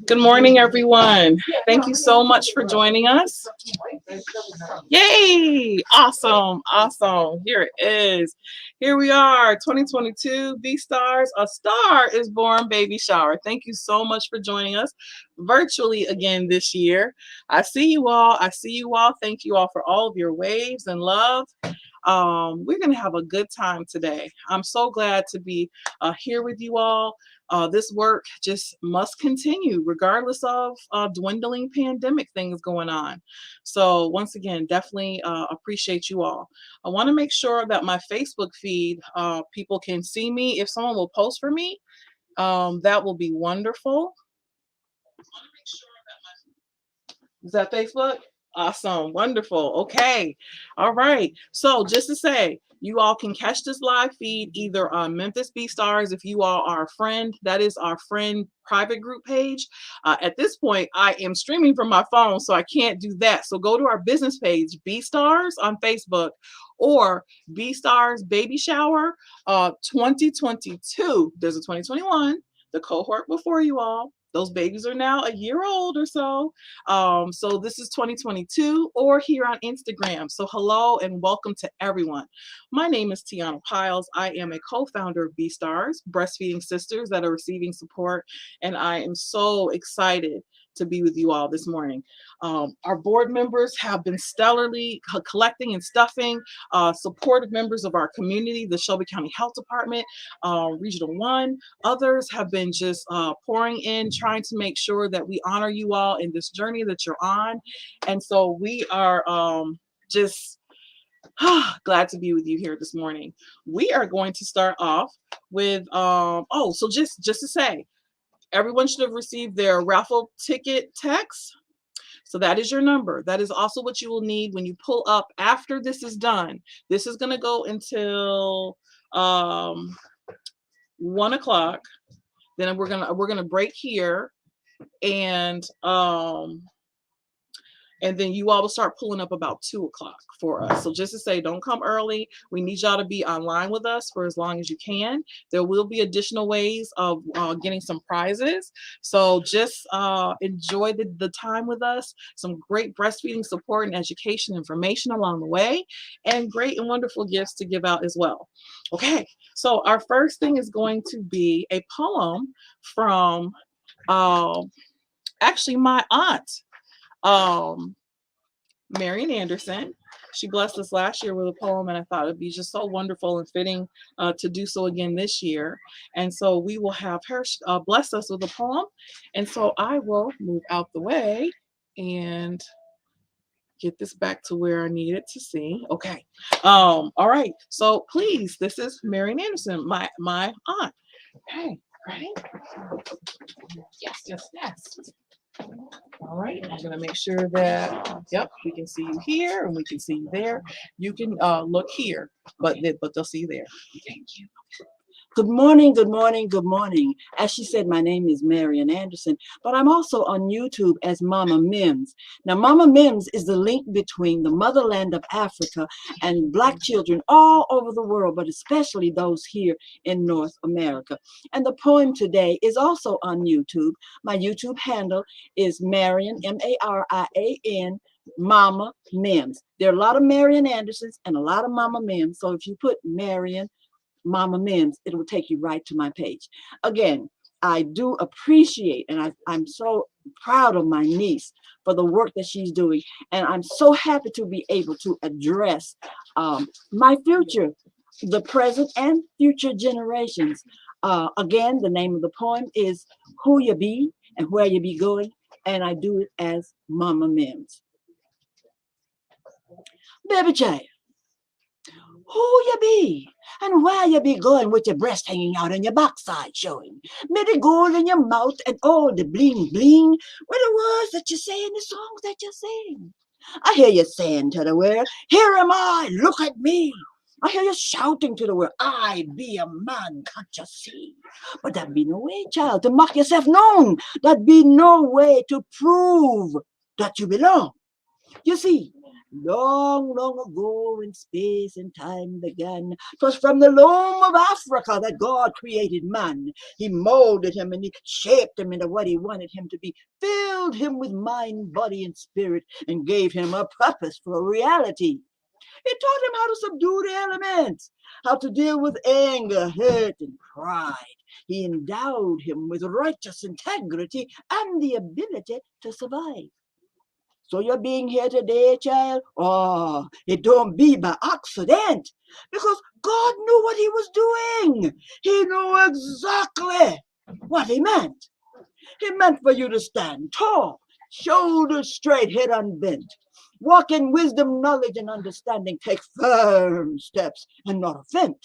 Good morning, everyone. Thank you so much for joining us. Yay! Awesome, awesome. Here it is. Here we are, 2022 BSTARS. A Star is Born baby shower. Thank you so much for joining us virtually again this year. I see you all. I see you all. Thank you all for all of your waves and love. We're going to have a good time today. I'm so glad to be here with you all. This work just must continue regardless of dwindling pandemic things going on. So once again, definitely appreciate you all. I want to make sure that my Facebook feed, people can see me. If someone will post for me, that will be wonderful. Is that Facebook? Awesome. Wonderful. Okay. All right. So just to say, you all can catch this live feed either on Memphis BSTARS if you all are a friend. That is our friend private group page. At this point, I am streaming from my phone, so I can't do that. So go to our business page, BSTARS on Facebook, or BSTARS Baby Shower 2022. There's a 2021, the cohort before you all. Those babies are now a year old or so. So this is 2022, or here on Instagram. So hello and welcome to everyone. My name is Tiana Piles. I am a co-founder of BSTARS, Breastfeeding Sisters that are receiving support, and I am so excited to be with you all this morning. Our board members have been stellarly collecting and stuffing, supportive members of our community, the Shelby County Health Department, Regional 1. Others have been just pouring in, trying to make sure that we honor you all in this journey that you're on. And so we are just glad to be with you here this morning. We are going to start off with, so just to say, everyone should have received their raffle ticket text. So that is your number. That is also what you will need when you pull up after this is done. This is going to go until 1 o'clock. Then we're gonna break here, and then you all will start pulling up about 2 o'clock for us. So just to say, don't come early. We need y'all to be online with us for as long as you can. There will be additional ways of getting some prizes. So just enjoy the time with us. Some great breastfeeding support and education information along the way, and great and wonderful gifts to give out as well. Okay, so our first thing is going to be a poem from actually my aunt, Marian Anderson. She blessed us last year with a poem, and I thought it'd be just so wonderful and fitting to do so again this year. And so we will have her bless us with a poem. And so I will move out the way and get this back to where I need it to see. Okay. All right. So please, this is Marian Anderson, my aunt. Okay. Ready? Yes. All right, I'm going to make sure that, yep, we can see you here and we can see you there. You can look here, but they'll see you there. Thank you. Good morning, good morning, good morning. As she said, my name is Marian Anderson, but I'm also on YouTube as Mama Mims. Now, Mama Mims is the link between the motherland of Africa and Black children all over the world, but especially those here in North America. And the poem today is also on YouTube. My YouTube handle is Marian, M-A-R-I-A-N, Mama Mims. There are a lot of Marian Andersons and a lot of Mama Mims. So if you put Marian Mama Mims, it will take you right to my page. Again, I do appreciate, and I'm so proud of my niece for the work that she's doing. And I'm so happy to be able to address my future, the present and future generations. Again, the name of the poem is Who You Be and Where You Be Going. And I do it as Mama Mims. Baby child, who you be and where you be going with your breast hanging out and your backside showing, with the gold in your mouth and all the bling bling, with the words that you say and the songs that you sing. I hear you saying to the world, here am I, look at me. I hear you shouting to the world, I be a man, can't you see? But that be no way, child, to make yourself known. That be no way to prove that you belong. You see, Long, long ago when space and time began, 'twas from the loam of Africa that God created man. He molded him and he shaped him into what he wanted him to be, filled him with mind, body, and spirit, and gave him a purpose for reality. He taught him how to subdue the elements, how to deal with anger, hurt, and pride. He endowed him with righteous integrity and the ability to survive. So you're being here today, child? Oh, it don't be by accident. Because God knew what he was doing. He knew exactly what he meant. He meant for you to stand tall, shoulders straight, head unbent. Walk in wisdom, knowledge, and understanding. Take firm steps and not offend.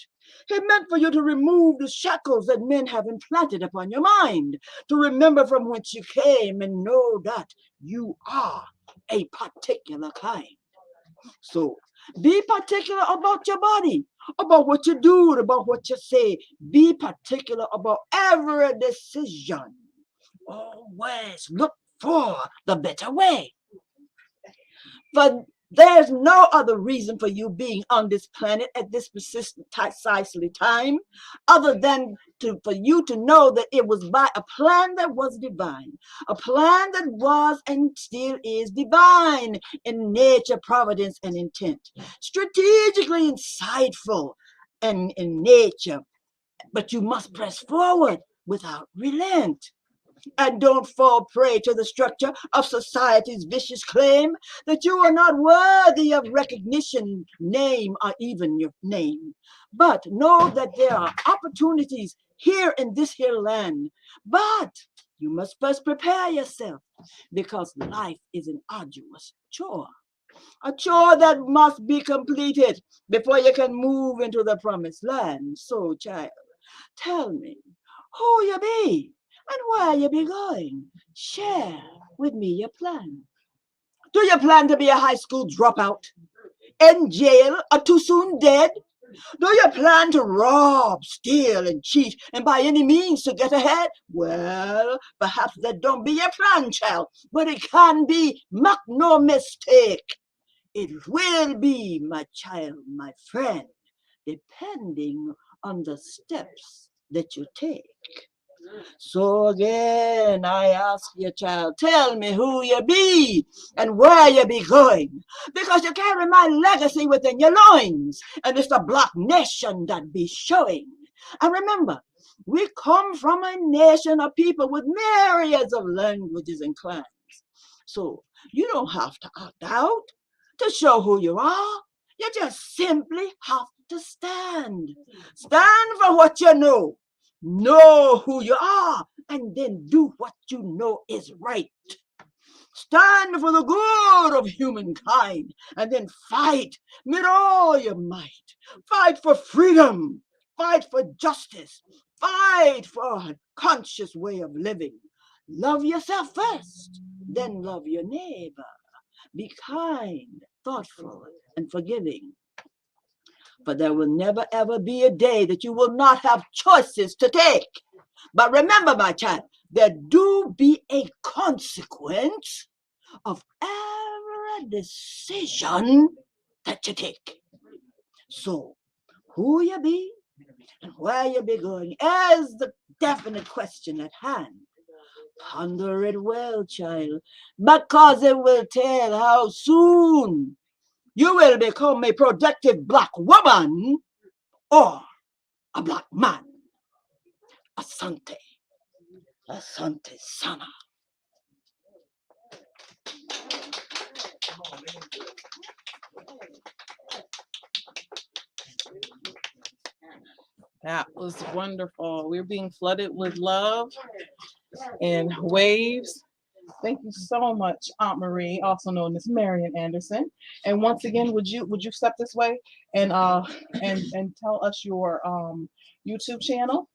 He meant for you to remove the shackles that men have implanted upon your mind, to remember from whence you came and know that you are a particular kind. So be particular about your body, about what you do, about what you say. Be particular about every decision. Always look for the better way. But there's no other reason for you being on this planet at this precisely time other than for you to know that it was by a plan that was divine, a plan that was and still is divine in nature, providence, and intent, strategically insightful and in nature. But you must press forward without relent. And don't fall prey to the structure of society's vicious claim that you are not worthy of recognition, name, or even your name. But know that there are opportunities here in this here land. But you must first prepare yourself because life is an arduous chore. A chore that must be completed before you can move into the promised land. So, child, tell me who you be and where you be going. Share with me your plan. Do you plan to be a high school dropout, in jail, or too soon dead? Do you plan to rob, steal, and cheat, and by any means to get ahead? Well, perhaps that don't be your plan, child, but it can be. Make no mistake. It will be, my child, my friend, depending on the steps that you take. So again, I ask you, child, tell me who you be and where you be going, because you carry my legacy within your loins, and it's the black nation that be showing. And remember, we come from a nation of people with myriads of languages and clans. So you don't have to act out to show who you are. You just simply have to stand. Stand for what you know who you are, and then do what you know is right. Stand for the good of humankind, and then fight with all your might. Fight for freedom, fight for justice, fight for a conscious way of living. Love yourself first, then love your neighbor. Be kind, thoughtful, and forgiving. For there will never ever be a day that you will not have choices to take. But remember, my child, there do be a consequence of every decision that you take. So, who you be and where you be going is the definite question at hand. Ponder it well, child, because it will tell how soon you will become a productive black woman or a black man. Asante. Asante sana. That was wonderful. We're being flooded with love and waves. Thank you so much, Aunt Marie, also known as Marian Anderson. And once again, would you step this way and and tell us your YouTube channel?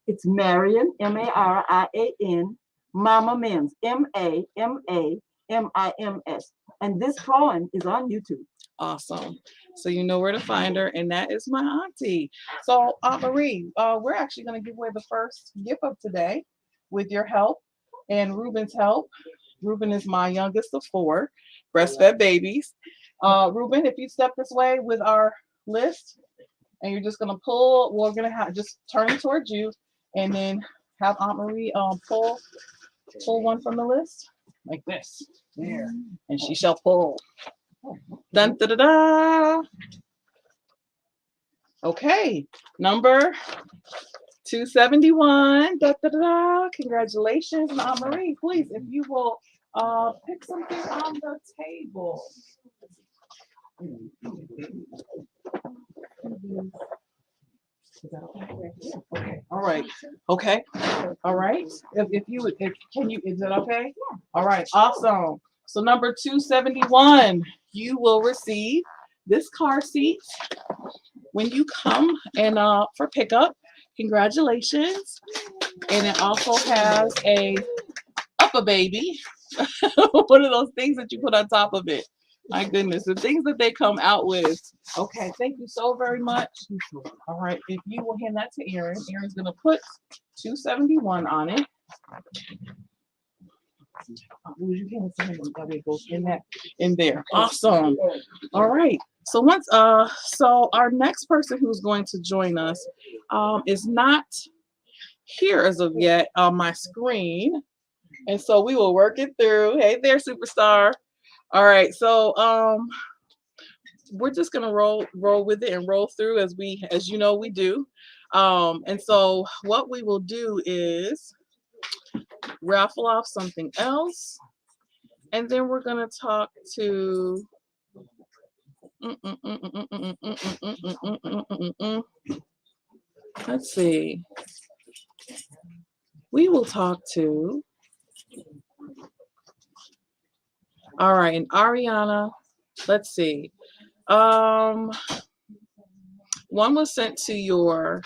It's Marian, Marian, Mama Mims, Mamims. And this poem is on YouTube. Awesome. So you know where to find her, and that is my auntie. So Aunt Marie, we're actually going to give away the first gift of today with your help and Ruben's help. Ruben is my youngest of four breastfed babies. Ruben, if you step this way with our list, and you're just gonna pull. We're gonna have just turn it towards you, and then have Aunt Marie pull one from the list like this. There, and she shall pull. Dun da da da. Okay, number 271. Da, da, da, da. Congratulations, Aunt Marie. Please, if you will pick something on the table. Is that okay? Okay. All right. Okay. All right. If you would, can you, is that okay? All right. Awesome. So number 271, you will receive this car seat when you come and for pickup. Congratulations. And it also has a upper baby. One of those things that you put on top of it. My goodness, the things that they come out with. Okay, thank you so very much. All right, if you will hand that to Erin, Erin's gonna put 271 on it. You can that way it goes in there. Awesome. All right. So so our next person who's going to join us is not here as of yet on my screen. And so we will work it through. Hey there, superstar. All right, so we're just gonna roll with it and roll through as you know we do. And so what we will do is raffle off something else, and then we're gonna talk to. Let's see. We will talk to. All right, and Ariana. Let's see. One was sent to your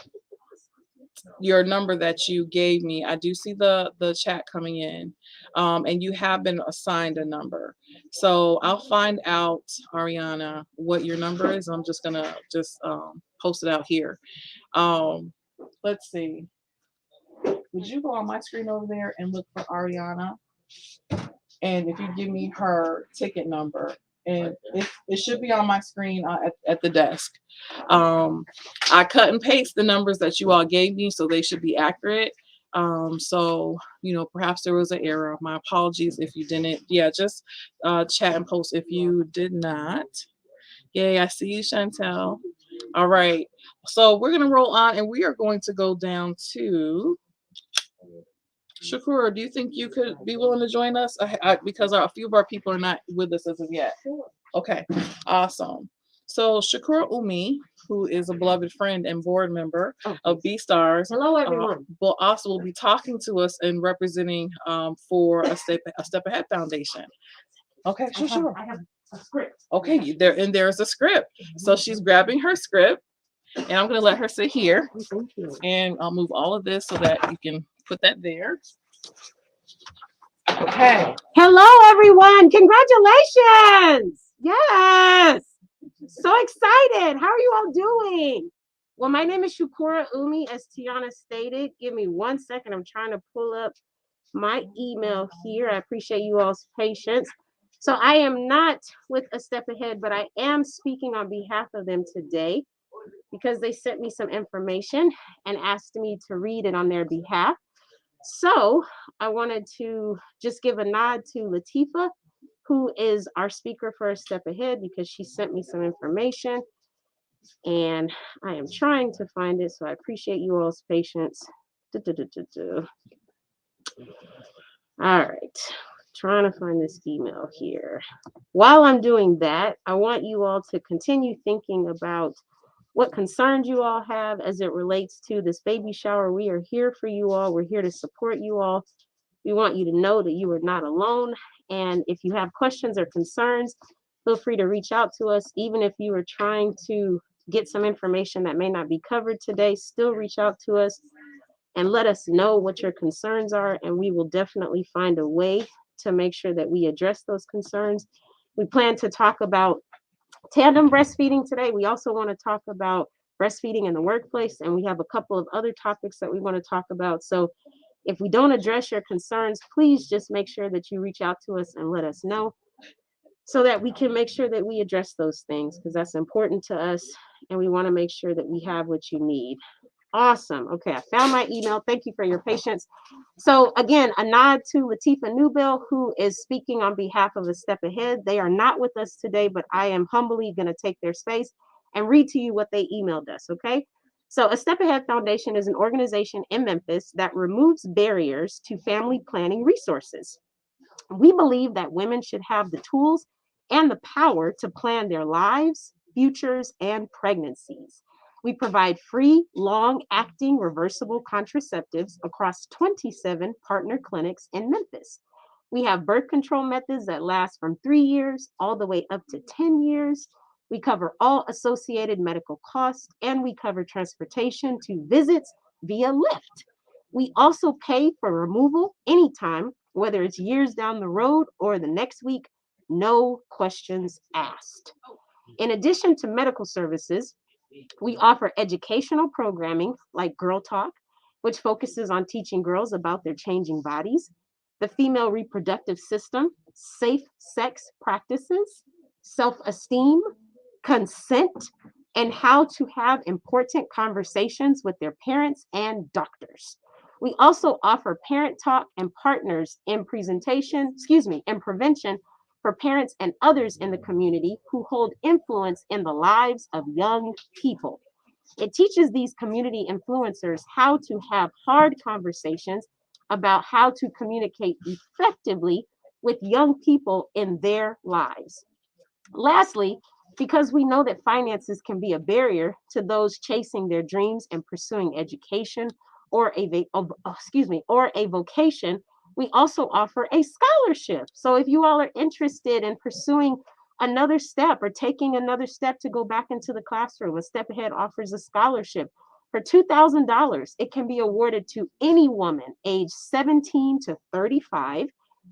number that you gave me. I do see the chat coming in, and you have been assigned a number. So I'll find out, Ariana, what your number is. I'm just gonna post it out here. Let's see. Would you go on my screen over there and look for Ariana? And if you give me her ticket number, and it should be on my screen at the desk. I cut and paste the numbers that you all gave me, so they should be accurate. So perhaps there was an error. My apologies if you didn't. Yeah, just chat and post if you did not. Yay, I see you, Chantel. All right, so we're gonna roll on, and we are going to go down to Shakura. Do you think you could be willing to join us? Because a few of our people are not with us as of yet. Okay, awesome. So Shakura Umi, who is a beloved friend and board member of BSTARS. Hello, everyone. Will be talking to us and representing for a Step Ahead Foundation. Okay, sure. I have a script. Okay, there's a script. So she's grabbing her script, and I'm gonna let her sit here. Thank you. And I'll move all of this so that you can put that there. Okay. Hello, everyone. Congratulations. Yes. So excited. How are you all doing? Well, my name is Shakura Umi, as Tiana stated. Give me 1 second. I'm trying to pull up my email here. I appreciate you all's patience. So I am not with A Step Ahead, but I am speaking on behalf of them today because they sent me some information and asked me to read it on their behalf. So I wanted to just give a nod to Latifa, who is our speaker for A Step Ahead, because she sent me some information and I am trying to find it. So I appreciate you all's patience. All right, trying to find this email here. While I'm doing that, I want you all to continue thinking about what concerns you all have as it relates to this baby shower. We are here for you all. We're here to support you all. We want you to know that you are not alone. And if you have questions or concerns, feel free to reach out to us. Even if you are trying to get some information that may not be covered today, still reach out to us and let us know what your concerns are. And we will definitely find a way to make sure that we address those concerns. We plan to talk about tandem breastfeeding today. We also want to talk about breastfeeding in the workplace, and we have a couple of other topics that we want to talk about. So if we don't address your concerns, please just make sure that you reach out to us and let us know. so that we can make sure that we address those things, because that's important to us, and we want to make sure that we have what you need. Awesome. Okay, I found my email. Thank you for your patience. So again, a nod to Latifa Newbill, who is speaking on behalf of A Step Ahead. They are not with us today, but I am humbly going to take their space and read to you what they emailed us, okay? So A Step Ahead Foundation is an organization in Memphis that removes barriers to family planning resources. We believe that women should have the tools and the power to plan their lives, futures, and pregnancies. We provide free, long acting reversible contraceptives across 27 partner clinics in Memphis. We have birth control methods that last from 3 years all the way up to 10 years. We cover all associated medical costs, and we cover transportation to visits via Lyft. We also pay for removal anytime, whether it's years down the road or the next week, no questions asked. In addition to medical services, we offer educational programming like Girl Talk, which focuses on teaching girls about their changing bodies, the female reproductive system, safe sex practices, self esteem, consent, and how to have important conversations with their parents and doctors. We also offer parent talk and partners in and prevention for parents and others in the community who hold influence in the lives of young people. It teaches these community influencers how to have hard conversations about how to communicate effectively with young people in their lives. Lastly, because we know that finances can be a barrier to those chasing their dreams and pursuing education or or a vocation, we also offer a scholarship. So if you all are interested in pursuing another step or taking another step to go back into the classroom, A Step Ahead offers a scholarship for $2,000. It can be awarded to any woman age 17 to 35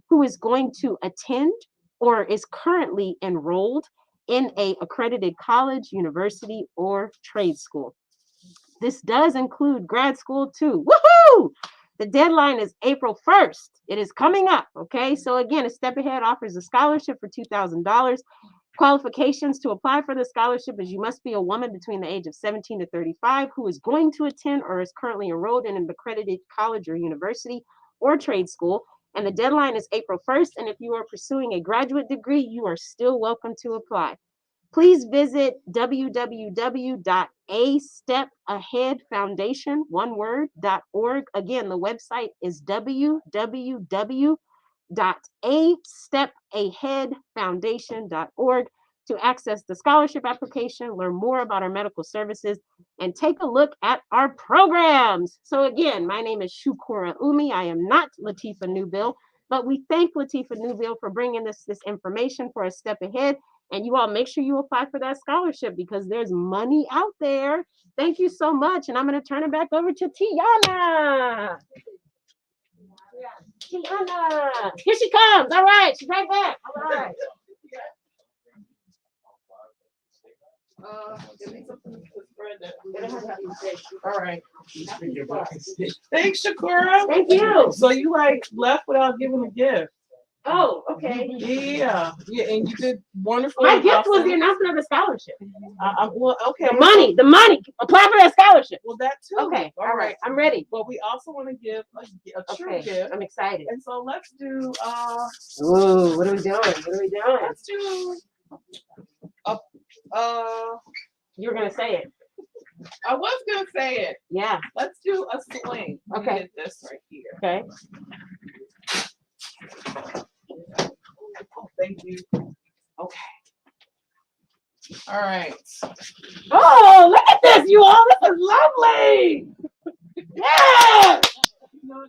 who is going to attend or is currently enrolled in a accredited college, university, or trade school. This does include grad school too. Woohoo! The deadline is April 1st. It is coming up, okay? So again, A Step Ahead offers a scholarship for $2,000. Qualifications to apply for the scholarship is you must be a woman between the age of 17 to 35 who is going to attend or is currently enrolled in an accredited college or university or trade school. And the deadline is April 1st. And if you are pursuing a graduate degree, you are still welcome to apply. Please visit www.astepaheadfoundation.org. Again, the website is www.astepaheadfoundation.org to access the scholarship application, learn more about our medical services, and take a look at our programs. So again, my name is Shukura Umi. I am not Latifa Newbill, but we thank Latifa Newbill for bringing this information for A Step Ahead. And you all make sure you apply for that scholarship because there's money out there. Thank you so much. And I'm going to turn it back over to Tiana. Tiana. Here she comes. All right. She's right back. All right. Give me something to spread that. All right. Thanks, Shakura. Thank you. So you like left without giving a gift. Oh, okay. Yeah, and you did wonderful. My gift was the announcement of the scholarship. Well, okay. The money. Apply for that scholarship. Well, that too. Okay, all right. I'm ready. But we also want to give a true gift. I'm excited. And so let's do. Ooh, what are we doing? Let's do. You were gonna say it. I was gonna say it. Yeah. Let's do a sling. Okay. Get this right here. Okay. Thank you. Okay. All right. Oh, look at this, you all. This is lovely. Yeah.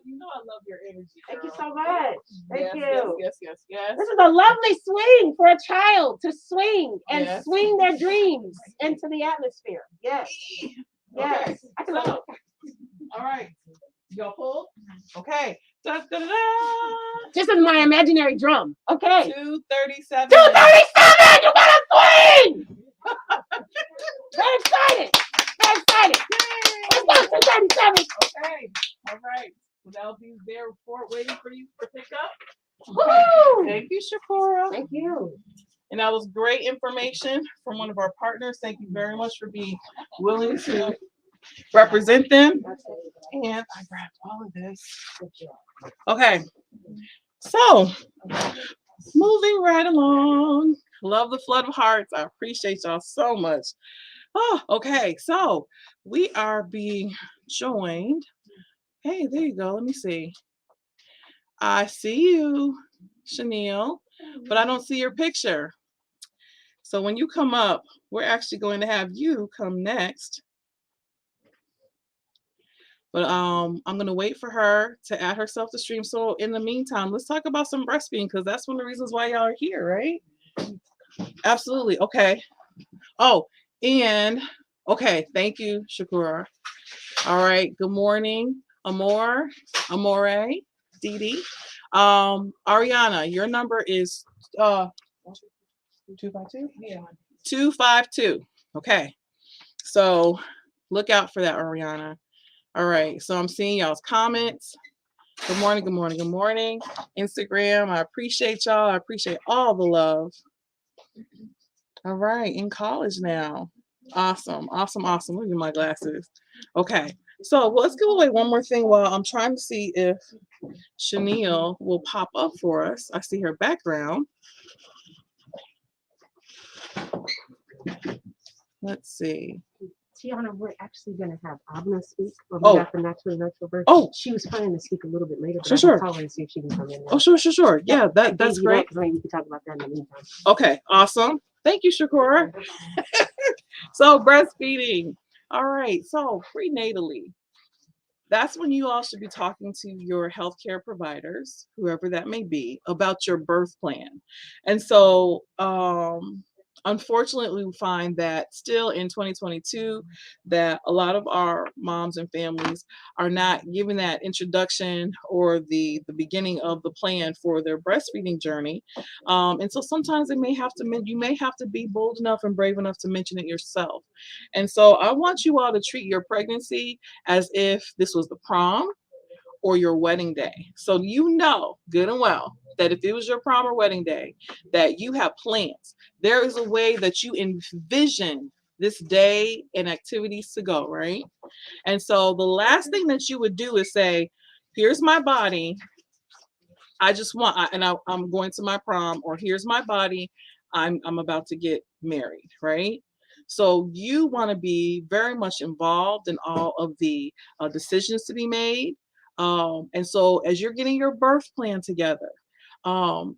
You know I love your energy. Thank you so much. Thank you. Yes. This is a lovely swing for a child to swing and swing their dreams into the atmosphere. Yes. Yes. Okay. I can love it. All right. You pull? Okay. Da, da, da, da. This is my imaginary drum. Okay. 237. 237! You gotta swing! Very excited. Let's go, 237. Okay. All right. So that'll be there waiting for you for pickup. Woo! Thank you, Shakura. Thank you. And that was great information from one of our partners. Thank you very much for being willing to represent them. And I grabbed all of this. Okay, so moving right along. Love the flood of hearts. I appreciate y'all so much. Oh, okay. So we are being joined. Hey, there you go. Let me see. I see you, Chanel, but I don't see your picture. So when you come up, we're actually going to have you come next. But I'm gonna wait for her to add herself to stream. So in the meantime, let's talk about some breastfeeding because that's one of the reasons why y'all are here, right? Absolutely. Okay. Oh, and okay, thank you, Shakura. All right, good morning, Amore, Dee. Ariana, your number is 252? Yeah. 252. Okay. So look out for that, Ariana. All right. So I'm seeing y'all's comments. Good morning, good morning, good morning. Instagram, I appreciate y'all. I appreciate all the love. All right, in college now. Awesome, awesome, awesome. Look at my glasses. Okay, so let's give away one more thing while I'm trying to see if Chanel will pop up for us. I see her background. Let's see. Tiana, we're actually going to have Abna speak. We Oh. got the naturally nurtured version. Oh, she was planning to speak a little bit later, but sure, I sure. can call her and see if she can come in. Oh, sure, sure, sure. Yeah, that's great. That, we can talk about that in the meantime. Okay, awesome. Thank you, Shakura. So breastfeeding. All right. So prenatally, that's when you all should be talking to your healthcare providers, whoever that may be, about your birth plan. And so, unfortunately, we find that still in 2022, that a lot of our moms and families are not given that introduction or the beginning of the plan for their breastfeeding journey. And so sometimes you may have to be bold enough and brave enough to mention it yourself. And so I want you all to treat your pregnancy as if this was the prom or your wedding day. So you know good and well that if it was your prom or wedding day, that you have plans. There is a way that you envision this day and activities to go, right? And so the last thing that you would do is say, here's my body. I'm going to my prom, or here's my body. I'm about to get married, right? So you want to be very much involved in all of the decisions to be made. And so as you're getting your birth plan together, and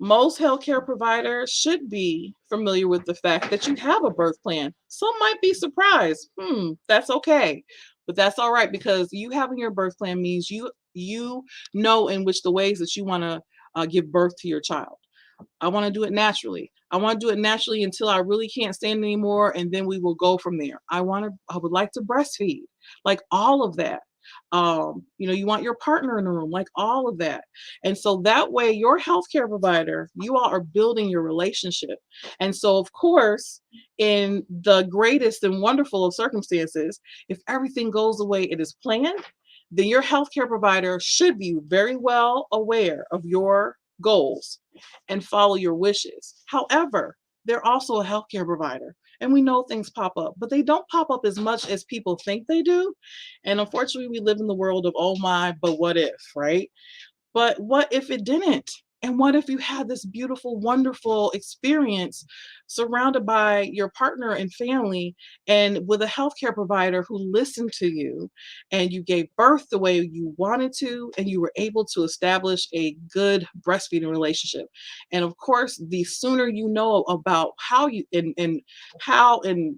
most healthcare providers should be familiar with the fact that you have a birth plan. Some might be surprised. That's okay. But that's all right, because you having your birth plan means you know in which the ways that you want to give birth to your child. I want to do it naturally. I want to do it naturally until I really can't stand anymore, and then we will go from there. I would like to breastfeed, like all of that. You want your partner in the room, like all of that. And so that way, your healthcare provider, you all are building your relationship. And so, of course, in the greatest and wonderful of circumstances, if everything goes the way it is planned, then your healthcare provider should be very well aware of your goals and follow your wishes. However, they're also a healthcare provider, and we know things pop up, but they don't pop up as much as people think they do. And unfortunately, we live in the world of, oh my, but what if, right? But what if it didn't? And what if you had this beautiful, wonderful experience surrounded by your partner and family and with a healthcare provider who listened to you, and you gave birth the way you wanted to, and you were able to establish a good breastfeeding relationship? And of course, the sooner you know about how you and how and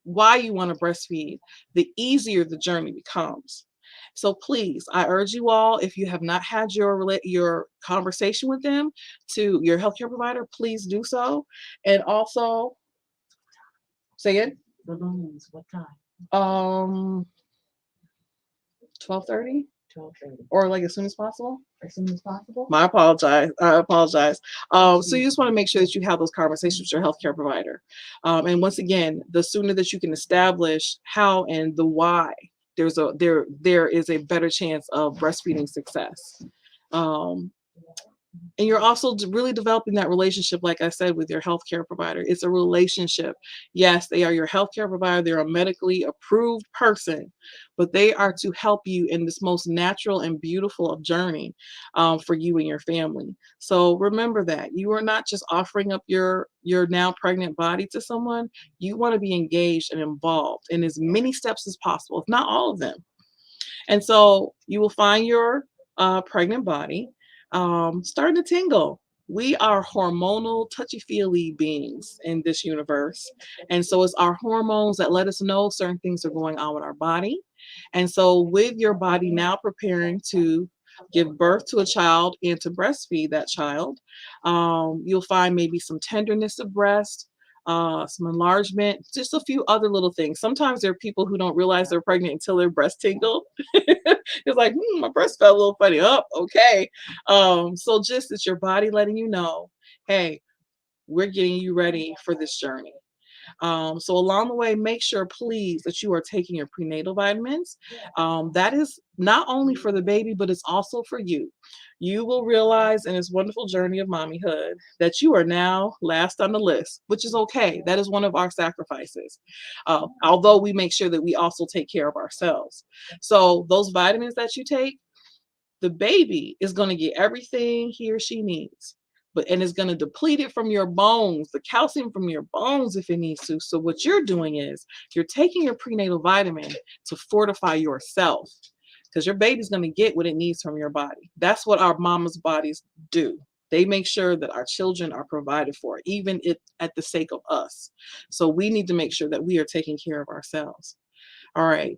why you want to breastfeed, the easier the journey becomes. So please, I urge you all, if you have not had your conversation with them, to your healthcare provider, please do so. And also, say it. Balloons, what time? 12:30, 12:30. or like as soon as possible. As soon as possible. I apologize. So you just want to make sure that you have those conversations with your healthcare provider. And once again, the sooner that you can establish how and the why, there is a better chance of breastfeeding success. And you're also really developing that relationship, like I said, with your healthcare provider. It's a relationship. Yes, they are your healthcare provider. They're a medically approved person, but they are to help you in this most natural and beautiful of journey for you and your family. So remember that you are not just offering up your now pregnant body to someone. You want to be engaged and involved in as many steps as possible, if not all of them. And so you will find your pregnant body starting to tingle. We are hormonal, touchy feely beings in this universe. And so it's our hormones that let us know certain things are going on with our body. And so, with your body now preparing to give birth to a child and to breastfeed that child, you'll find maybe some tenderness of breast, some enlargement, just a few other little things. Sometimes there are people who don't realize they're pregnant until their breast tingle. It's like, my breast felt a little funny. Oh, okay. So just it's your body letting you know, hey, we're getting you ready for this journey. So along the way, make sure, please, that you are taking your prenatal vitamins. That is not only for the baby, but it's also for you. You will realize in this wonderful journey of mommyhood that you are now last on the list, which is okay. That is one of our sacrifices. Although we make sure that we also take care of ourselves. So those vitamins that you take, the baby is going to get everything he or she needs, and it's going to deplete it from your bones, the calcium from your bones if it needs to. So what you're doing is you're taking your prenatal vitamin to fortify yourself, because your baby's going to get what it needs from your body. That's what our mama's bodies do. They make sure that our children are provided for, even if at the sake of us. So we need to make sure that we are taking care of ourselves. All right.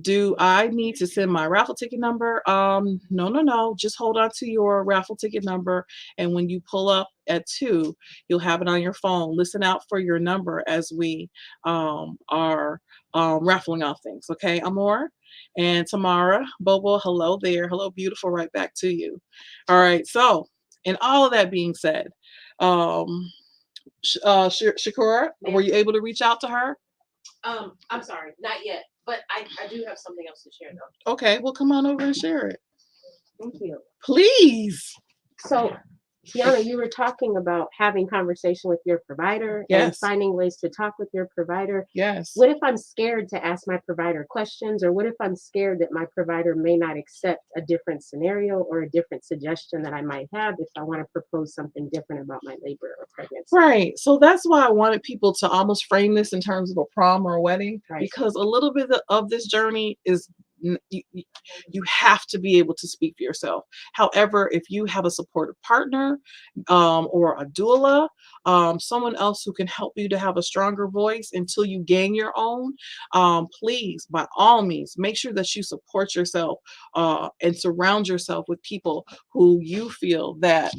Do I need to send my raffle ticket number? No. Just hold on to your raffle ticket number. And when you pull up at 2, you'll have it on your phone. Listen out for your number as we are raffling off things. Okay, Amor? And Tamara, Bobo, hello there. Hello, beautiful, right back to you. All right. So, in all of that being said, Shakura, were you able to reach out to her? I'm sorry, not yet, but I do have something else to share though. Okay, well, come on over and share it. Thank you. Please. So, Tiana, you were talking about having conversation with your provider and Yes. finding ways to talk with your provider. Yes. What if I'm scared to ask my provider questions, or what if I'm scared that my provider may not accept a different scenario or a different suggestion that I might have if I want to propose something different about my labor or pregnancy? Right. So that's why I wanted people to almost frame this in terms of a prom or a wedding, Right. because a little bit of this journey is you have to be able to speak for yourself. However, if you have a supportive partner or a doula, someone else who can help you to have a stronger voice until you gain your own, please, by all means, make sure that you support yourself and surround yourself with people who you feel that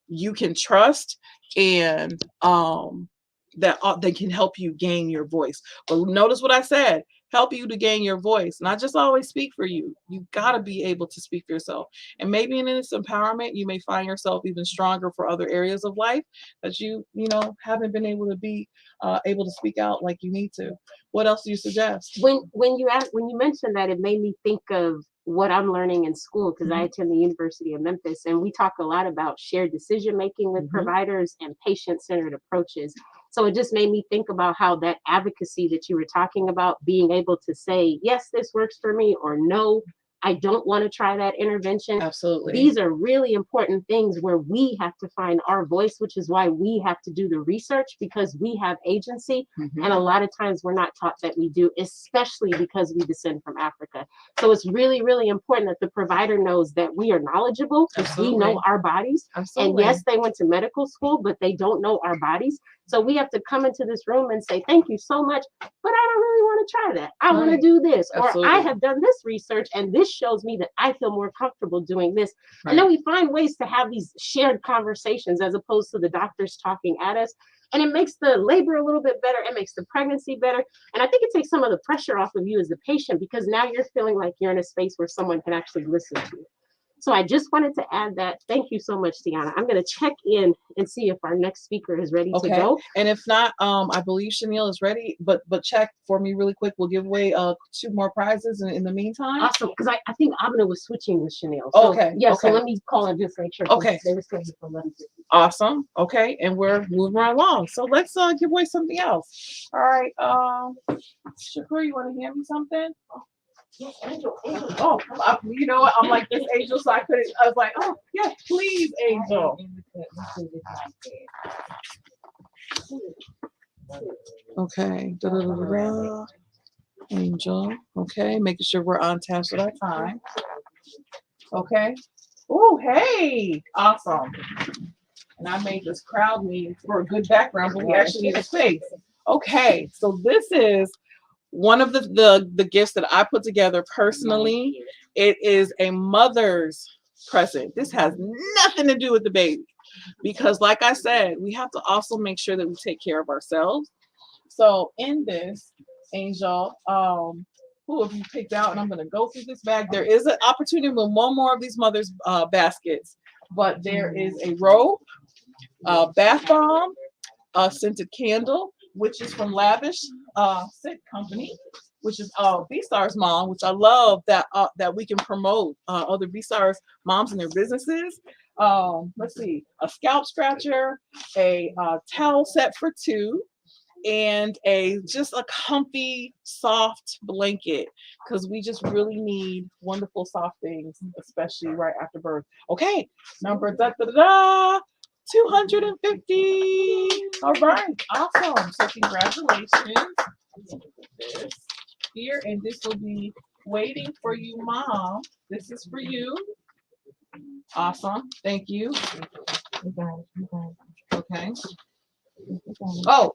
you can trust, and that they can help you gain your voice. But notice what I said, help you to gain your voice, not just always speak for you. You got to be able to speak for yourself. And maybe in this empowerment, you may find yourself even stronger for other areas of life that you haven't been able to be able to speak out like you need to. What else do you suggest? When you mentioned that, it made me think of what I'm learning in school, because I attend the University of Memphis, and we talk a lot about shared decision making with providers and patient-centered approaches. So it just made me think about how that advocacy that you were talking about, being able to say, yes, this works for me, or no, I don't want to try that intervention. Absolutely. These are really important things where we have to find our voice, which is why we have to do the research, because we have agency. And a lot of times we're not taught that we do, especially because we descend from Africa. So it's really, really important that the provider knows that we are knowledgeable. Absolutely. We know our bodies. Absolutely. And yes, they went to medical school, but they don't know our bodies. So we have to come into this room and say, thank you so much, but I don't really want to try that. I want to do this. Absolutely. Or I have done this research and this shows me that I feel more comfortable doing this. And then we find ways to have these shared conversations as opposed to the doctors talking at us. And it makes the labor a little bit better. It makes the pregnancy better. And I think it takes some of the pressure off of you as the patient, because now you're feeling like you're in a space where someone can actually listen to you. So I just wanted to add that. Thank you so much, Tiana. I'm going to check in and see if our next speaker is ready to go. And if not, I believe Chanel is ready, but check for me really quick. We'll give away 2 more prizes in the meantime. Awesome, because I think Abner was switching with Chanel. So, yeah, so let me call and just make sure. They were still here for 11:50. Awesome. Okay, and we're moving right along. So let's give away something else. All right. Shakur, you want to hand me something? Yes, Angel. Oh, you know what? I'm like this, Angel, so I couldn't. I was like, oh, yes, please, Angel. Okay. Da-da-da-da-da. Angel. Okay, making sure we're on task with our time. Okay. Oh, hey, awesome. And I made this crowd meeting for a good background, but we actually need a space. Okay, so this is one of the gifts that I put together personally. It is a mother's present. This has nothing to do with the baby, because like I said, we have to also make sure that we take care of ourselves. So in this, Angel, who have you picked out? And I'm going to go through this bag. There is an opportunity with one more of these mother's baskets, but there is a robe, bath bomb, a scented candle, which is from Lavish Scent Company, which is BSTARS mom, which I love that that we can promote other BSTARS moms and their businesses. Let's see, a scalp scratcher, a towel set for 2, and just a comfy, soft blanket, because we just really need wonderful, soft things, especially right after birth. Okay, number 250. All right, awesome. So congratulations. This here, and this will be waiting for you, Mom. This is for you. Awesome. Thank you. Okay. Oh,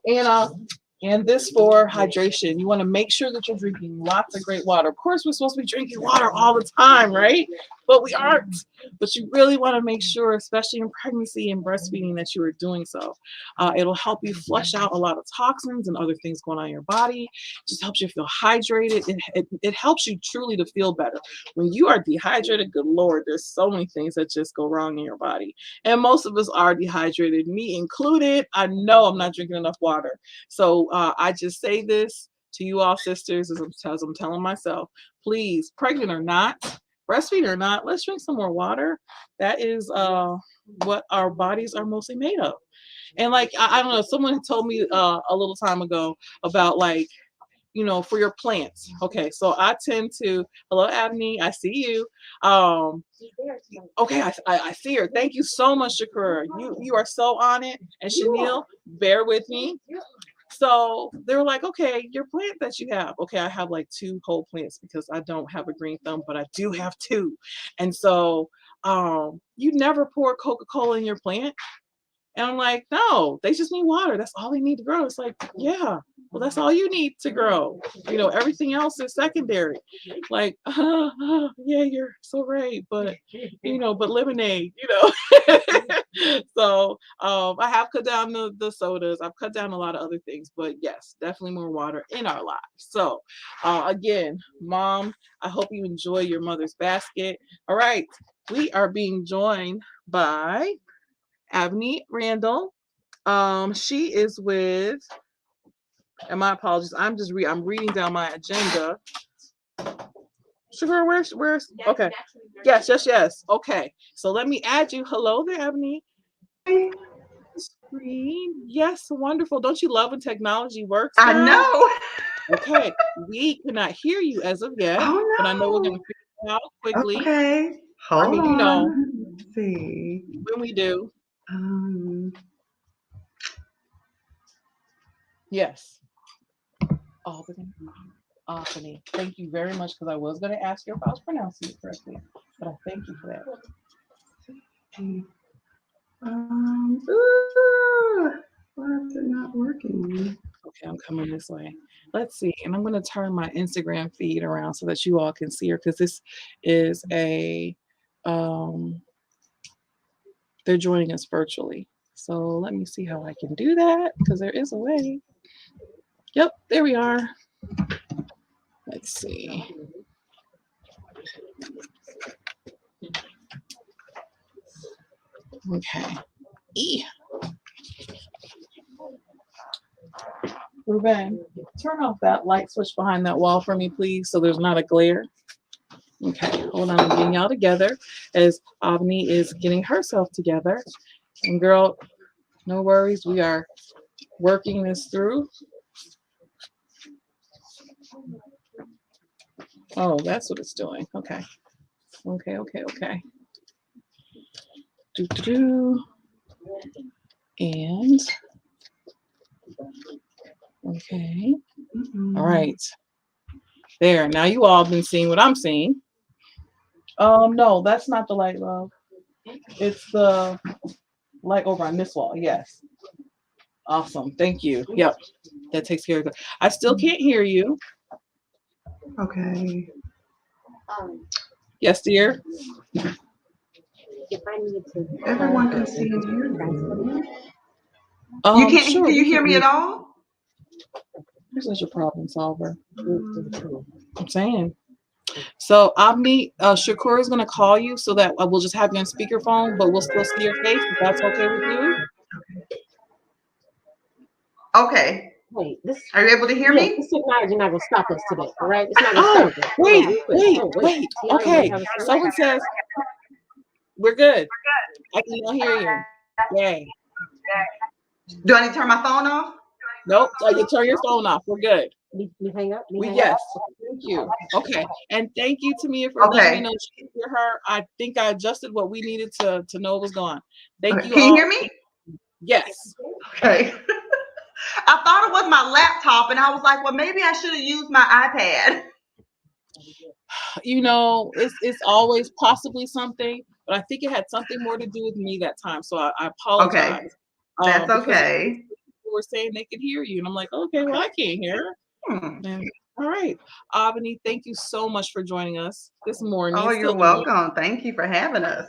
and this for hydration. You want to make sure that you're drinking lots of great water. Of course, we're supposed to be drinking water all the time, right? But we aren't. But you really want to make sure, especially in pregnancy and breastfeeding, that you are doing so. It'll help you flush out a lot of toxins and other things going on in your body. It just helps you feel hydrated. It helps you truly to feel better. When you are dehydrated, good Lord, there's so many things that just go wrong in your body. And most of us are dehydrated, me included. I know I'm not drinking enough water. So I just say this to you all, sisters, as I'm telling myself, please, pregnant or not, breastfeeding or not, let's drink some more water. That is what our bodies are mostly made of. And like, I don't know, someone told me a little time ago about, like, you know, for your plants. Okay, so I tend to, hello, Abney, I see you. Okay, I see her. Thank you so much, Shakura. You are so on it. And Chanel, bear with me. So they were like, okay, your plant that you have. Okay, I have like 2 whole plants because I don't have a green thumb, but I do have 2. And so you never pour Coca-Cola in your plant? And I'm like, no, they just need water. That's all they need to grow. It's like, yeah, well, that's all you need to grow. You know, everything else is secondary. Like, yeah, you're so right. But, you know, but lemonade, you know. So I have cut down the sodas. I've cut down a lot of other things. But yes, definitely more water in our lives. So again, Mom, I hope you enjoy your mother's basket. All right. We are being joined by Abney Randall. She is with, and my apologies, I'm reading down my agenda. Sugar, where's okay. Yes. Okay. So let me add you. Hello there, Abney. Screen. Yes, wonderful. Don't you love when technology works now? I know. Okay. We cannot hear you as of yet, but I know we're gonna figure it out quickly. Okay. Hold on. You know, Let's see. when we do. Yes. Albany. Thank you very much, because I was going to ask you if I was pronouncing it correctly, but I thank you for that. Why is it not working? Okay, I'm coming this way. Let's see, and I'm going to turn my Instagram feed around so that you all can see her, because this is a, they're joining us virtually. So let me see how I can do that, because there is a way. Yep, there we are. Let's see. Okay. E. Ruben, turn off that light switch behind that wall for me, please, so there's not a glare. Okay, hold on. I'm getting y'all together as Avni is getting herself together. And girl, no worries. We are working this through. Oh, that's what it's doing. Okay. Okay. Do. And okay. Mm-mm. All right. There. Now you all have been seeing what I'm seeing. No, that's not the light, love. It's the light over on this wall. Yes. Awesome. Thank you. Yep. That takes care of it. I still can't hear you. Okay. Yes, dear. If I need to Everyone can see and hear me. You can't. Sure. Can you We hear can me at all? This is your problem solver. Mm. I'm saying. So Omni, Shakur is gonna call you so that we'll just have you on speakerphone, but we'll still see your face if that's okay with you. Okay. wait, this Are you able to hear yeah, me? this technology not gonna stop us today, all right? It's not gonna Oh, stop us. wait, Real quick. wait, Oh, wait. See, I already Okay. have a solution. Someone says we're good. I can now hear you. Yay. Do I need to turn my phone off? Nope. You turn your phone off. We're good. Me hang up? Me We hang yes. up? Thank you. Okay. And thank you Tamia for letting me Okay. know she could hear her. I think I adjusted what we needed to know was going on. Thank Okay. you Can you all. hear me? Yes. Okay. I thought it was my laptop, and I was like, well, maybe I should have used my iPad. You know, it's always possibly something, but I think it had something more to do with me that time. So I Okay. apologize. That's Because okay. people were saying they could hear you, and I'm like, okay, well, I can't hear her. Hmm. And, all right, Avani, thank you so much for joining us this morning. Oh, It's you're still evening. welcome. Thank you for having us.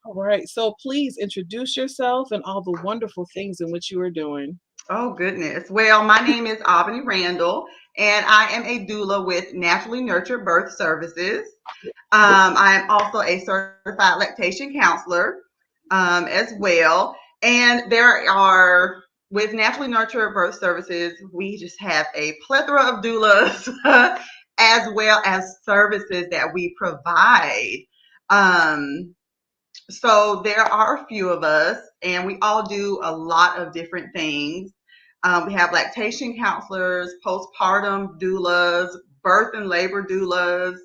All right, so please introduce yourself and all the wonderful things in which you are doing. Oh, goodness. Well, my name is Albany Randall, and I am a doula with Naturally Nurtured Birth Services. I am also a certified lactation counselor as well. And there are, with Naturally Nurtured Birth Services, we just have a plethora of doulas as well as services that we provide. So there are a few of us, and we all do a lot of different things. We have lactation counselors, postpartum doulas, birth and labor doulas,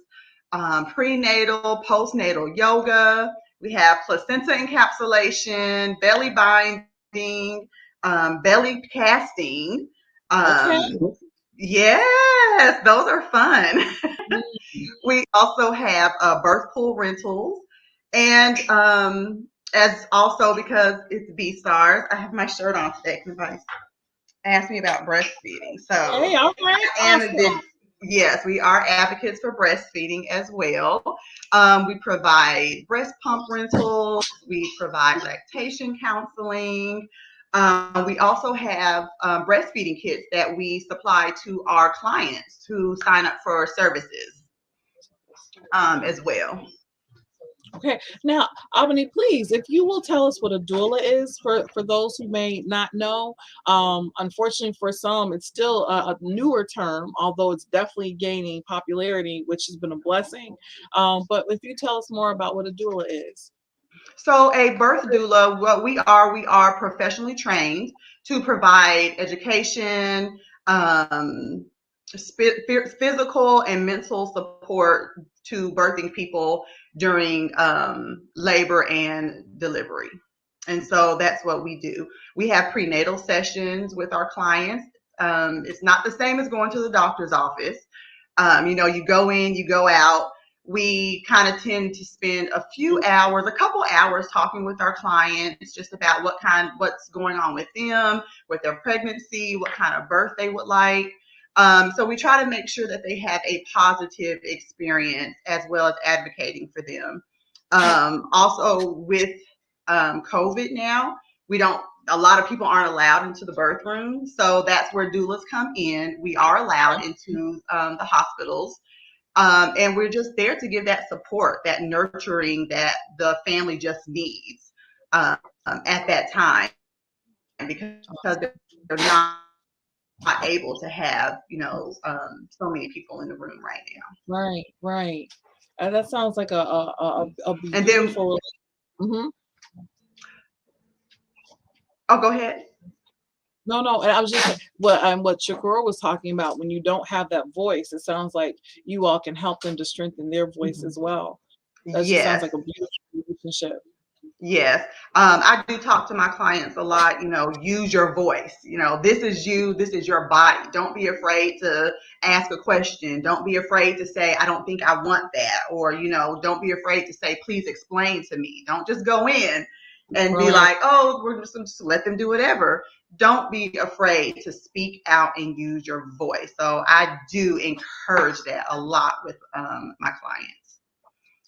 prenatal, postnatal yoga. We have placenta encapsulation, belly binding, belly casting. Okay. Yes, those are fun. Mm. We also have birth pool rentals. And as also because it's BSTARS, I have my shirt on today. Somebody asked me about breastfeeding. So Hey, all right, I am a big, awesome. yes, we are advocates for breastfeeding as well. We provide breast pump rentals. We provide lactation counseling. We also have breastfeeding kits that we supply to our clients who sign up for services as well. Okay, now, Albany, please, if you will tell us what a doula is for those who may not know. Unfortunately, for some, it's still a newer term, although it's definitely gaining popularity, which has been a blessing. But if you tell us more about what a doula is. So a birth doula, what we are professionally trained to provide education, physical and mental support to birthing people during labor and delivery. And so that's what we do. We have prenatal sessions with our clients. It's not the same as going to the doctor's office. You go in, you go out. We kind of tend to spend a couple hours talking with our clients just about what's going on with them, with their pregnancy, what kind of birth they would like. So we try to make sure that they have a positive experience as well as advocating for them. Also with COVID now, a lot of people aren't allowed into the birth room. So that's where doulas come in. We are allowed into the hospitals. And we're just there to give that support, that nurturing that the family just needs. at that time, because they're not able to have, so many people in the room right now. Right, right. That sounds like a And then, beautiful. Mhm. oh, go ahead. No, no, and I was just what Shakura was talking about. When you don't have that voice, it sounds like you all can help them to strengthen their voice Mhm. as well. That just sounds Yes. like a beautiful relationship. Yes. I do talk to my clients a lot, use your voice. This is you, this is your body. Don't be afraid to ask a question. Don't be afraid to say, I don't think I want that. Or, don't be afraid to say, please explain to me. Don't just go in and be Right. like, oh, we're just let them do whatever. Don't be afraid to speak out and use your voice. So I do encourage that a lot with my clients.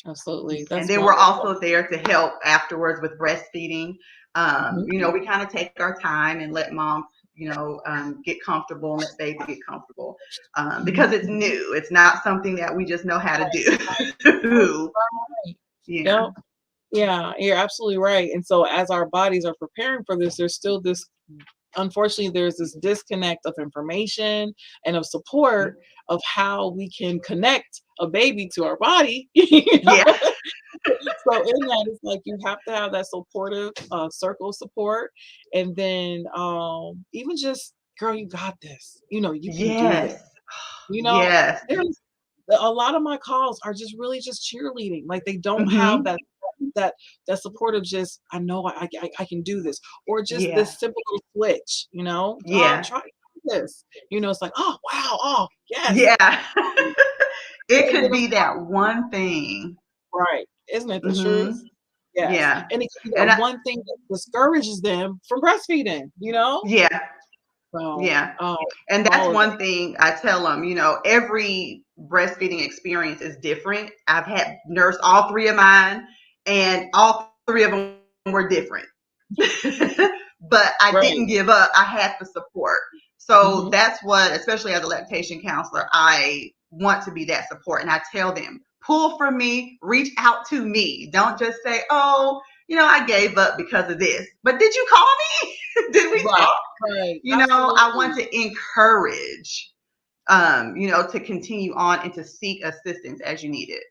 Absolutely. And That's then we're wonderful. also there to help afterwards with breastfeeding. Mhm. We kind of take our time and let mom, get comfortable and let baby get comfortable, Mhm. because it's new. It's not something that we just know how to Right, do. right. Yeah. Yep. Yeah, you're absolutely right. And so as our bodies are preparing for this, there's still this unfortunately there's this disconnect of information and of support of how we can connect a baby to our body. Yeah. So in that, it's like you have to have that supportive circle of support, and then even just girl, you got this. You can do this. Yes. You know, Yes. there's a lot of my calls are just really just cheerleading. Like they don't have Hmm. that that support of just I know I can do this, or just Yeah. this simple little switch. Yeah. Try this. It's like oh wow, oh yes, Yeah. It and then could of be that one thing. right, isn't it the truth? Hmm. Yes, Yeah. and it can be that And one thing that discourages them from breastfeeding. yeah. So Yeah. And that's all of that. one thing I tell them, every breastfeeding experience is different. I've had nurse all three of mine, and all three of them were different. But I Right. didn't give up. I had the support. So Hmm. that's what, especially as a lactation counselor, I want to be that support. And I tell them, pull from me, reach out to me. Don't just say, oh, I gave up because of this. But did you call me? Did we Right. talk? Right. I want Absolutely. to encourage, to continue on and to seek assistance as you need it.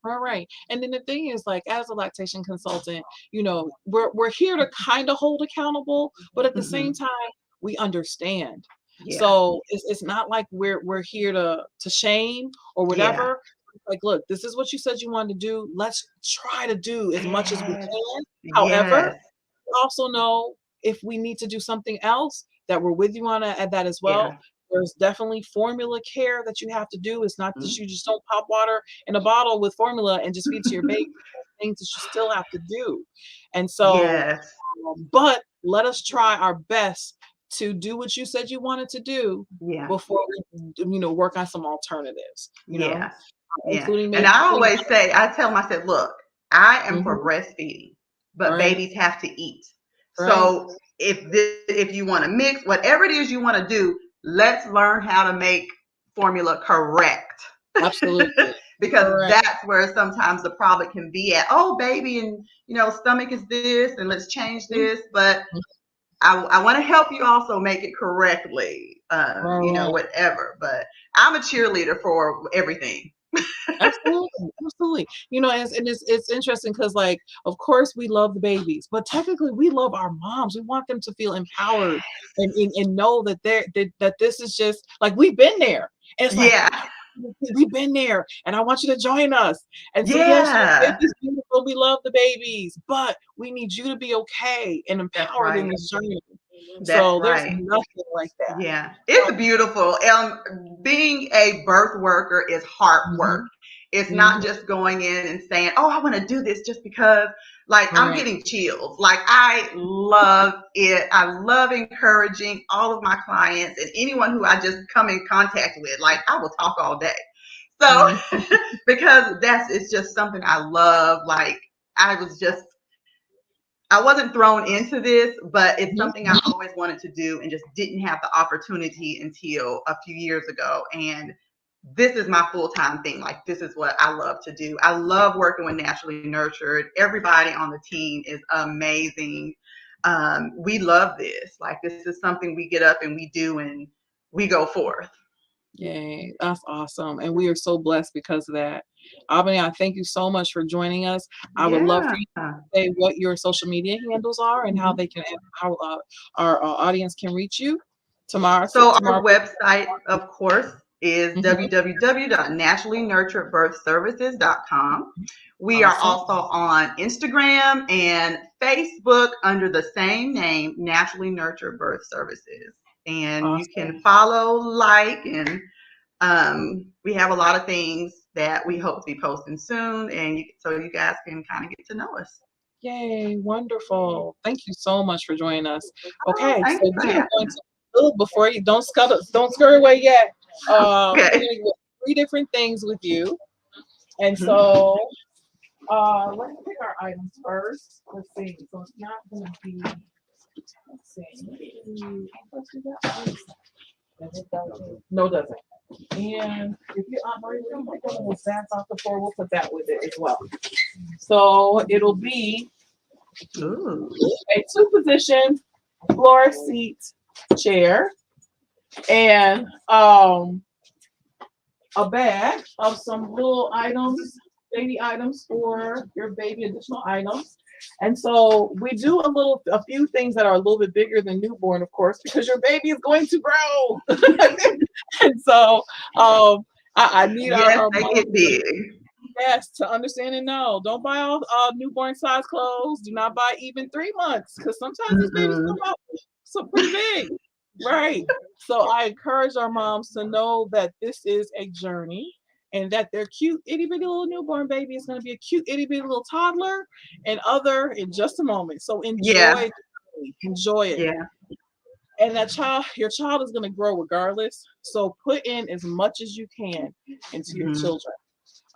All right. And then the thing is, like, as a lactation consultant, we're here to kind of hold accountable, but at the same Hmm. time, we understand. Yeah. So it's not like we're here to shame or Yeah. whatever. Like, look, this is what you said you wanted to do. Let's try to do as much as we Yes. can. However, Yes. we also know if we need to do something else that we're with you on at that as well. Yeah. There's definitely formula care that you have to do. It's not that Mhm. you just don't pop water in a bottle with formula and just feed to your baby. There's things that you still have to do. And so, Yes. but let us try our best to do what you said you wanted to do Yeah. before we, work on some alternatives, Yeah. Yeah. including And maybe I getting always say, I tell them, I said, look, I am mhm, for breastfeeding, but right, babies have to eat. right, So if you want to mix, whatever it is you want to do, let's learn how to make formula correct. absolutely, Because correct. that's where sometimes the problem can be at. Oh, baby, and stomach is this, and let's change Mhm, this. But I want to help you also make it correctly, right, right. whatever. But I'm a cheerleader for everything. Absolutely, absolutely. And it's interesting because, like, of course, we love the babies, but technically, we love our moms. We want them to feel empowered and know that that this is just like we've been there. And it's like Yeah, we've been there, and I want you to join us. And so, yes, your yeah, baby's beautiful. We love the babies, but we need you to be okay and that's empowered in right. this journey. That's So there's right. nothing like that. Yeah, it's beautiful. Being a birth worker is hard work. Mhm, It's not mhm, just going in and saying, "Oh, I want to do this just because." Like I'm right. getting chills. Like I love it. I love encouraging all of my clients and anyone who I just come in contact with. Like I will talk all day. So Mhm, because it's just something I love. Like I was just I wasn't thrown into this, but it's mhm, something I always wanted to do and just didn't have the opportunity until a few years ago. And this is my full-time thing. Like, this is what I love to do. I love working with Naturally Nurtured. Everybody on the team is amazing. We love this. Like, this is something we get up and we do, and we go forth. Yay, that's awesome. And we are so blessed because of that. Albany, I thank you so much for joining us. I would love for you to say what your social media handles are and how they can, how our audience can reach you tomorrow. So our website, of course, is Mhm. www.naturallynurturedbirthservices.com. We are Awesome. also on Instagram and Facebook under the same name, Naturally Nurtured Birth Services. And you can Awesome. follow, like, and we have a lot of things that we hope to be posting soon, and so you guys can kind of get to know us. Yay, wonderful. Thank you so much for joining us. Oh, Okay, thank so you for we are having going us. to before you don't scurry away yet. We're Okay. gonna do 3 different things with you. And Mhm. so let's pick our items first. Let's see. So it's not gonna be, let's see. Let's do that. No, it doesn't. And if you're operating, we'll back off the floor, we'll put that with it as well. So it'll be Ooh. a 2-position floor seat chair and a bag of some little items, baby items for your baby, additional items. And so we do a few things that are a little bit bigger than newborn, of course, because your baby is going to grow. And so I need Yes, our they moms, get big. yes, to understand and know. Don't buy all newborn size clothes. Do not buy even 3 months, because sometimes these babies Mm-mm. come out so pretty big. Right. So I encourage our moms to know that this is a journey and that their cute itty bitty little newborn baby is going to be a cute itty bitty little toddler and other in just a moment. So Yeah, enjoy it. yeah. And your child is going to grow regardless. So put in as much as you can into your Mhm. children.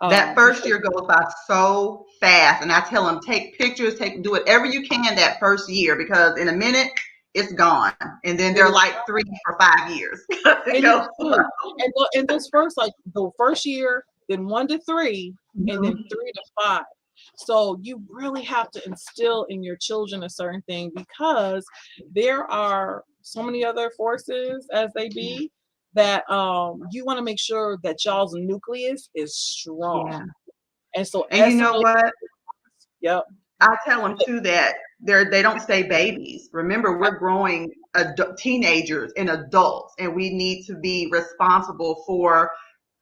That first Because year goes by so fast, and I tell them, take pictures, do whatever you can that first year, because in a minute it's gone, and then it they're is, like 3 for 5 years. It and you goes do. And those first, like the first year, then 1 to 3, and then Mhm. 3 to 5. So you really have to instill in your children a certain thing, because there are so many other forces as they be that you want to make sure that y'all's nucleus is strong. Yeah, And so and you as some know of what? yep. I tell them too that they don't stay babies. Remember, we're growing teenagers and adults, and we need to be responsible for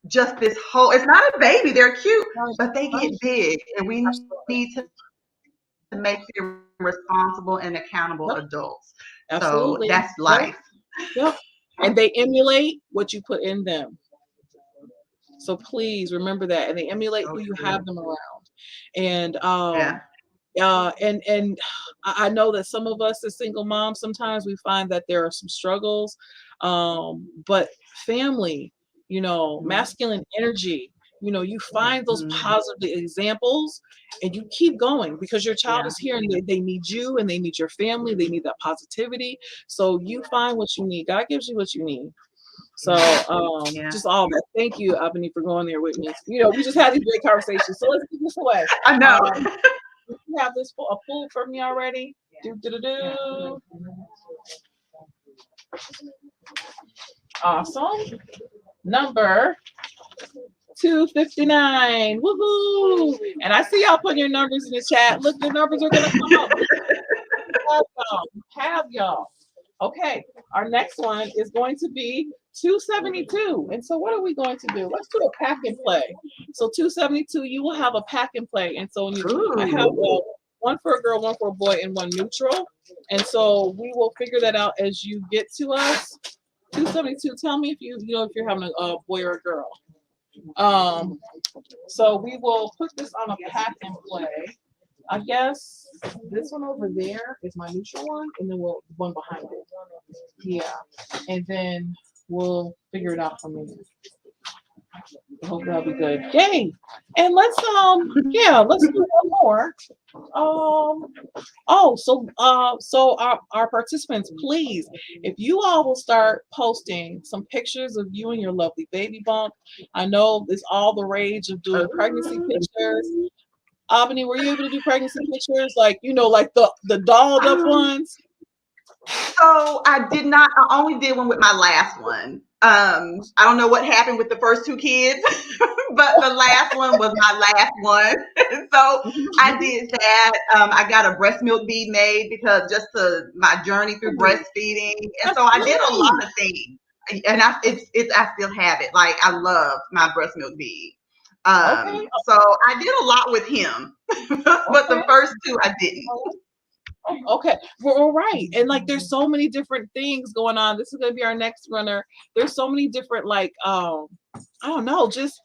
just this whole. It's not a baby; they're cute, Right, but they right, get big, and we absolutely. need to make them responsible and accountable Yep, adults. So absolutely. that's Yep, life. yep. And they emulate what you put in them. So please remember that, and they emulate So who you true. have them around. And Yeah. and I know that some of us as single moms, sometimes we find that there are some struggles, but family, masculine energy, you find those Mhm. positive examples and you keep going, because your child Yeah. is here and they need you and they need your family, they need that positivity. So you find what you need. God gives you what you need. So Yeah. Yeah. just all that. Thank you, Ebony, for going there with me. We just had these great conversations. So let's get this away. I know. You have this a pull for me already. Do do do do. Awesome. Number 259. Woohoo! And I see y'all putting your numbers in the chat. Look, the numbers are gonna come up. Have y'all. Have y'all. Okay, our next one is going to be 272. And so what are we going to do? Let's do a pack and play. So 272, you will have a pack and play. And so I have Ooh. one for a girl, one for a boy, and one neutral. And so we will figure that out as you get to us. 272, tell me if if you're having a boy or a girl. Um, so we will put this on a pack and play. I guess this one over there is my neutral one, and then we'll one behind it. Yeah, and then we'll figure it out from there. I hope that'll be good. Yay! And let's do one more. Um, so our participants, please, if you all will start posting some pictures of you and your lovely baby bump. I know it's all the rage of doing pregnancy pictures. Albany, were you able to do pregnancy pictures? Like, like the dolled up Um, ones? So I did not. I only did one with my last one. I don't know what happened with the first two kids, but the last one was my last one. So I did that. I got a breast milk bead made because just my journey through breastfeeding, and That's so I did a great. lot of things. And I still have it. Like I love my breast milk bead. Okay, So I did a lot with him, but the okay. first two I didn't. Okay, we're right. And like there's so many different things going on. This is gonna be our next runner. There's so many different like I don't know, just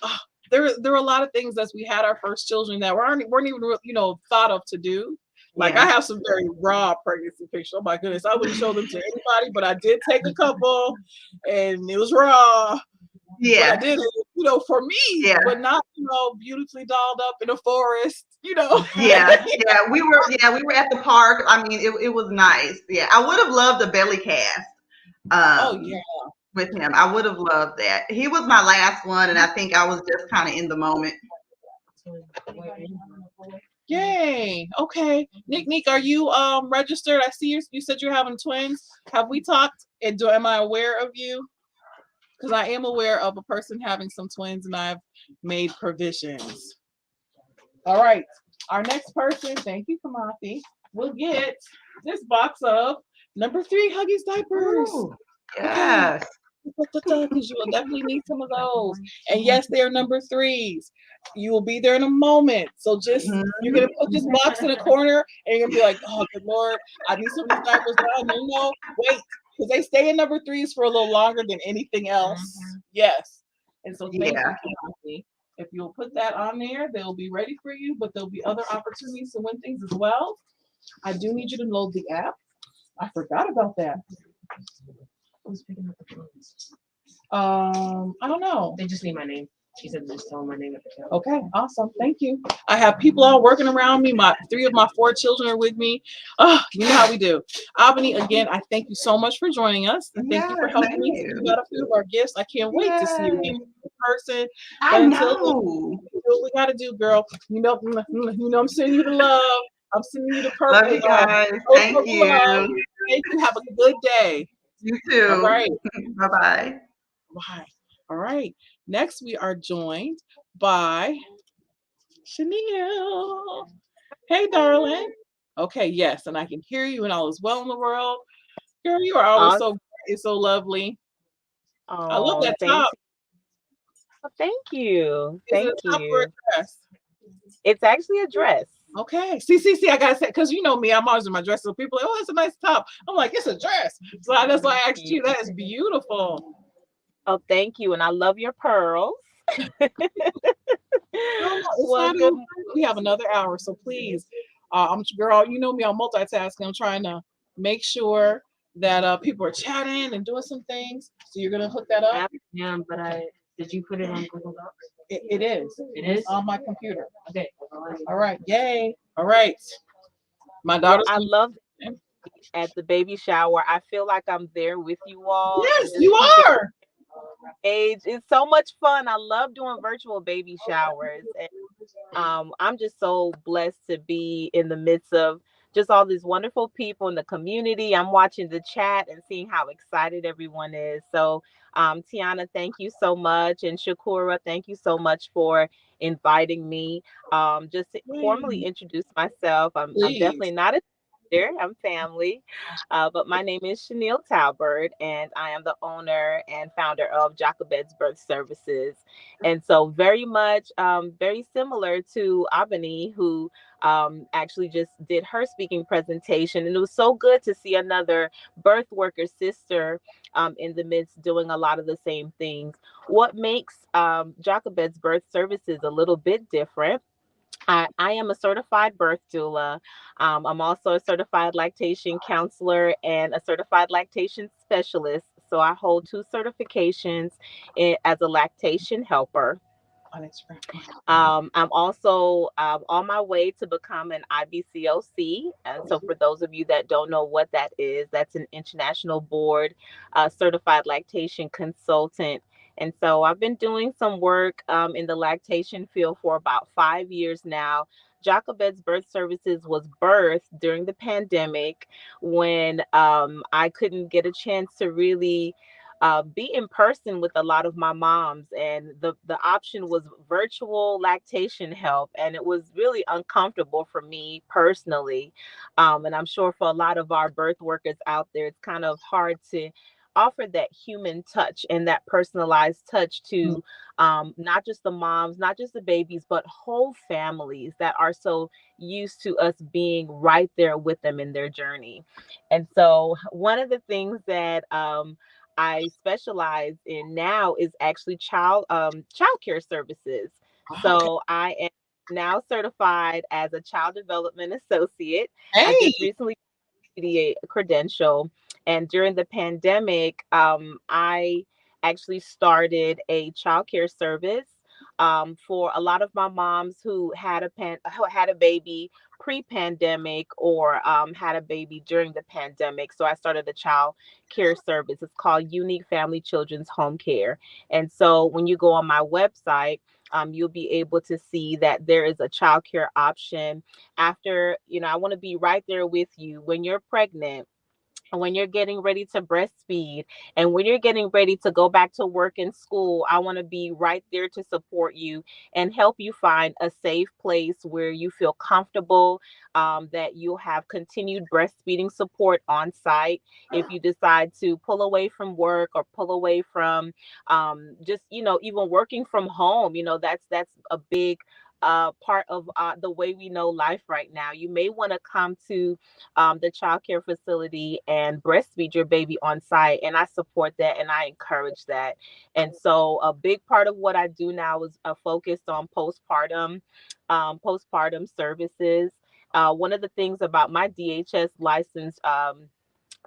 uh, there were a lot of things as we had our first children that weren't even thought of to do. Like I Yeah. have some very raw pregnancy pictures. Oh my goodness, I wouldn't show them to anybody, but I did take a couple, and it was raw. But I Yeah. did it, for me, Yeah. but not beautifully dolled up in a forest. Yeah, we were at the park. I mean, it was nice. Yeah, I would have loved a belly cast Oh yeah. um, with him. I would have loved that. He was my last one, and I think I was just kind of in the moment. Yay. Okay. Nick, are you registered? I see you said you're having twins. Have we talked? And am I aware of you? Because I am aware of a person having some twins and I've made provisions. All right. Our next person, thank you, Kamathi, will get this box of number 3 Huggies diapers. Ooh, Okay. yes. Because you will definitely need some of those. And yes, they are number 3s. You will be there in a moment. So you're Mhm. gonna put this box in a corner and you're gonna be like, oh good Lord, I need some of these diapers now. No, wait, because they stay in number 3s for a little longer than anything else. Yes. And so thank Yeah. you, Kathy. If you'll put that on there, they'll be ready for you, but there'll be other opportunities to win things as well. I do need you to load the app. I forgot about that. Who's picking up the phones? I don't know. They just need my name. She said just tell them my name at the top. Okay, awesome. Thank you. I have people all working around me. My 3 of my 4 children are with me. Oh, you know how we do. Albany, again, I thank you so much for joining us. And thank you for Yes, helping thank me to you. give out a few of our gifts. I can't wait to see you again Yay. in person. I But until then, know. do what we gotta do, girl. I'm sending you the love. I'm sending you the Love purple you love. guys. Thank Purple love. you. Thank you. Have a good day. You All too. right. Bye bye. Bye. All right. Next, we are joined by Chanel. Hey, darling. Okay, yes, and I can hear you, and all is well in the world. Girl, you are always Awesome. so great, so lovely. I love Oh, that thank top. thank you. Is it Thank a top or a you. dress? It's actually a dress. Okay. See, I gotta say, because you know me, I'm always in my dress. So people are like, oh, it's a nice top. I'm like, it's a dress. So that's why I asked Ye- you. That is beautiful. Oh, thank you. And I love your pearls. No, no, it's Well, not good. over. We have another hour, so please, girl, you know me, I'm multitasking. I'm trying to make sure that people are chatting and doing some things. So you're gonna hook that up. Yeah, but did you put it on Google Docs? It is. It is? On my computer. Okay. All right. Yay. All right. My Well, daughter's I gonna. love at the baby shower. I feel like I'm there with you all Yes, and just you keeping are. age. It's so much fun. I love doing virtual baby showers. And I'm just so blessed to be in the midst of just all these wonderful people in the community. I'm watching the chat and seeing how excited everyone is. So, Tiana, thank you so much. And Shakura, thank you so much for inviting me. Just to formally Yay. introduce myself, I'm Please. definitely not a there. I'm family. But my name is Chanel Talbert, and I am the owner and founder of Jochebed's Birth Services. And so, very much, very similar to Abani, who actually just did her speaking presentation. And it was so good to see another birth worker sister in the midst doing a lot of the same things. What makes Jochebed's Birth Services a little bit different? I am a certified birth doula. I'm also a certified lactation counselor and a certified lactation specialist. So I hold two certifications as a lactation helper. On Instagram. I'm also on my way to become an IBCOC. And so, for those of you that don't know what that is, that's an international board certified lactation consultant. And so, I've been doing some work in the lactation field for about 5 years now. Jochebed's Birth Services was birthed during the pandemic when I couldn't get a chance to really be in person with a lot of my moms, and the option was virtual lactation help, and it was really uncomfortable for me personally, and I'm sure for a lot of our birth workers out there, it's kind of hard to offer that human touch and that personalized touch Mm. to not just the moms, not just the babies, but whole families that are so used to us being right there with them in their journey. And so one of the things that I specialize in now is actually child care services. Okay. So I am now certified as a child development associate. I Hey. just recently a credential, and during the pandemic, I actually started a child care service for a lot of my moms who had a baby pre-pandemic or had a baby during the pandemic. So I started a child care service. It's called Unique Family Children's Home Care. And so when you go on my website, you'll be able to see that there is a child care option after, I want to be right there with you when you're pregnant, when you're getting ready to breastfeed, and when you're getting ready to go back to work and school. I want to be right there to support you and help you find a safe place where you feel comfortable, that you'll have continued breastfeeding support on site. If you decide to pull away from work or pull away from just, even working from home, that's a big part of the way we know life right now. You may want to come to the child care facility and breastfeed your baby on site. And I support that and I encourage that. And so a big part of what I do now is focused on postpartum services. One of the things about my DHS license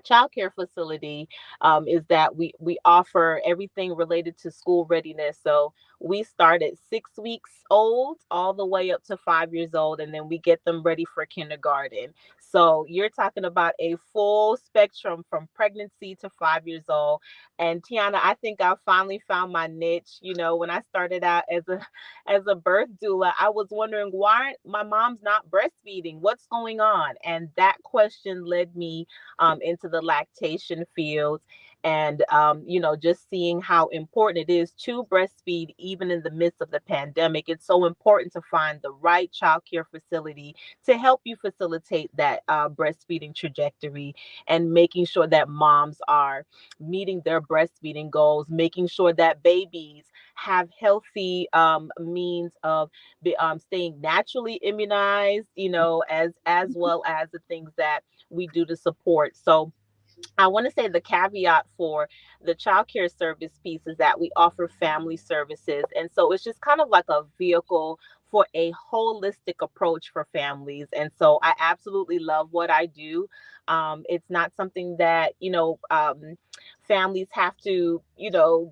childcare facility is that we offer everything related to school readiness. So we start at 6 weeks old all the way up to 5 years old, and then we get them ready for kindergarten. So you're talking about a full spectrum from pregnancy to 5 years old. And Tiana, I think I finally found my niche. When I started out as a birth doula, I was wondering why aren't my mom's not breastfeeding? What's going on? And that question led me into the lactation field, and just seeing how important it is to breastfeed even in the midst of the pandemic. It's so important to find the right child care facility to help you facilitate that breastfeeding trajectory, and making sure that moms are meeting their breastfeeding goals, making sure that babies have healthy means of staying naturally immunized, as well as the things that we do to support. So I want to say the caveat for the child care service piece is that we offer family services. And so it's just kind of like a vehicle for a holistic approach for families. And so I absolutely love what I do. It's not something that, families have to,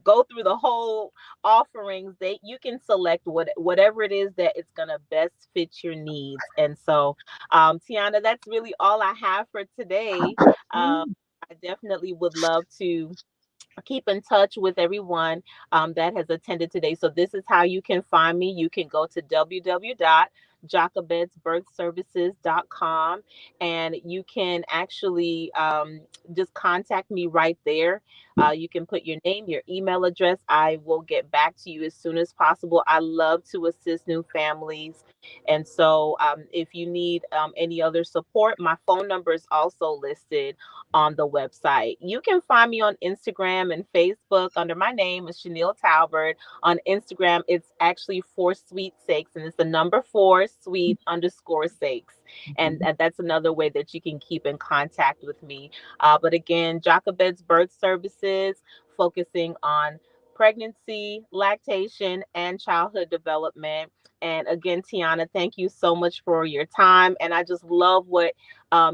go through the whole offerings. You can select whatever it is that it's going to best fit your needs. And so, Tiana, that's really all I have for today. Um, Mm. I definitely would love to keep in touch with everyone that has attended today. So this is how you can find me. You can go to www.jochebedsbirthservices.com, and you can actually just contact me right there. You can put your name, your email address. I will get back to you as soon as possible. I love to assist new families. And so if you need any other support, my phone number is also listed on the website. You can find me on Instagram and Facebook under my name is Chanel Talbert. On Instagram, it's actually for sweet sakes, and it's the number 4 sweet_sakes. And that's another way that you can keep in contact with me. But again, Jochebed's Birth Services, focusing on pregnancy, lactation, and childhood development. And again, Tiana, thank you so much for your time. And I just love what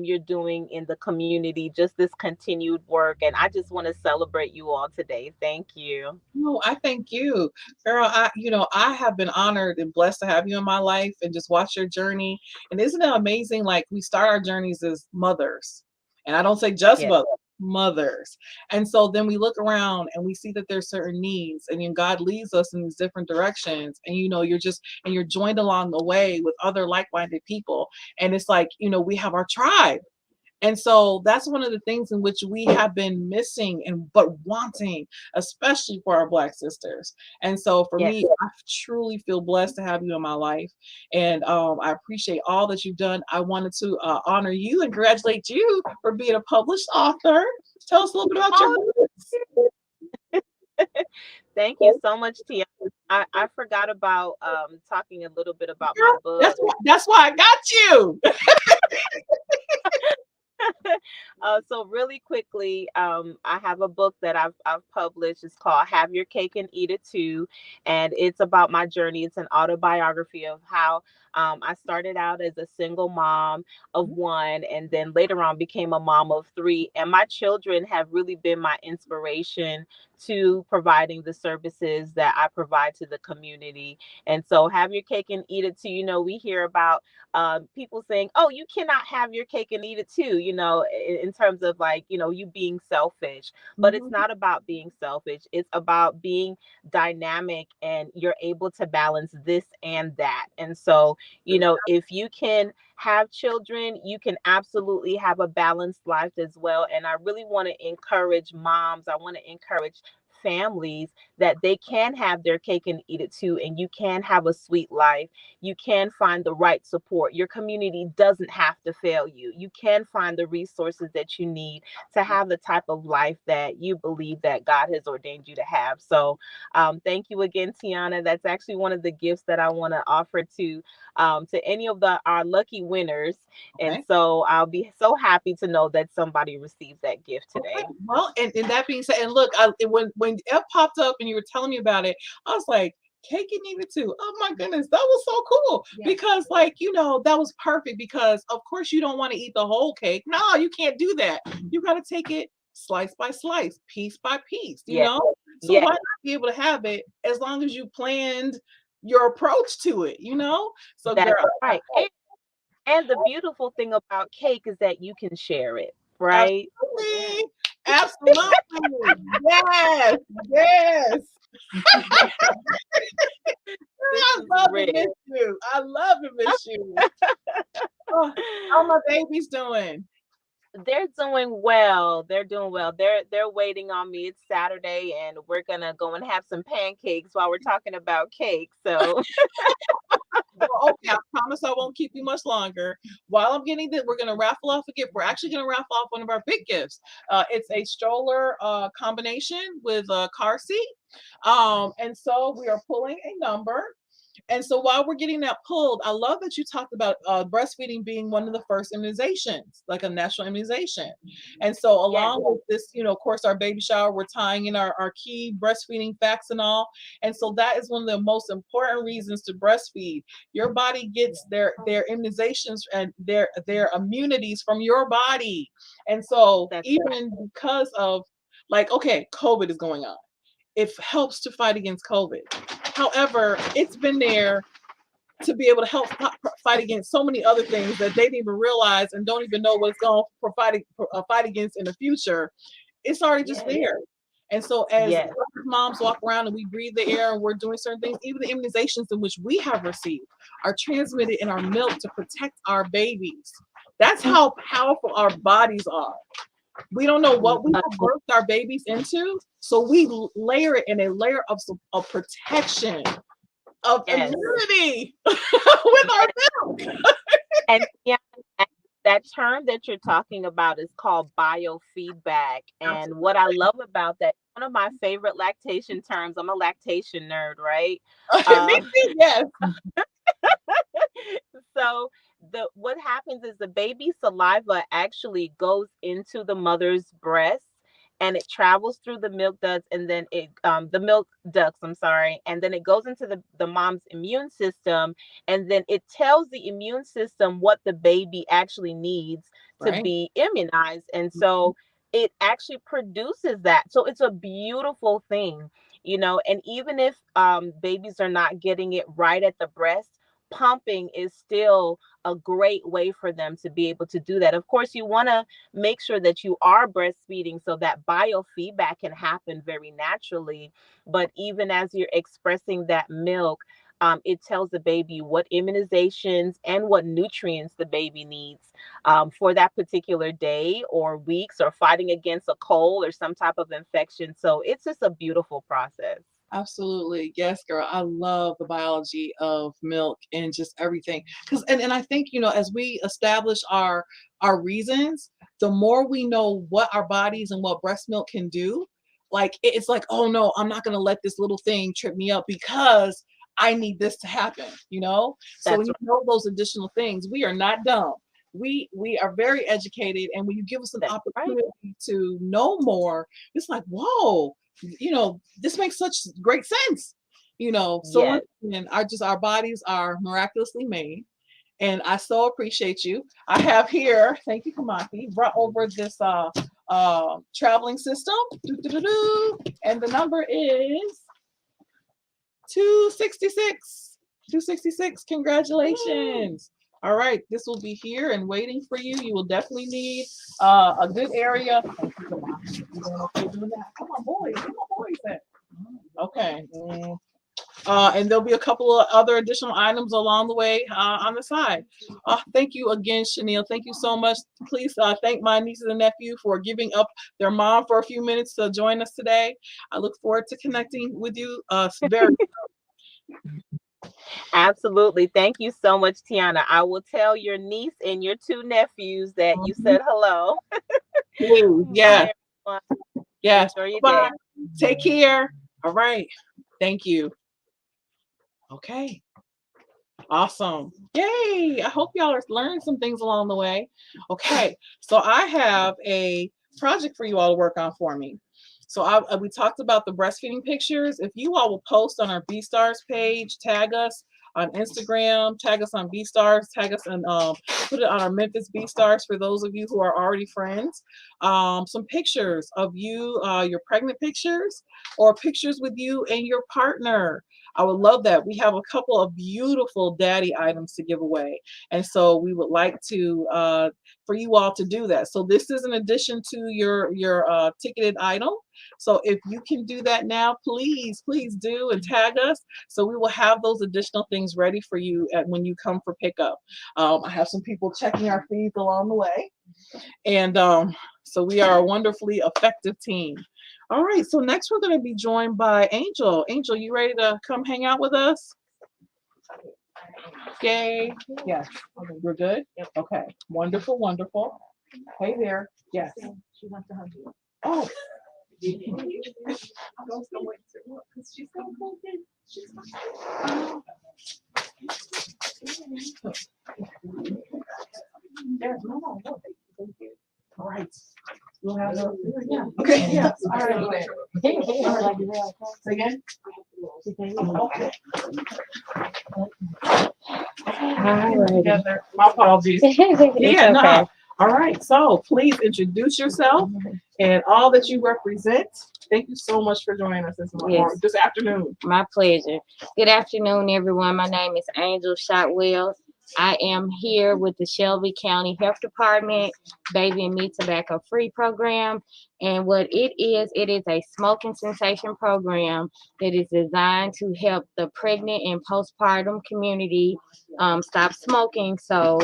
you're doing in the community, just this continued work. And I just want to celebrate you all today. Thank you. No, I thank you, girl. I have been honored and blessed to have you in my life and just watch your journey. And isn't it amazing? Like we start our journeys as mothers, and I don't say just Yes. mothers. And so then we look around and we see that there's certain needs, and then God leads us in these different directions. And you're joined along the way with other like-minded people. And it's like, we have our tribe. And so that's one of the things in which we have been missing and but wanting, especially for our Black sisters. And so for Yes. me, I truly feel blessed to have you in my life. And I appreciate all that you've done. I wanted to honor you and congratulate you for being a published author. Tell us a little bit about your Oh, books. thank you so much, Tia. I forgot about talking a little bit about my book. That's why I got you. So really quickly, I have a book that I've published. It's called "Have Your Cake and Eat It Too," and it's about my journey. It's an autobiography of how I started out as a single mom of one, and then later on became a mom of three. And my children have really been my inspiration to providing the services that I provide to the community. And so, have your cake and eat it too. We hear about people saying, "Oh, you cannot have your cake and eat it too," in terms of like, you being selfish. But it's Mhm. not about being selfish. It's about being dynamic and you're able to balance this and that. And so, if you can have children, you can absolutely have a balanced life as well. And I really want to encourage moms, I want to encourage families that they can have their cake and eat it too, and you can have a sweet life. You can find the right support. Your community doesn't have to fail you. You can find the resources that you need to have the type of life that you believe that God has ordained you to have. So thank you again, Tiana. That's actually one of the gifts that I want to offer to any of our lucky winners. And Okay. so I'll be so happy to know that somebody received that gift Okay. today. Well, and that being said, and look, when F popped up and you were telling me about it, I was like, cake and eat it too. Oh my goodness, that was so cool. Yeah. Because like, that was perfect because of course you don't want to eat the whole cake. No, you can't do that. You got to take it slice by slice, piece by piece, Yeah. So Yeah. why not be able to have it as long as you planned your approach to it? So That's girl, right. And the beautiful thing about cake is that you can share it, right? absolutely. Absolutely. Yes. Yes. This I is love and real. miss you. I love and miss you. Oh, how my babies doing? They're doing well. They're doing well. They're waiting on me. It's Saturday and we're gonna go and have some pancakes while we're talking about cake. So Well, okay, I promise I won't keep you much longer. While I'm getting this, we're going to raffle off a gift. We're actually going to raffle off one of our big gifts. It's a stroller combination with a car seat. And so we are pulling a number. And so while we're getting that pulled, I love that you talked about breastfeeding being one of the first immunizations, like a national immunization. And so yes, along with this, of course, our baby shower, we're tying in our key breastfeeding facts and all. And so that is one of the most important reasons to breastfeed. Your body gets their immunizations and their immunities from your body. And so that's right. even because of like, okay, COVID is going on. It helps to fight against COVID. However, it's been there to be able to help fight against so many other things that they didn't even realize and don't even know what it's going to fight against in the future. It's already just Yes. there. And so, as Yes. moms walk around and we breathe the air and we're doing certain things, even the immunizations in which we have received are transmitted in our milk to protect our babies. That's how powerful our bodies are. We don't know what we have birthed our babies into, so we layer it in a layer of protection, of Yes. immunity with our milk. And yeah, and that term that you're talking about is called biofeedback. And what I love about that, one of my favorite lactation terms, I'm a lactation nerd, right? Me Uh, too, yes. so what happens is the baby saliva actually goes into the mother's breast and it travels through the milk ducts, and then the milk ducts, I'm sorry, and then it goes into the mom's immune system, and then it tells the immune system what the baby actually needs to Right. be immunized. And so it actually produces that. So it's a beautiful thing, and even if babies are not getting it right at the breast, pumping is still a great way for them to be able to do that. Of course, you want to make sure that you are breastfeeding so that biofeedback can happen very naturally. But even as you're expressing that milk, it tells the baby what immunizations and what nutrients the baby needs for that particular day or weeks, or fighting against a cold or some type of infection. So it's just a beautiful process. Absolutely. Yes, girl. I love the biology of milk and just everything. Cause and I think, as we establish our reasons, the more we know what our bodies and what breast milk can do, like it's like, oh no, I'm not gonna let this little thing trip me up because I need this to happen. So when That's you right. know those additional things, we are not dumb. We are very educated, and when you give us an That's right. opportunity to know more, it's like, whoa, this makes such great sense. So once Yes. again, our bodies are miraculously made, and I so appreciate you. I have here, thank you, Kamaki, brought over this traveling system. Doo-doo-doo-doo. And the number is 266. 266. Congratulations. All right, this will be here and waiting for you. You will definitely need a good area. Thank you, Kamaki. You doing okay doing that? Come on, boys. Come on, boys. Then. Okay. And there'll be a couple of other additional items along the way on the side. Thank you again, Chanel. Thank you so much. Please thank my nieces and nephew for giving up their mom for a few minutes to join us today. I look forward to connecting with you very. Absolutely. Thank you so much, Tiana. I will tell your niece and your two nephews that you said hello. Please. Yes. Bye, everyone. Yes. Enjoy your Bye. day. Take care. All right. Thank you. Okay. Awesome. Yay. I hope y'all are learning some things along the way. Okay. So I have a project for you all to work on for me. So we talked about the breastfeeding pictures. If you all will post on our BSTARS page, tag us on Instagram, tag us on BSTARS, tag us and put it on our Memphis BSTARS for those of you who are already friends. Some pictures of you, your pregnant pictures, or pictures with you and your partner. I would love that. We have a couple of beautiful daddy items to give away. And so we would like to for you all to do that. So this is in addition to your ticketed item. So if you can do that now, please do and tag us. So we will have those additional things ready for you when you come for pickup. I have some people checking our feeds along the way. And so we are a wonderfully effective team. All right, so next we're going to be joined by Angel. Angel, you ready to come hang out with us? Yay. Yes. Okay, we're good? Okay. Wonderful, wonderful. Hey there. Yes. She wants to hug you. Oh. I'm going to wait to look because she's so cool. She's There's no. Thank you. All right. We'll have a, yeah. Okay. Yes. All right. All right. Say again. Okay. Together. My apologies. Yeah. No. All right. So please introduce yourself and all that you represent. Thank you so much for joining us this morning, this afternoon. My pleasure. Good afternoon, everyone. My name is Angel Shotwell. I am here with the Shelby County Health Department Baby and Me Tobacco Free program. And what it is a smoking cessation program that is designed to help the pregnant and postpartum community stop smoking. So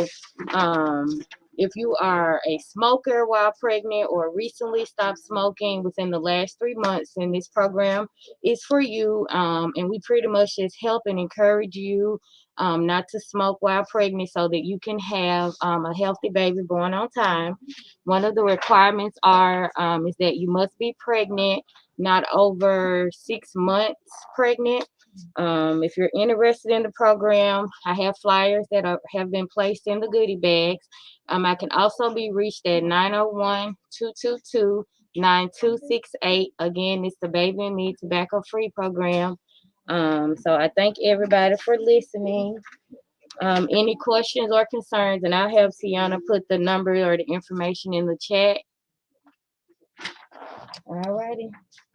if you are a smoker while pregnant or recently stopped smoking within the last 3 months, then this program is for you. And we pretty much just help and encourage you not to smoke while pregnant so that you can have a healthy baby born on time. One of the requirements is that you must be pregnant, not over 6 months pregnant. If you're interested in the program, I have flyers that have been placed in the goodie bags. I can also be reached at 901-222 9268. Again, it's the Baby and Me Tobacco Free program. So I thank everybody for listening. Any questions or concerns, and I'll have Tiana put the number or the information in the chat. Alrighty.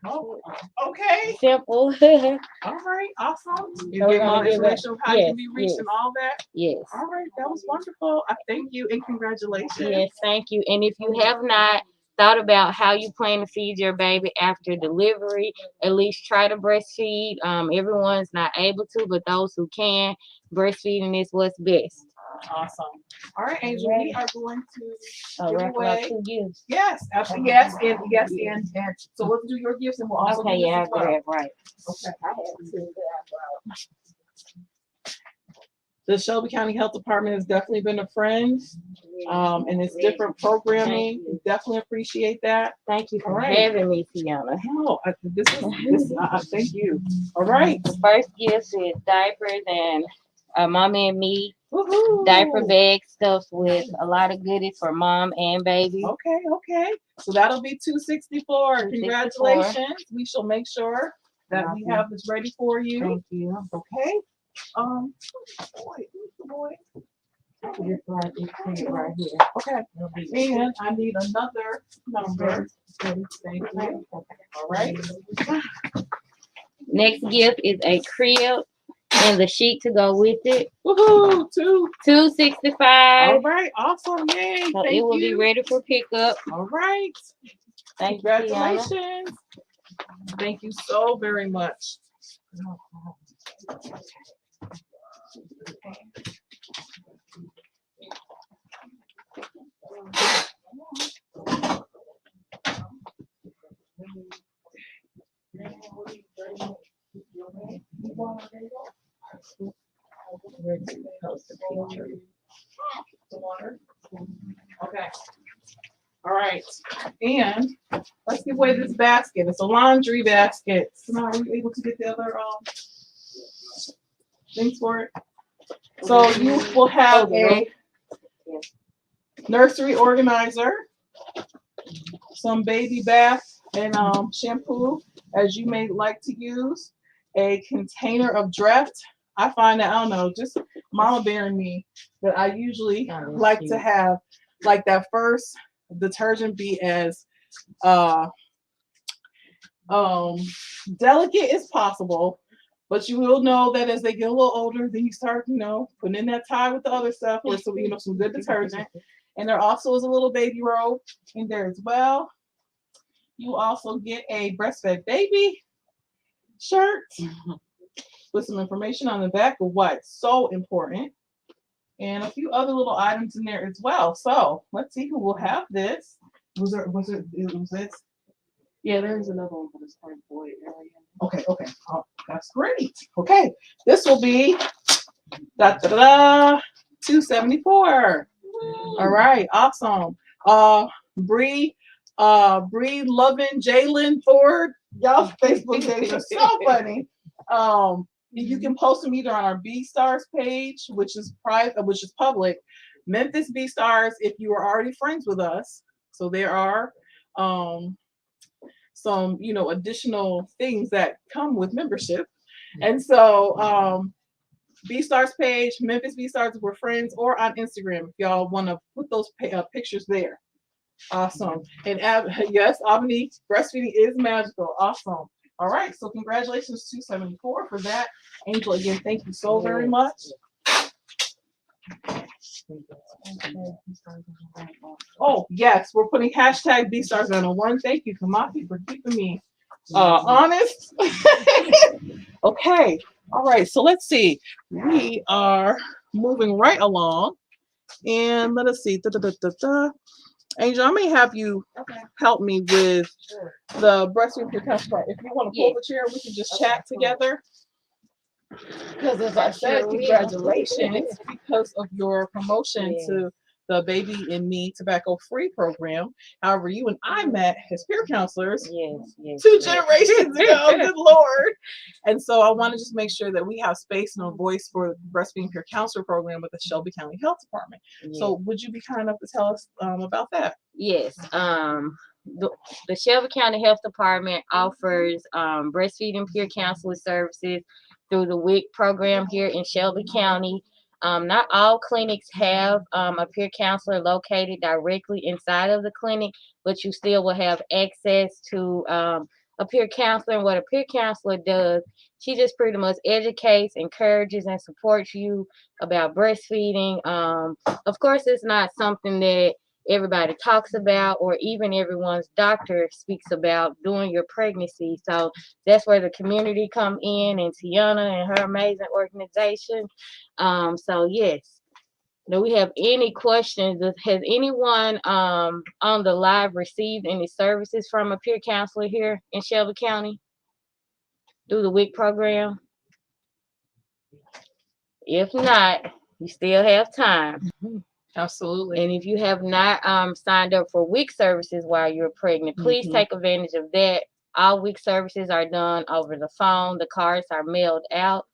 Oh, okay. Simple. All right. Awesome. You So we're gave all gonna the give information of how you can be reached yes, and all that. yes. All right. That was wonderful. I thank you and congratulations. Yes, thank you. And if you have not thought about how you plan to feed your baby after delivery, at least try to breastfeed. Everyone's not able to, but those who can, breastfeeding is what's best. Awesome. All right, Angel, we are going to give Wrap up away. 2 gifts. Yes, absolutely. Yes, and so let's do your gifts and we'll also Okay, do this yeah, as well. right. Okay. The Shelby County Health Department has definitely been a friend. And it's different programming. We definitely appreciate that. Thank you for All right. having me, Tiana. No, thank you. All right. The first gift is diapers and Mommy and Me Woohoo. diaper bag stuffed with a lot of goodies for mom and baby. Okay. So that'll be 264. Congratulations. We shall make sure that we have this ready for you. Thank you. Okay. Boy. Just like this thing right here. Okay. And I need another number. Thank you. All right. Next gift is a crib and the sheet to go with it. Woohoo! $265. All right. Awesome. Yay. So Thank it will you. be ready for pickup. All right. Thank you, Tiana. Congratulations. Thank you so very much. Okay. All right. And let's give away this basket. It's a laundry basket. So are you able to get the other things for it? So you will have a nursery organizer, some baby bath and shampoo as you may like to use, a container of Dreft. I find that, I don't know, just mama bearing me, that I usually like to have like that first detergent be as delicate as possible. But you will know that as they get a little older, then you start, putting in that Tide with the other stuff, or some, some good detergent. And there also is a little baby robe in there as well. You also get a breastfed baby shirt with some information on the back of why it's so important, and a few other little items in there as well. So let's see who will have this. Was this? Yeah, there's another one for the spring boy area. Okay. Oh, that's great. Okay, this will be 274. All right, awesome. Bree loving Jalen Ford. Y'all Facebook days are so funny. You can post them either on our BSTARS page, which is private, which is public. Memphis BSTARS, if you are already friends with us. So there are some additional things that come with membership. And so BSTARS page, Memphis BSTARS if we're friends, or on Instagram if y'all want to put those pictures there. Awesome. And yes, Albany, breastfeeding is magical. Awesome. All right, so congratulations, 274 for that. Angel, again, thank you so very much. Oh, yes, we're putting hashtag BSTARS on one. Thank you, Kamaki, for keeping me honest. Okay, all right, so let's see. We are moving right along. And let us see. Angel, I may have you help me with the breastfeeding your part. If you want to pull the chair, we can just chat together. Because as I said, congratulations because of your promotion to the Baby and Me Tobacco Free program. However, you and I met as peer counselors 2 generations ago. Good Lord. And so I want to just make sure that we have space and a voice for the Breastfeeding Peer Counselor program with the Shelby County Health Department. So would you be kind enough to tell us about that? Yes. the Shelby County Health Department offers breastfeeding peer counseling services through the WIC program here in Shelby County. Not all clinics have a peer counselor located directly inside of the clinic, but you still will have access to a peer counselor. And what a peer counselor does, she just pretty much educates, encourages, and supports you about breastfeeding. Of course, it's not something that everybody talks about or even everyone's doctor speaks about during your pregnancy. So that's where the community come in, and Tiana and her amazing organization. So yes. Do we have any questions? Has anyone on the live received any services from a peer counselor here in Shelby County through the WIC program? If not, you still have time. Absolutely. And if you have not signed up for WIC services while you're pregnant, please take advantage of that. All WIC services are done over the phone. The cards are mailed out.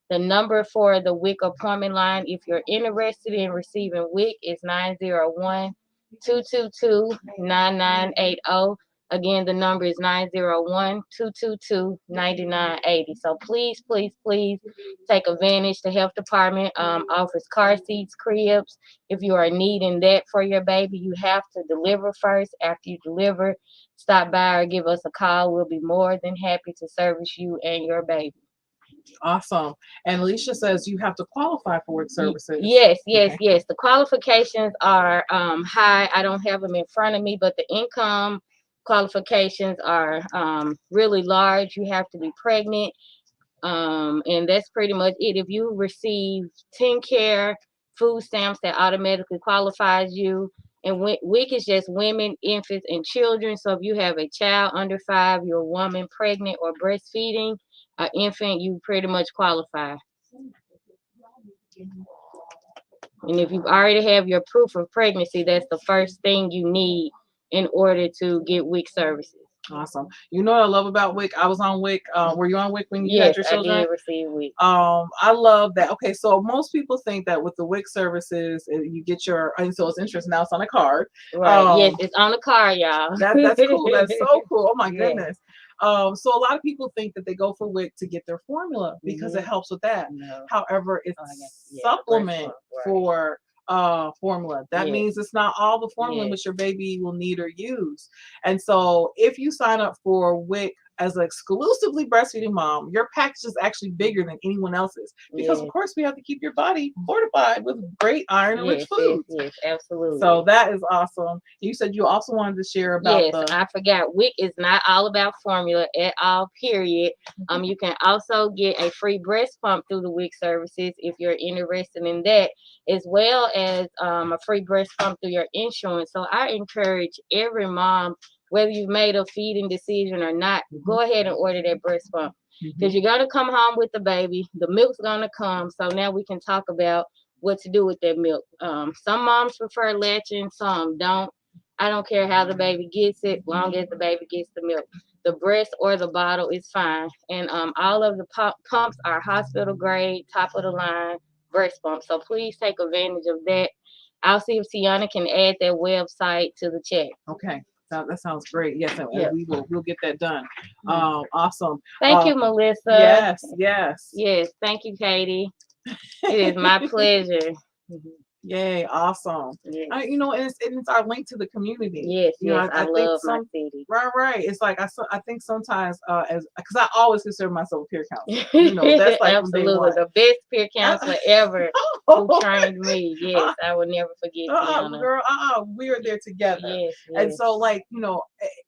The number for the WIC appointment line, if you're interested in receiving WIC, is 901-222-9980. Again, the number is 901-222-9980. So please, please, please take advantage. The health department offers car seats, cribs. If you are needing that for your baby, you have to deliver first. After you deliver, stop by or give us a call. We'll be more than happy to service you and your baby. Awesome. And Alicia says you have to qualify for WIC services. Yes. The qualifications are high. I don't have them in front of me, but the income qualifications are really large. You have to be pregnant. And that's pretty much it. If you receive TennCare food stamps, that automatically qualifies you. And WIC is just women, infants, and children. So if you have a child under 5, you're a woman pregnant or breastfeeding, an infant, you pretty much qualify. And if you already have your proof of pregnancy, that's the first thing you need in order to get WIC services. Awesome. You know what I love about WIC? I was on WIC. Were you on WIC when you had your children? I did receive WIC. I love that. Okay, so most people think that with the WIC services, you get your, and so it's interesting now it's on a card. Right. Yes, it's on the card, y'all. That's cool. That's so cool. Oh my Yeah. goodness. So a lot of people think that they go for WIC to get their formula because it helps with that. No. However, it's supplement for formula. That means it's not all the formula which your baby will need or use. And so if you sign up for WIC as an exclusively breastfeeding mom, your package is actually bigger than anyone else's because of course we have to keep your body fortified with great iron and rich foods. Yes, absolutely. So that is awesome. You said you also wanted to share about I forgot. WIC is not all about formula at all, period. You can also get a free breast pump through the WIC services if you're interested in that, as well as a free breast pump through your insurance. So I encourage every mom, whether you've made a feeding decision or not, go ahead and order that breast pump. Because you're going to come home with the baby. The milk's going to come. So now we can talk about what to do with that milk. Some moms prefer latching, some don't. I don't care how the baby gets it, long as the baby gets the milk. The breast or the bottle is fine. And all of the pumps are hospital grade, top of the line breast pumps. So please take advantage of that. I'll see if Tiana can add that website to the chat. Okay. That sounds great. Yes, we'll get that done. Awesome. Thank you, Melissa. Yes. Thank you, Katie. It is my pleasure. Yay, awesome. Yes. And it's our link to the community. Yes, I love my city. Right. It's like I think sometimes because I always consider myself a peer counselor. That's like absolutely the best peer counselor ever who trained me. Yes, I will never forget. Girl, we are there together. Yes. And so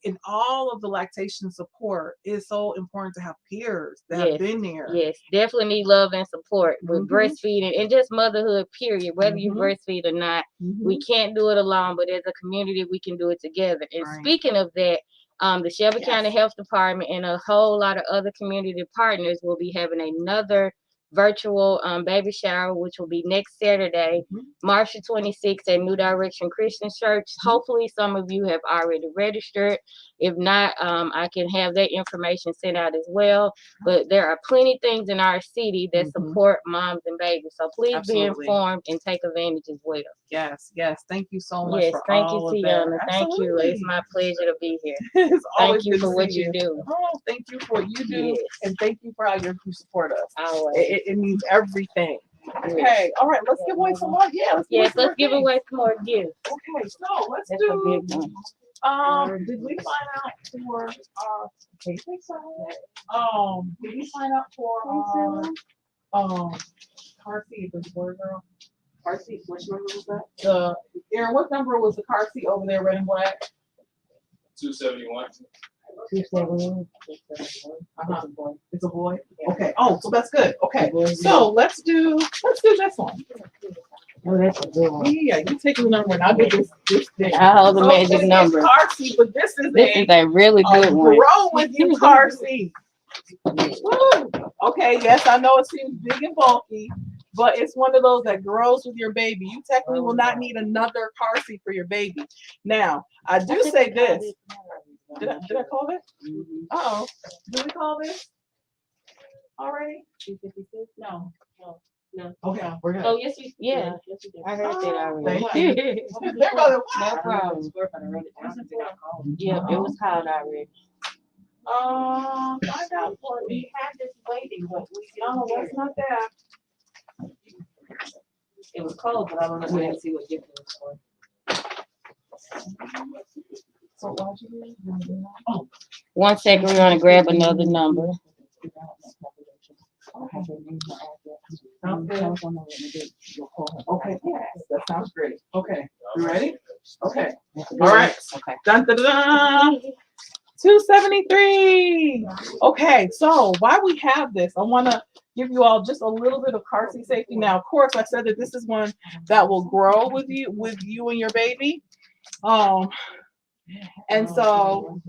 in all of the lactation support, it's so important to have peers that have been there. Yes, definitely need love and support with breastfeeding and just motherhood, period. Whether you breastfeed or not, we can't do it alone, but as a community, we can do it together. And speaking of that, the Shelby County Health Department and a whole lot of other community partners will be having another virtual baby shower, which will be next Saturday, March the 26th at New Direction Christian Church. Hopefully, some of you have already registered. If not, I can have that information sent out as well. But there are plenty of things in our city that support moms and babies. So please be informed and take advantage as well. Yes, yes. Thank you so much Yes, for thank you, all of Tiana. that. Thank you. It's my pleasure to be here. It's always Thank you good for to what see you do. Oh, thank you for what you do, Yes. and thank you for how you support us. Always. It means everything. Okay, all right. Let's give away some more. Yeah, let's give away some more gifts. Okay, so let's That's a do. big one. Did we sign out for did we sign up for car seat? The boy girl car seat. Which number was that? Aaron, what number was the car seat over there, red and black? 271. 271. It's a boy. Okay. Oh, so that's good. Okay. So let's do this one. Oh, that's a good one. Yeah, you take the number and I'll get this thing. I hold the magic number. Car seat, but this is a really good one. Grow with you car seat. Woo. Okay, yes, I know it seems big and bulky, but it's one of those that grows with your baby. You technically will not need another car seat for your baby. Now, I do say this. Did I call it? Uh-oh. Did we call this already? 256? No. Okay, we're good. Oh, yes, yeah. I heard that already. Thank you. No problem. Yeah, it was called already. Find out for me. We had this waiting, but No, that's not that. it was cold, but I don't know. We didn't see what gift it was for. So why'd you do that? Oh. 1 second, we're gonna grab another number. Okay, yes, that sounds great. Okay, you ready? Okay, all right. Okay. Dun, dun, dun, dun. 273. Okay, so while we have this, I want to give you all just a little bit of car seat safety. Now, of course, I said that this is one that will grow with you and your baby. And so,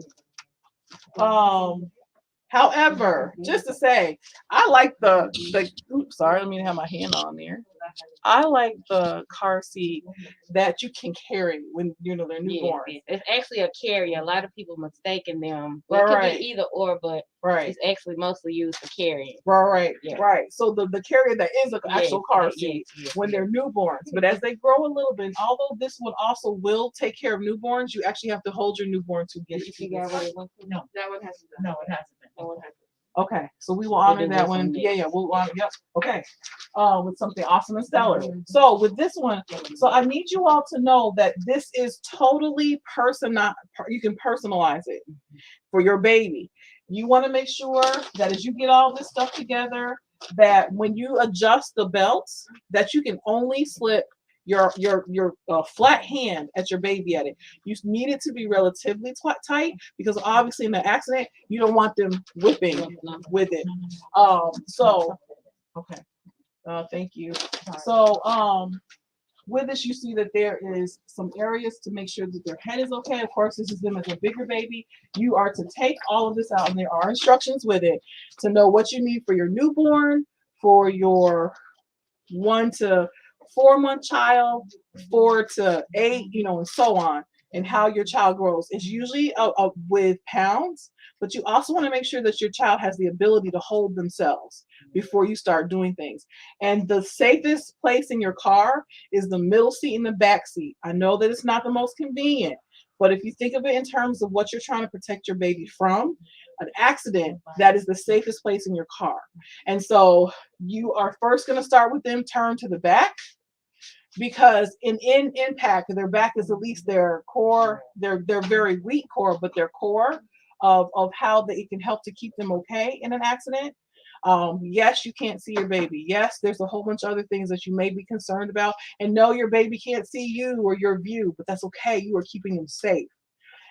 however, just to say, I like the oops, sorry, I didn't have my hand on there. I like the car seat that you can carry when they're newborn. Yeah, it's actually a carrier. A lot of people mistaken them. It Right. could be either or, but it's actually mostly used for carrying. Right. Yeah. Right. So the carrier that is an actual car seat when they're newborns. But as they grow a little bit, although this one also will take care of newborns, you actually have to hold your newborn to get you. Figure out what it went to? No, That one hasn't been. no, it hasn't been. That one hasn't. Okay, so we will honor do that this one. one Yeah, next. we'll honor. Yep. Okay. With something awesome and stellar. So with this one, so I need you all to know that this is totally personal. You can personalize it for your baby. You want to make sure that as you get all this stuff together, that when you adjust the belts, that you can only slip your flat hand at your baby at it. You need it to be relatively tight because obviously in the accident you don't want them whipping with it. So okay, thank you. So with this, you see that there is some areas to make sure that their head is okay. Of course, this is them as a bigger baby. You are to take all of this out, and there are instructions with it to know what you need for your newborn, for your 1 to 4 month child, 4 to 8, and so on, and how your child grows. It's usually with pounds, but you also want to make sure that your child has the ability to hold themselves before you start doing things. And the safest place in your car is the middle seat and the back seat. I know that it's not the most convenient, but if you think of it in terms of what you're trying to protect your baby from, an accident, that is the safest place in your car. And so you are first going to start with them turned to the back, because in impact, their back is at least their core, their very weak core, but their core of how it can help to keep them okay in an accident. Yes, you can't see your baby. Yes, there's a whole bunch of other things that you may be concerned about. And no, your baby can't see you or your view, but that's okay. You are keeping them safe.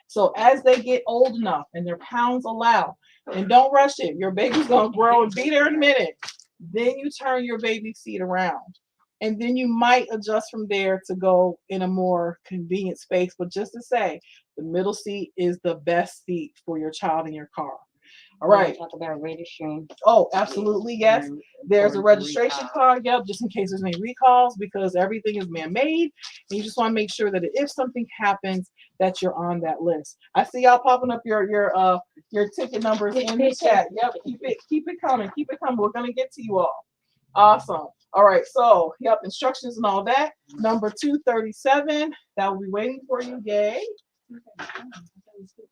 So as they get old enough and their pounds allow, and don't rush it, your baby's gonna grow and be there in a minute. Then you turn your baby seat around. And then you might adjust from there to go in a more convenient space. But just to say, the middle seat is the best seat for your child in your car. All right. Talk about registering. Oh, absolutely, yes. There's a registration card, yep, just in case there's any recalls, because everything is man-made, and you just want to make sure that if something happens, that you're on that list. I see y'all popping up your ticket numbers in the chat. Yep, keep it coming, keep it coming. We're gonna get to you all. Awesome. All right, so yep, instructions and all that. Number 237, that will be waiting for you. Yay.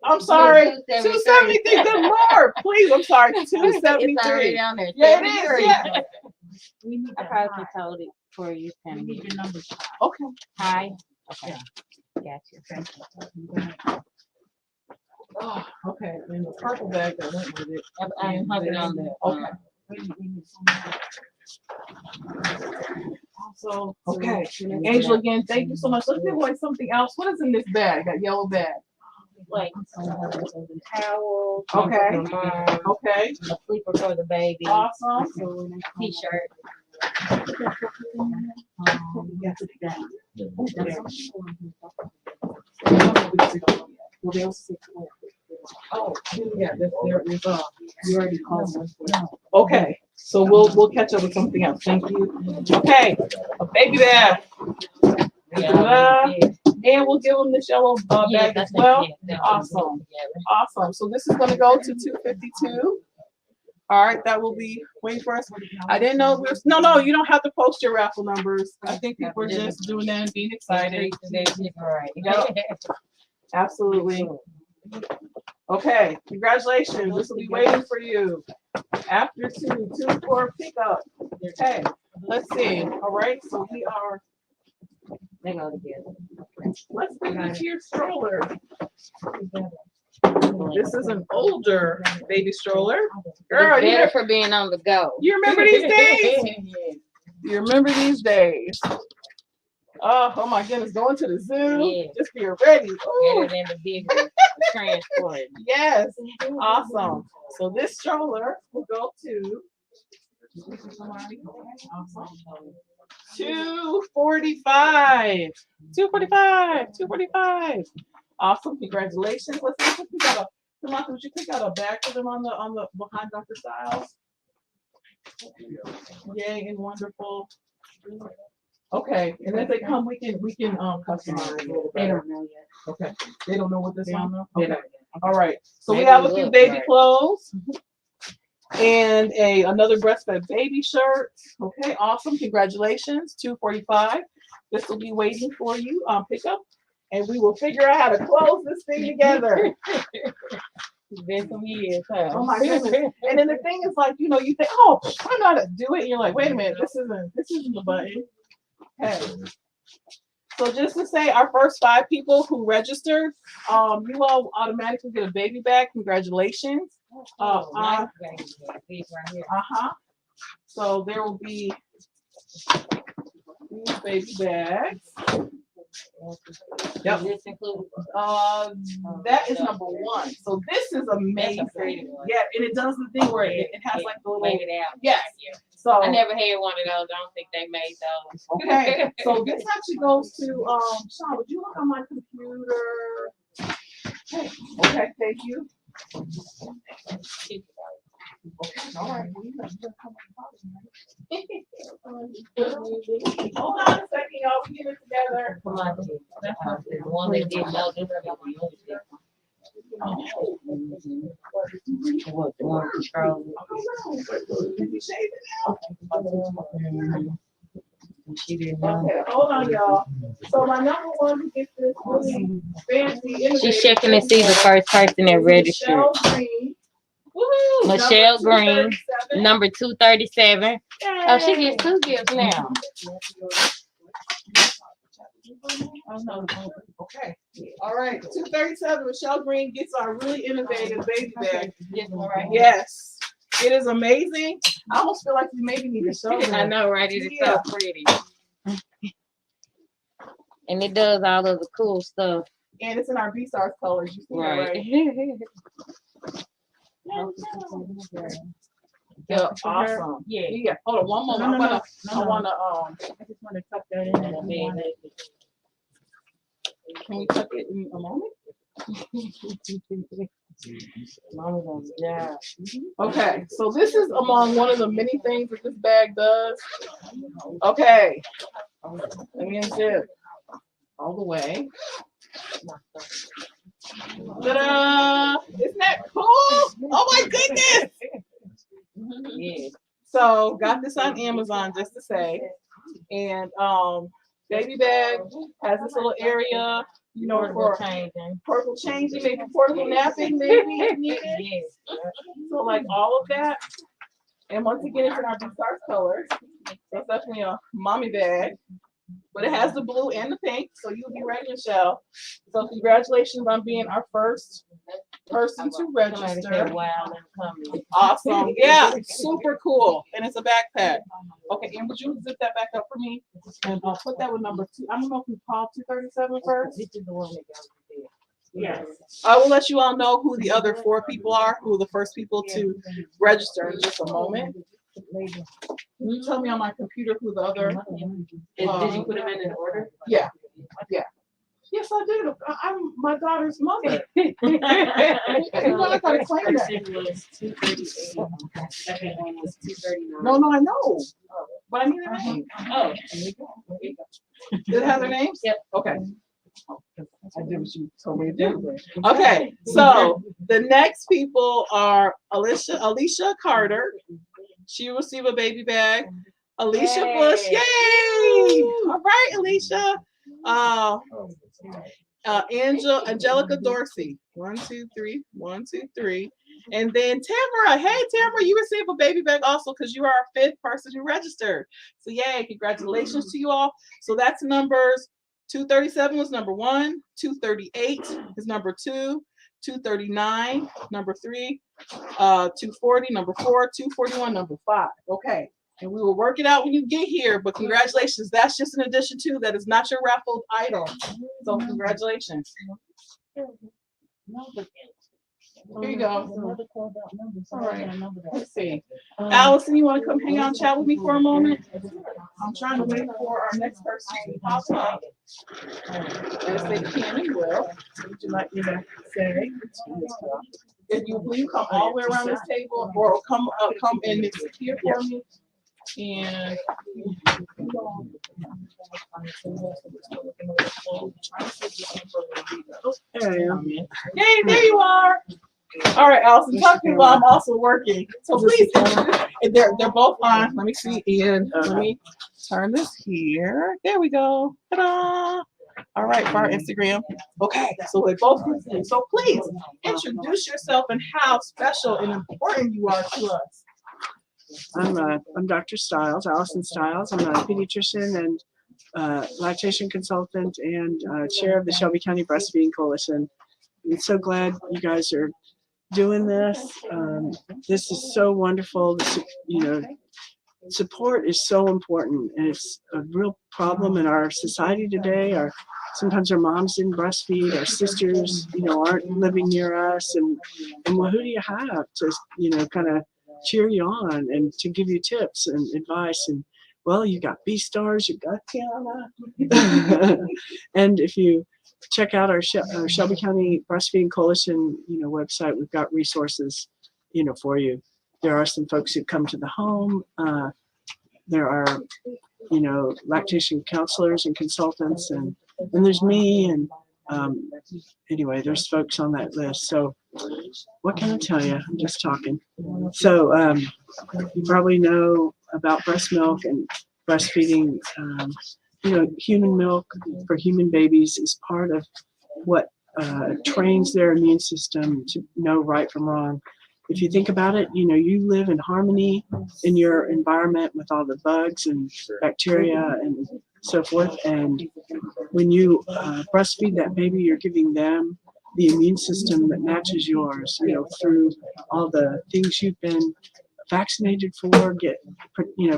I'm sorry, 273. Good Lord, please. I'm sorry, 273. It's already on there. Yeah, it is. Yeah. I probably told it for you. We need your numbers. Okay. Hi. Okay. Gotcha. Oh, okay. And the purple bag that went with it. I hung it on there. Okay. So, okay. Angel, again, thank you so much. Let's give away something else. What is in this bag? That yellow bag. Like towel. Okay. Okay. A sleeper for the baby. Awesome. T-shirt. Oh, yeah, there is you already called one. Okay, so we'll catch up with something else. Thank you. Okay, a baby bag. And we'll give them this yellow bag as well. Awesome. Awesome. So this is going to go to 252. All right, that will be waiting for us. I didn't know there's no, you don't have to post your raffle numbers. I think people are just doing that and being excited. Yep. Absolutely. Okay, congratulations. This will be waiting for you. After 2 for pickup. Okay, let's see. All right, so we are. They go together. Let's pick up your stroller. This is an older baby stroller. Girl, you're better for being on the go. You remember these days? You remember these days? Oh my goodness, going to the zoo. Just be ready. Better than the bigger transport. Yes. Awesome. So this stroller will go to 245. 245. Awesome. Congratulations. Let's see if we got would you pick out a bag for them on the behind Dr. Styles? Yay and wonderful. Okay, and as they come, we can customize a little They better. don't know yet. Okay, they don't know what this one. They Okay, don't. all right. So we Maybe have a it few looks baby right. clothes and another breastfed baby shirt. Okay, awesome. Congratulations. 245. This will be waiting for you on pickup, and we will figure out how to close this thing together. It's been some years, huh? Oh my goodness. And then the thing is, like, you think, oh, I know how to do it. And you're like, wait a minute, this isn't the button. Okay. So just to say, our first 5 people who registered, you all automatically get a baby bag. Congratulations. Nice baby bag. These right here. So there will be these baby bags. Yep. Does this include? That is number 1. So this is amazing. Yeah, and it does the thing where it has like the little. Wave it out. Yes. Yeah. So I never had one of those. I don't think they made those. Okay. So this actually goes to Sean. Would you look on my computer? Okay. Thank you. Okay. All right. Hold on a second, y'all. We get it together. Come on. The one that did know this. What the one control? She didn't know. Okay, hold on, y'all. So my number 1 who gets this really fancy. She's checking to see the first person that registered. Michelle Green, number 237. Oh, she gets 2 gifts now. Okay. All right. 237. Michelle Green gets our really innovative baby bag. Yes. It is amazing. I almost feel like we maybe need to show them. I know, right? It is so pretty. And it does all of the cool stuff. And it's in our BSTARS colors. You see Right. Yeah, awesome. Yeah. Hold on one moment. I wanna I just wanna tuck that in. Can we tuck it in a moment? Yeah. Okay, so this is among one of the many things that this bag does. Okay, let me unzip all the way. Ta-da! Isn't that cool? Oh my goodness! Yeah. So got this on Amazon just to say, and baby bag has this little area, you know, for changing. portable changing, maybe portable napping, maybe if needed. Yes. So like all of that. And once again, it's in our BSTARS colors. So it's definitely a mommy bag. But it has the blue and the pink, so you'll be ready, Michelle. So congratulations on being our first person to register. Wild and coming. Awesome. Yeah, super cool. And it's a backpack. Okay, and would you zip that back up for me? And I'll put that with number 2. I don't know if we called 237 first. This is the one that goes there. Yes. I will let you all know who the other 4 people are, who are the first people to register in just a moment. Can you tell me on my computer who the other? Did you put them in order? Yeah. Yeah. Yes, I did. I'm my daughter's mother. You know, I gotta claim that. Second one was 239. No, I know. But I need a name. Oh. Did it have their names? Yep. Okay. I did what you told me to do. Okay, so the next people are Alicia Carter. She will receive a baby bag. Alicia Bush, yay! All right, Alicia. Angelica Dorsey. 1, 2, 3. 1, 2, 3. And then Tamara. Hey, Tamara, you receive a baby bag also because you are our 5th person who registered. So yay, congratulations to you all. So that's numbers. 237 was number 1. 238 is number 2. 239, number 3. 240, number 4. 241, number 5. Okay. And we will work it out when you get here, but congratulations. That's just an addition to that is not your raffled item. So congratulations. Here you go. All right. Let's see. Allison, you want to come hang out and chat with me for a moment? I'm trying to wait for our next person to pop up. As they can and will. Would you like me to say? If you will, come all the way around this table or come and mix it here for me. And There I am. hey, there you are. All right, Allison, talk to me while I'm also working. So please, and they're both on. Let me see, and let me turn this here. There we go. Ta-da! All right, for our Instagram. Okay, so they both can see. So please introduce yourself and how special and important you are to us. I'm Dr. Stiles, Allison Stiles. I'm a pediatrician and lactation consultant and chair of the Shelby County Breastfeeding Coalition. I'm so glad you guys are doing this. This is so wonderful. Support is so important, and it's a real problem in our society today. Sometimes our moms didn't breastfeed, our sisters, aren't living near us, and well, who do you have to, kind of cheer you on and to give you tips and advice? And well, you got BSTARS, you got Tiana, and if you check out our Shelby County Breastfeeding Coalition, website, we've got resources, for you. There are some folks who come to the home. There are, lactation counselors and consultants, and there's me, and anyway, there's folks on that list. So what can I tell you? I'm just talking. So you probably know about breast milk and breastfeeding. Human milk for human babies is part of what trains their immune system to know right from wrong. If you think about it, you live in harmony in your environment with all the bugs and bacteria and so forth. And when you breastfeed that baby, you're giving them the immune system that matches yours, through all the things you've been vaccinated for.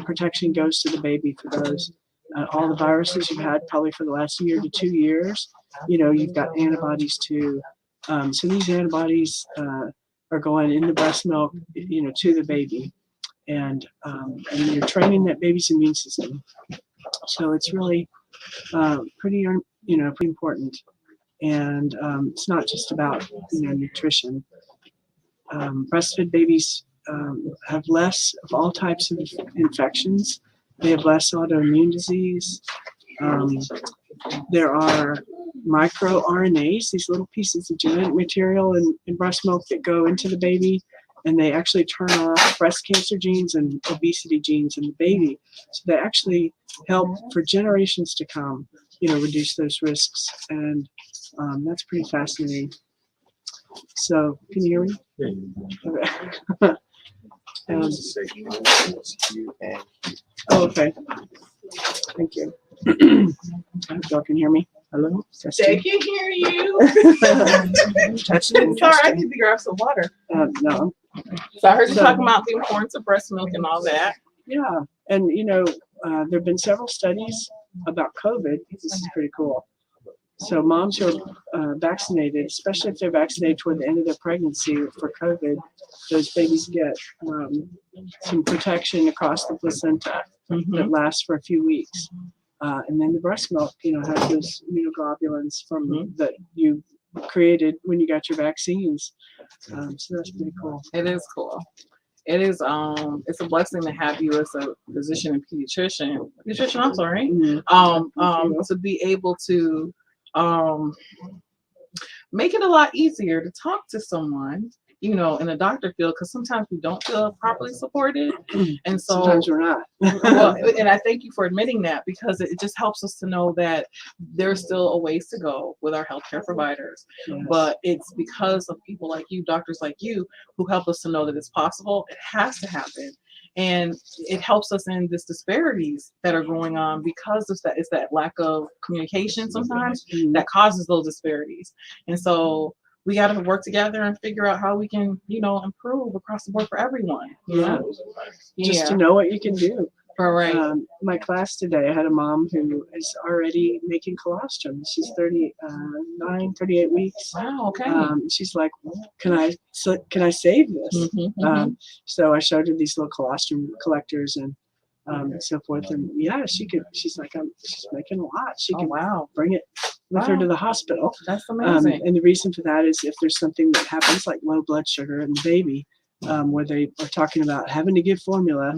Protection goes to the baby for those. All the viruses you've had probably for the last year to 2 years, you've got antibodies too. So these antibodies are going in the breast milk, to the baby, and you're training that baby's immune system. So it's really pretty important. And it's not just about nutrition. breastfed babies have less of all types of infections. They have less autoimmune disease. There are microRNAs, these little pieces of genetic material in breast milk that go into the baby, and they actually turn off breast cancer genes and obesity genes in the baby. So they actually help for generations to come, reduce those risks. And that's pretty fascinating. So, can you hear me? Okay. Okay. Thank you. I hope y'all can hear me. Hello? They Testing. can hear you. Testing. Sorry, I Testing. need to grab some water. No. So I heard you So- talking about the importance of breast milk and all that. Yeah. And, there have been several studies about COVID. This is pretty cool. So moms who are vaccinated, especially if they're vaccinated toward the end of their pregnancy for COVID, those babies get some protection across the placenta that lasts for a few weeks. And then the breast milk, has those immunoglobulins from that you created when you got your vaccines. So that's pretty cool. It is cool. It is it's a blessing to have you as a physician and pediatrician, I'm sorry, to be able to make it a lot easier to talk to someone, in the doctor field, because sometimes we don't feel properly supported. And so Sometimes we're not. well, and I thank you for admitting that, because it just helps us to know that there's still a ways to go with our healthcare providers. Yes. But it's because of people like you, doctors like you, who help us to know that it's possible. It has to happen. And it helps us in these disparities that are going on, because it's that lack of communication sometimes that causes those disparities. And so we got to work together and figure out how we can, improve across the board for everyone. Yeah. Just to know what you can do. All right. My class today, I had a mom who is already making colostrum. She's 38 weeks. Wow. Okay. She's like, can I save this? So I showed her these little colostrum collectors and so forth. And yeah, she's like, she's making a lot. She can bring it with her to the hospital. That's amazing. And the reason for that is if there's something that happens like low blood sugar in the baby, where they are talking about having to give formula,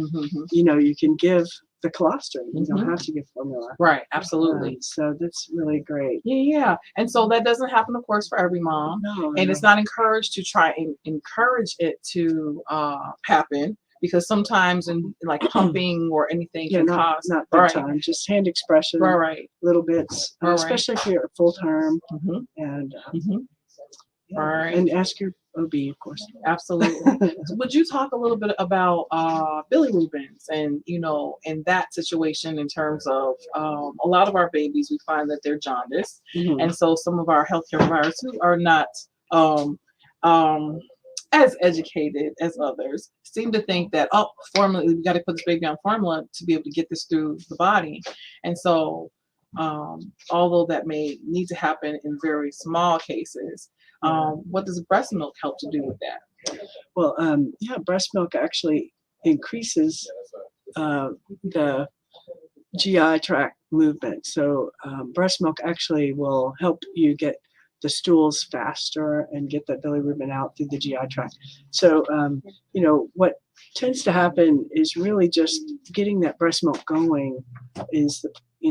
you can give the colostrum. You don't have to give formula. Right. Absolutely. So that's really great. Yeah. And so that doesn't happen, of course, for every mom. No, and it's not encouraged to try and encourage it to happen, because sometimes in like pumping or anything can cause not big time, just hand expression, little bits, especially if you're full term, and and ask your OB, of course. Absolutely. So would you talk a little bit about bilirubins and in that situation, in terms of a lot of our babies, we find that they're jaundiced, and so some of our healthcare providers who are not as educated as others seem to think that formula, we got to put this baby on formula to be able to get this through the body. And so although that may need to happen in very small cases, what does breast milk help to do with that? Well, breast milk actually increases the GI tract movement. So breast milk actually will help you get the stools faster and get that bilirubin out through the GI tract. So, what tends to happen is really just getting that breast milk going is,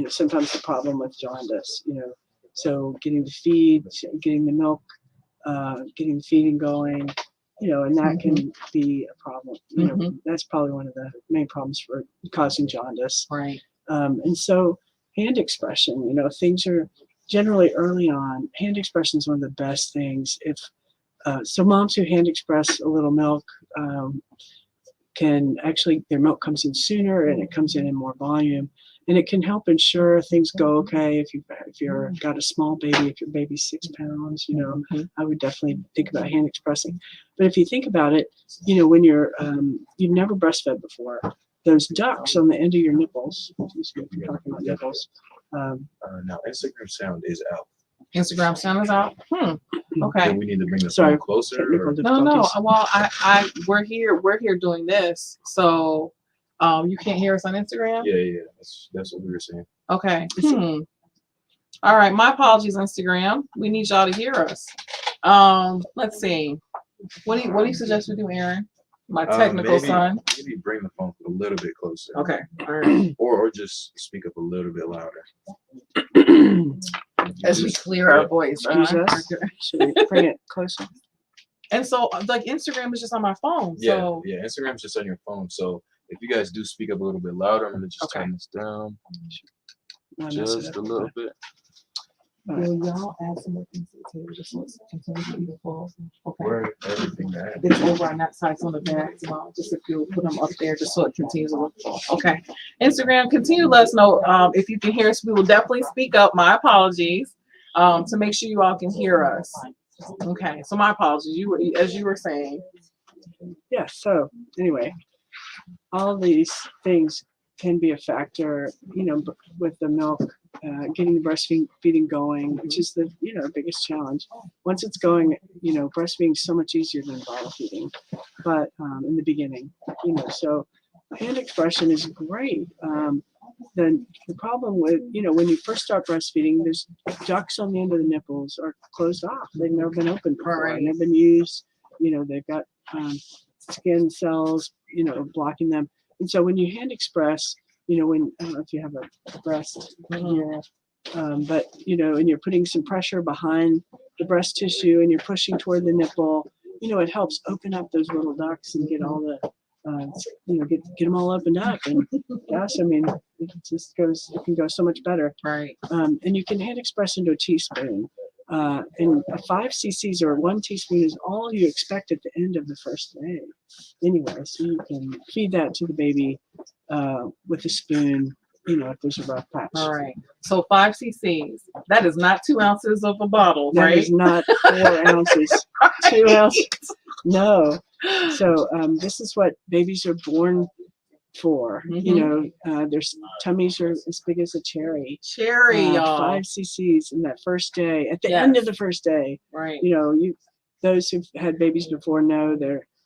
sometimes the problem with jaundice, so getting the feed, getting the milk, getting the feeding going, and that can be a problem. That's probably one of the main problems for causing jaundice. Right. And so hand expression, things are generally early on. Hand expression is one of the best things. So moms who hand express a little milk can actually, their milk comes in sooner and it comes in more volume, and it can help ensure things go okay. If you're got a small baby, if your baby's 6 pounds, I would definitely think about hand expressing. But if you think about it, when you're you've never breastfed before, those ducts on the end of your nipples. If you're talking about nipples. No, Instagram sound is out. Instagram sound is out. Okay. Do we need to bring the phone closer? No. Well, we're here doing this, so you can't hear us on Instagram. Yeah. That's what we were saying. Okay. All right. My apologies, Instagram. We need y'all to hear us. Let's see. What do you suggest we do, Aaron? My technical son. Maybe bring the phone a little bit closer. Okay. All right. Or just speak up a little bit louder. As we clear our voice. Excuse us. Should we bring it closer? And so, like, Instagram is just on my phone. Yeah, So yeah. Instagram's just on your phone. So if you guys do speak up a little bit louder, I'm gonna just turn this down just a little bit. will y'all add some more things to the table just so it's continue to be full? Okay. Where everything at? It's over on that side on the back as well. Just if you put them up there just so it continues to look full. Okay. Instagram, continue to let us know if you can hear us. We will definitely speak up. My apologies. To make sure you all can hear us. Okay. So my apologies. You were, as you were saying. Yeah, so anyway, all these things can be a factor, you know, with the milk, getting the breastfeeding going, which is the, you know, biggest challenge. Once it's going, you know, breastfeeding is so much easier than bottle feeding, but in the beginning, you know, so hand expression is great. The problem with, you know, when you first start breastfeeding, there's ducts on the end of the nipples are closed off. They've never been opened before. Right. They've been used, you know, they've got skin cells, you know, blocking them. And so when you hand express, you know, when, I don't know if you have a breast here, but, you know, and you're putting some pressure behind the breast tissue and you're pushing toward the nipple, you know, it helps open up those little ducts and get all the, you know, get them all opened up. And gosh, I mean, it just goes, it can go so much better. Right. And you can hand express into a teaspoon. And 5 cc's or 1 teaspoon is all you expect at the end of the first day. Anyway, so you can feed that to the baby with a spoon, you know, if there's a rough patch. All right. So 5 cc's. That is not 2 ounces of a bottle, That right? is not 4 ounces. 2 ounces. No. So this is what babies are born for. You know, their tummies are as big as a cherry. Cherry, y'all. 5 cc's in that first day. At the end of the first day, Right. you know, those who've had babies before know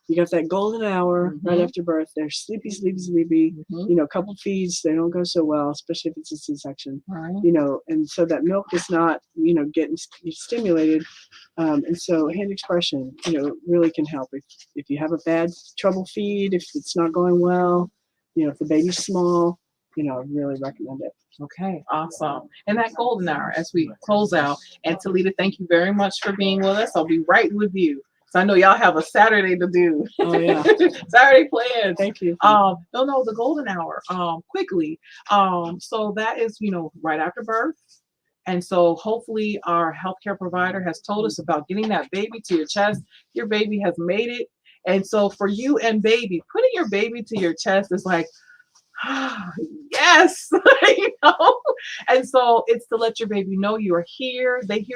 you got that golden hour right after birth. They're sleepy. You know, a couple feeds, they don't go so well, especially if it's a C-section. Right. You know, and so that milk is not, you know, getting stimulated. And so hand expression, you know, really can help. If you have a bad trouble feed, if it's not going well, you know, if the baby's small, you know, I really recommend it. Okay, awesome. And that golden hour as we close out. And Talita, thank you very much for being with us. I'll be right with you. So I know y'all have a Saturday to do. Oh yeah. Saturday plans. Thank you. No, the golden hour. Quickly. So that is, you know, right after birth. And so hopefully our healthcare provider has told us about getting that baby to your chest. Your baby has made it. And so for you and baby, putting your baby to your chest is like, yes, you know. And so it's to let your baby know you are here. They've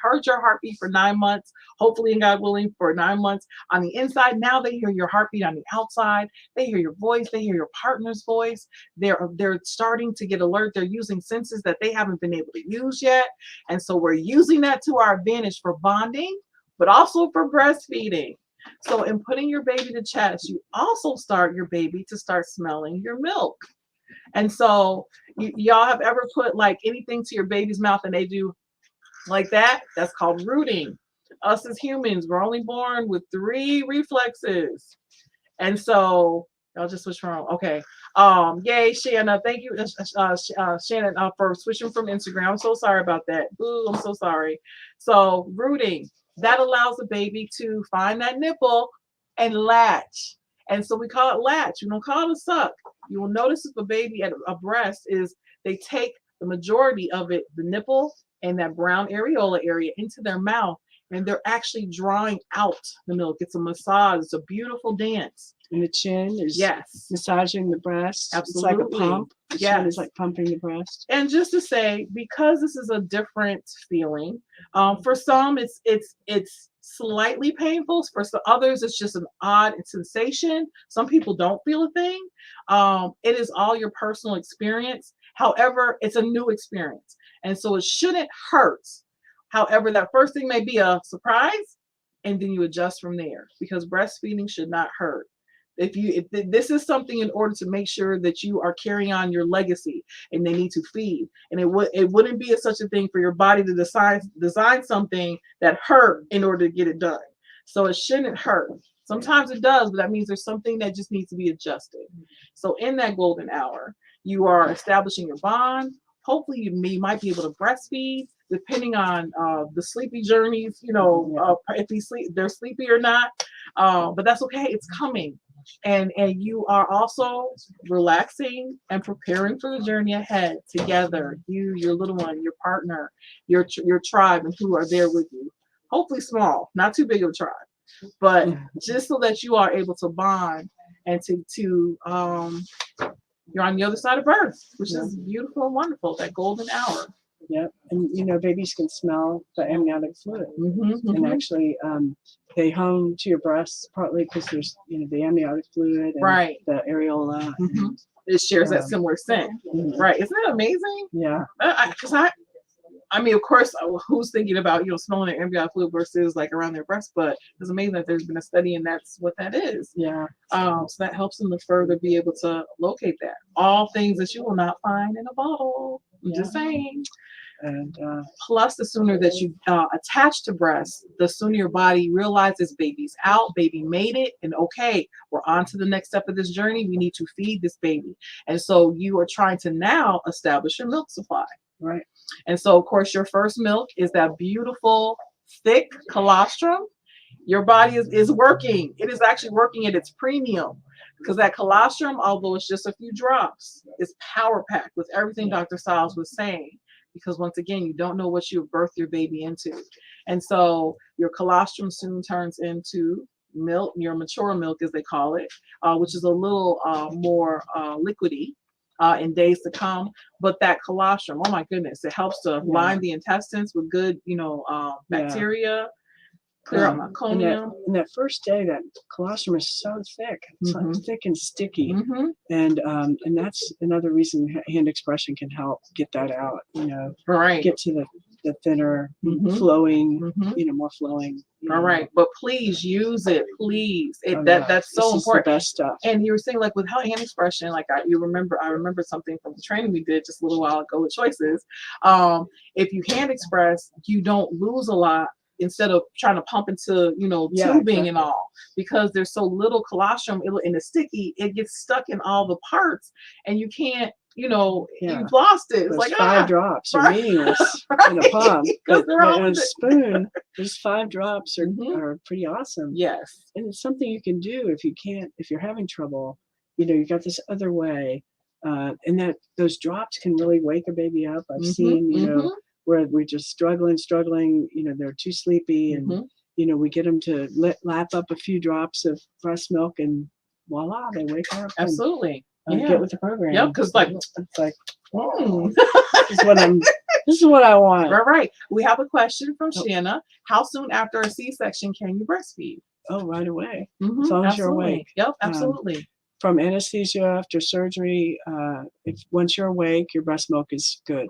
heard your heartbeat for 9 months, hopefully, and God willing, for 9 months on the inside. Now they hear your heartbeat on the outside. They hear your voice. They hear your partner's voice. They're starting to get alert. They're using senses that they haven't been able to use yet. And so we're using that to our advantage for bonding, but also for breastfeeding. So in putting your baby to chest, you also start your baby to start smelling your milk. And so y'all have ever put like anything to your baby's mouth and they do like that? That's called rooting. Us as humans, we're only born with 3 reflexes. And so y'all just switch from, okay. Yay, Shanna. Thank you, Shannon, for switching from Instagram. I'm so sorry about that. Ooh, I'm so sorry. So rooting. That allows the baby to find that nipple and latch. And so we call it latch. We don't call it a suck. You will notice if a baby at a breast is they take the majority of it, the nipple and that brown areola area, into their mouth, and they're actually drawing out the milk. It's a massage. It's a beautiful dance. And the chin is massaging the breast. Absolutely. It's like a pump. The chin is like pumping the breast. And just to say, because this is a different feeling, for some it's slightly painful. For some others, it's just an odd sensation. Some people don't feel a thing. It is all your personal experience. However, it's a new experience, and so it shouldn't hurt. However, that first thing may be a surprise, and then you adjust from there, because breastfeeding should not hurt. If this is something in order to make sure that you are carrying on your legacy, and they need to feed, and it wouldn't be such a thing for your body to design something that hurt in order to get it done. So it shouldn't hurt. Sometimes it does, but that means there's something that just needs to be adjusted. So in that golden hour, you are establishing your bond. Hopefully, might be able to breastfeed, depending on the sleepy journeys. If they're sleepy or not. But that's okay. It's coming, and you are also relaxing and preparing for the journey ahead together. You, your little one, your partner, your tribe, and who are there with you. Hopefully, small, not too big of a tribe, but just so that you are able to bond and to you're on the other side of birth, which is beautiful and wonderful, that golden hour. Yep. And babies can smell the amniotic fluid. And actually, they home to your breasts partly because there's, the amniotic fluid and the areola. And, it shares that similar scent. Right. Isn't that amazing? Yeah. Because I mean, of course, who's thinking about, smelling their amniotic fluid versus like around their breast, but it's amazing that there's been a study and that's what that is. Yeah. So that helps them to further be able to locate that. All things that you will not find in a bottle. I'm just saying. And plus, the sooner that you attach to breast, the sooner your body realizes baby's out, baby made it, and okay, we're on to the next step of this journey. We need to feed this baby. And so you are trying to now establish your milk supply. Right. And so, of course, your first milk is that beautiful, thick colostrum. Your body is working. It is actually working at its premium because that colostrum, although it's just a few drops, is power packed with everything Dr. Stiles was saying. Because once again, you don't know what you birthed your baby into. And so your colostrum soon turns into milk, your mature milk, as they call it, which is a little more liquidy. In days to come, but that colostrum, oh my goodness, it helps to line the intestines with good, bacteria, clear out meconium. And that first day, that colostrum is so thick, it's like thick and sticky, and that's another reason hand expression can help get that out. Get to the thinner, flowing, more flowing. All right, but please use it, please. That's so this important. Is the best stuff. And you were saying, like, with hand expression, like I remember something from the training we did just a little while ago with choices. If you hand express, you don't lose a lot instead of trying to pump into tubing and all, because there's so little colostrum and it's sticky, it gets stuck in all the parts, and you can't. You've lost it. It's like 5 drops are meaningless in a pump, but on a spoon, those 5 drops are pretty awesome. Yes, and it's something you can do if you're having trouble. You got this other way, and that those drops can really wake a baby up. I've seen, where we're just struggling, they're too sleepy, and we get them to lap up a few drops of breast milk, and voila, they wake up. Absolutely. Get with the program. Yep, because it's like, this is what I want. Right. We have a question from Shanna. How soon after a C-section can you breastfeed? Oh, right away. As long as you're awake. Yep, absolutely. From anesthesia after surgery, once you're awake, your breast milk is good.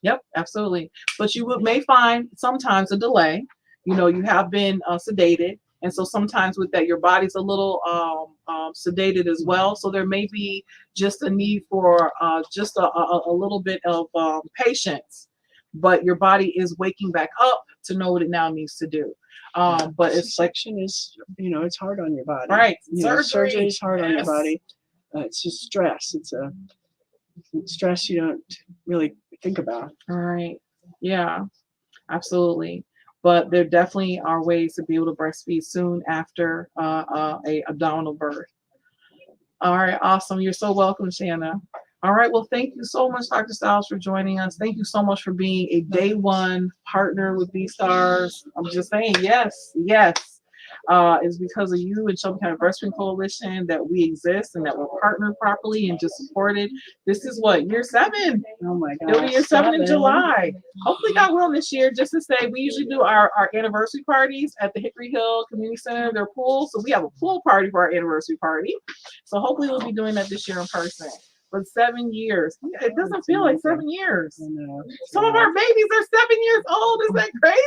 Yep, absolutely. But you may find sometimes a delay. You have been sedated. And so sometimes with that, your body's a little sedated as well. So there may be just a need for just a little bit of patience. But your body is waking back up to know what it now needs to do. But it's like, is, it's hard on your body. Right. Surgery is hard on your body. It's just stress. It's a stress you don't really think about. All right. Yeah, absolutely. But there definitely are ways to be able to breastfeed soon after a abdominal birth. All right, awesome. You're so welcome, Shanna. All right, well, thank you so much, Dr. Stiles, for joining us. Thank you so much for being a day one partner with BSTARS. I'm just saying, yes. It's because of you and Shelby County Breastfeeding Coalition that we exist and that we're partnered properly and just supported. This is what, year 7? Oh my God. It'll be year 7 in July. Hopefully God willing this year, just to say, we usually do our anniversary parties at the Hickory Hill Community Center, their pool. So we have a pool party for our anniversary party. So hopefully we'll be doing that this year in person. But 7 years, it doesn't feel like 7 years. Some of our babies are 7 years old. Is that crazy?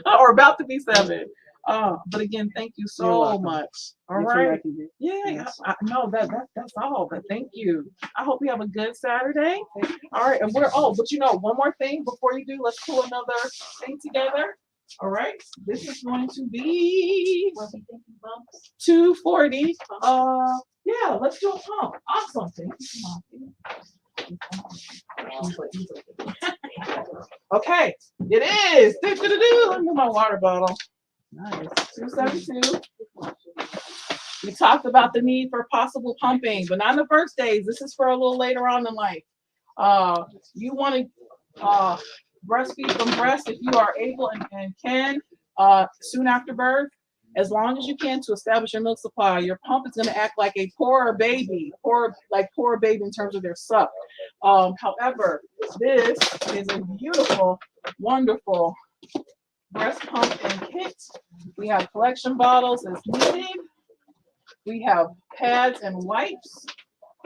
Or about to be 7. But again, thank you so much. All right. Yeah, no, that's all. But thank you. I hope you have a good Saturday. All right, and but one more thing before you do, let's pull another thing together. All right, this is going to be 240. Yeah, let's do a pump. Awesome. Thank you. Okay, it is. Let me get my water bottle. Nice. 272. We talked about the need for possible pumping, but not in the first days. This is for a little later on in life. You want to breastfeed from breast if you are able and can soon after birth, as long as you can, to establish your milk supply. Your pump is going to act like a poorer baby in terms of their suck. However, this is a beautiful, wonderful breast pump and kit. We have collection bottles as needed. We have pads and wipes.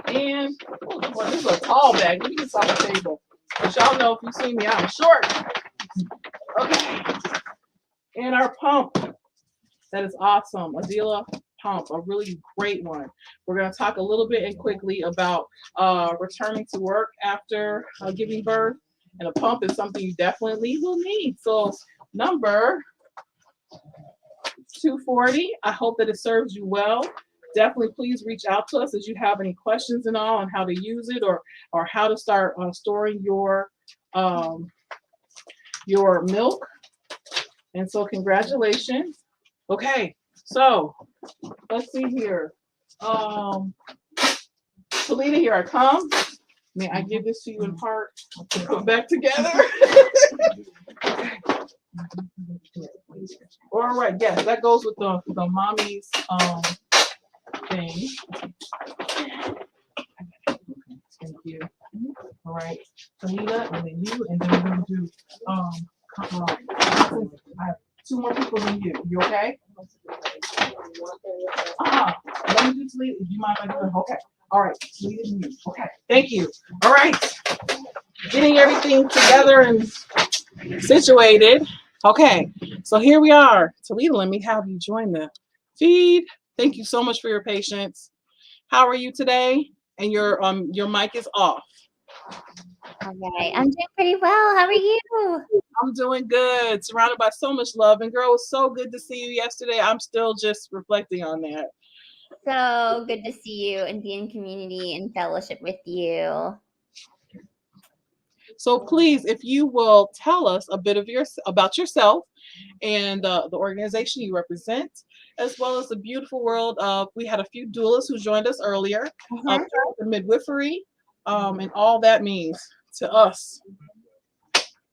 And boy, this is a tall bag. Let me get this off the table. But y'all know if you see me, I'm short. Okay. And our pump. That is awesome. Adela pump, a really great one. We're going to talk a little bit and quickly about returning to work after giving birth. And a pump is something you definitely will need. So number 240, I hope that it serves you well. Definitely please reach out to us as you have any questions and all on how to use it or how to start storing your milk. And so congratulations. Okay, so let's see here. Talita, here I come. May I give this to you in part to put back together? All right, yes, that goes with the mommy's thing. Thank you. All right, Talita, and then you, and then we're gonna do I have two more people than you. You okay? Let me do Talita. Do you mind if I do it? Okay. All right, Talita and you. Okay. Thank you. All right. Getting everything together and situated. Okay, so here we are. Talita, let me have you join the feed. Thank you so much for your patience. How are you today? And your mic is off. All right, I'm doing pretty well. How are you? I'm doing good. Surrounded by so much love. And girl, it was so good to see you yesterday. I'm still just reflecting on that. So good to see you and be in community and fellowship with you. So please, if you will tell us a bit of about yourself and the organization you represent, as well as the beautiful world of, we had a few doulas who joined us earlier, the midwifery, and all that means to us.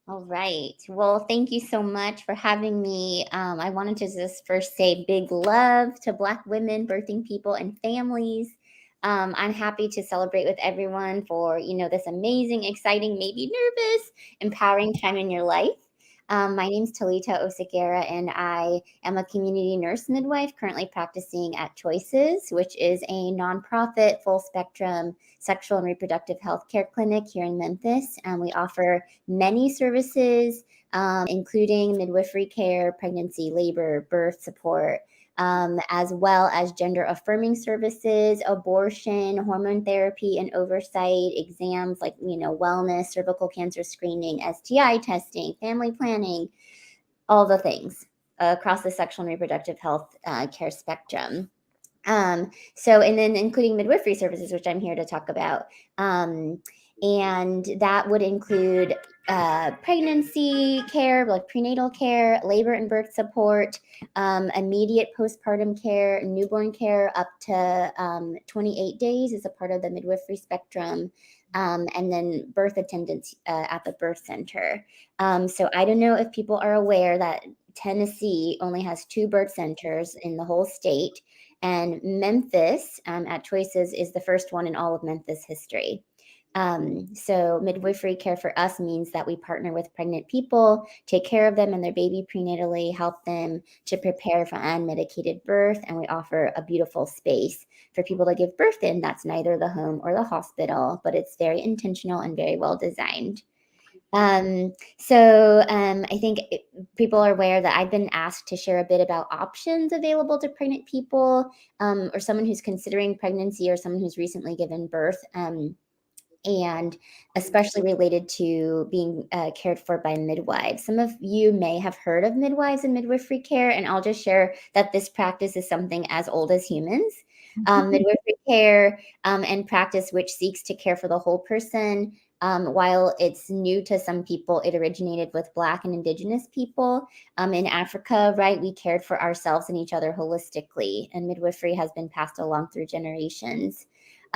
All right. Well, thank you so much for having me. I wanted to just first say big love to Black women, birthing people, and families. I'm happy to celebrate with everyone for, this amazing, exciting, maybe nervous, empowering time in your life. My name is Talita Oseguera, and I am a community nurse midwife currently practicing at Choices, which is a nonprofit, full-spectrum sexual and reproductive health care clinic here in Memphis. And we offer many services, including midwifery care, pregnancy, labor, birth support, as well as gender-affirming services, abortion, hormone therapy and oversight, exams like, wellness, cervical cancer screening, STI testing, family planning, all the things across the sexual and reproductive health care spectrum. And then including midwifery services, which I'm here to talk about. And that would include pregnancy care, like prenatal care, labor and birth support, immediate postpartum care, newborn care up to 28 days is a part of the midwifery spectrum, and then birth attendance at the birth center. So I don't know if people are aware that Tennessee only has 2 birth centers in the whole state, and Memphis at Choices is the first one in all of Memphis history. So midwifery care for us means that we partner with pregnant people, take care of them and their baby prenatally, help them to prepare for unmedicated birth, and we offer a beautiful space for people to give birth in that's neither the home or the hospital, but it's very intentional and very well designed. I think people are aware that I've been asked to share a bit about options available to pregnant people, or someone who's considering pregnancy or someone who's recently given birth. and especially related to being cared for by midwives. Some of you may have heard of midwives and midwifery care, and I'll just share that this practice is something as old as humans. Midwifery care and practice which seeks to care for the whole person. While it's new to some people, it originated with Black and Indigenous people in Africa, right? We cared for ourselves and each other holistically, and midwifery has been passed along through generations.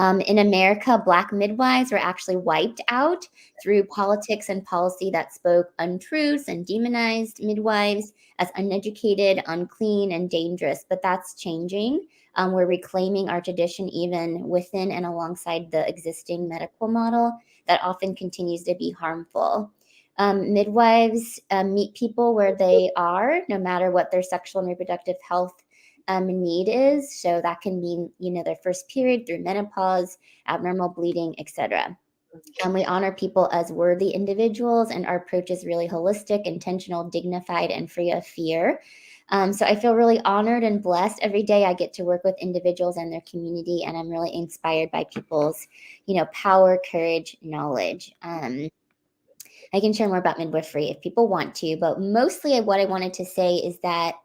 In America, Black midwives were actually wiped out through politics and policy that spoke untruths and demonized midwives as uneducated, unclean, and dangerous. But that's changing. We're reclaiming our tradition even within and alongside the existing medical model that often continues to be harmful. Midwives meet people where they are, no matter what their sexual and reproductive health need is. So that can mean, their first period through menopause, abnormal bleeding, etc. We honor people as worthy individuals, and our approach is really holistic, intentional, dignified, and free of fear. So I feel really honored and blessed every day I get to work with individuals and their community, and I'm really inspired by people's, power, courage, knowledge. I can share more about midwifery if people want to, but mostly what I wanted to say is that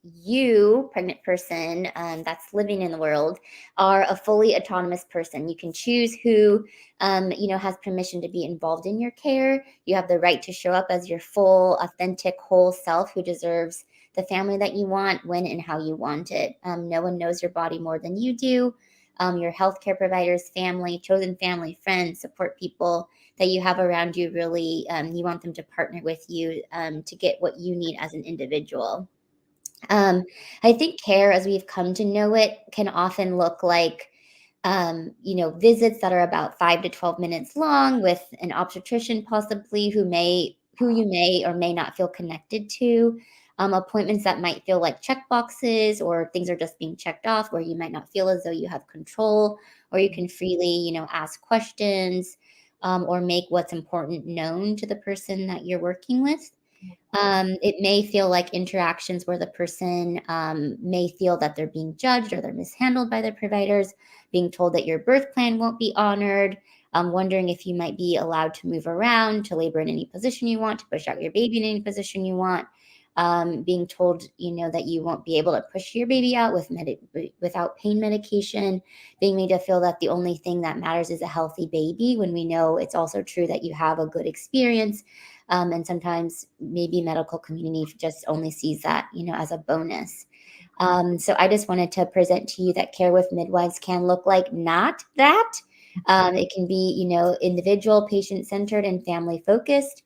you, pregnant person that's living in the world, are a fully autonomous person. You can choose who, has permission to be involved in your care. You have the right to show up as your full, authentic, whole self who deserves the family that you want, when and how you want it. No one knows your body more than you do. Your healthcare providers, family, chosen family, friends, support people that you have around you, really, you want them to partner with you to get what you need as an individual. I think care, as we've come to know it, can often look like, visits that are about 5 to 12 minutes long with an obstetrician possibly who you may or may not feel connected to. Appointments that might feel like check boxes, or things are just being checked off where you might not feel as though you have control, or you can freely, ask questions, or make what's important known to the person that you're working with. It may feel like interactions where the person may feel that they're being judged or they're mishandled by their providers, being told that your birth plan won't be honored, wondering if you might be allowed to move around, to labor in any position you want, to push out your baby in any position you want, being told, that you won't be able to push your baby out without pain medication, being made to feel that the only thing that matters is a healthy baby, when we know it's also true that you have a good experience. And sometimes maybe medical community just only sees that, as a bonus. So I just wanted to present to you that care with midwives can look like not that. It can be, individual, patient-centered, and family-focused.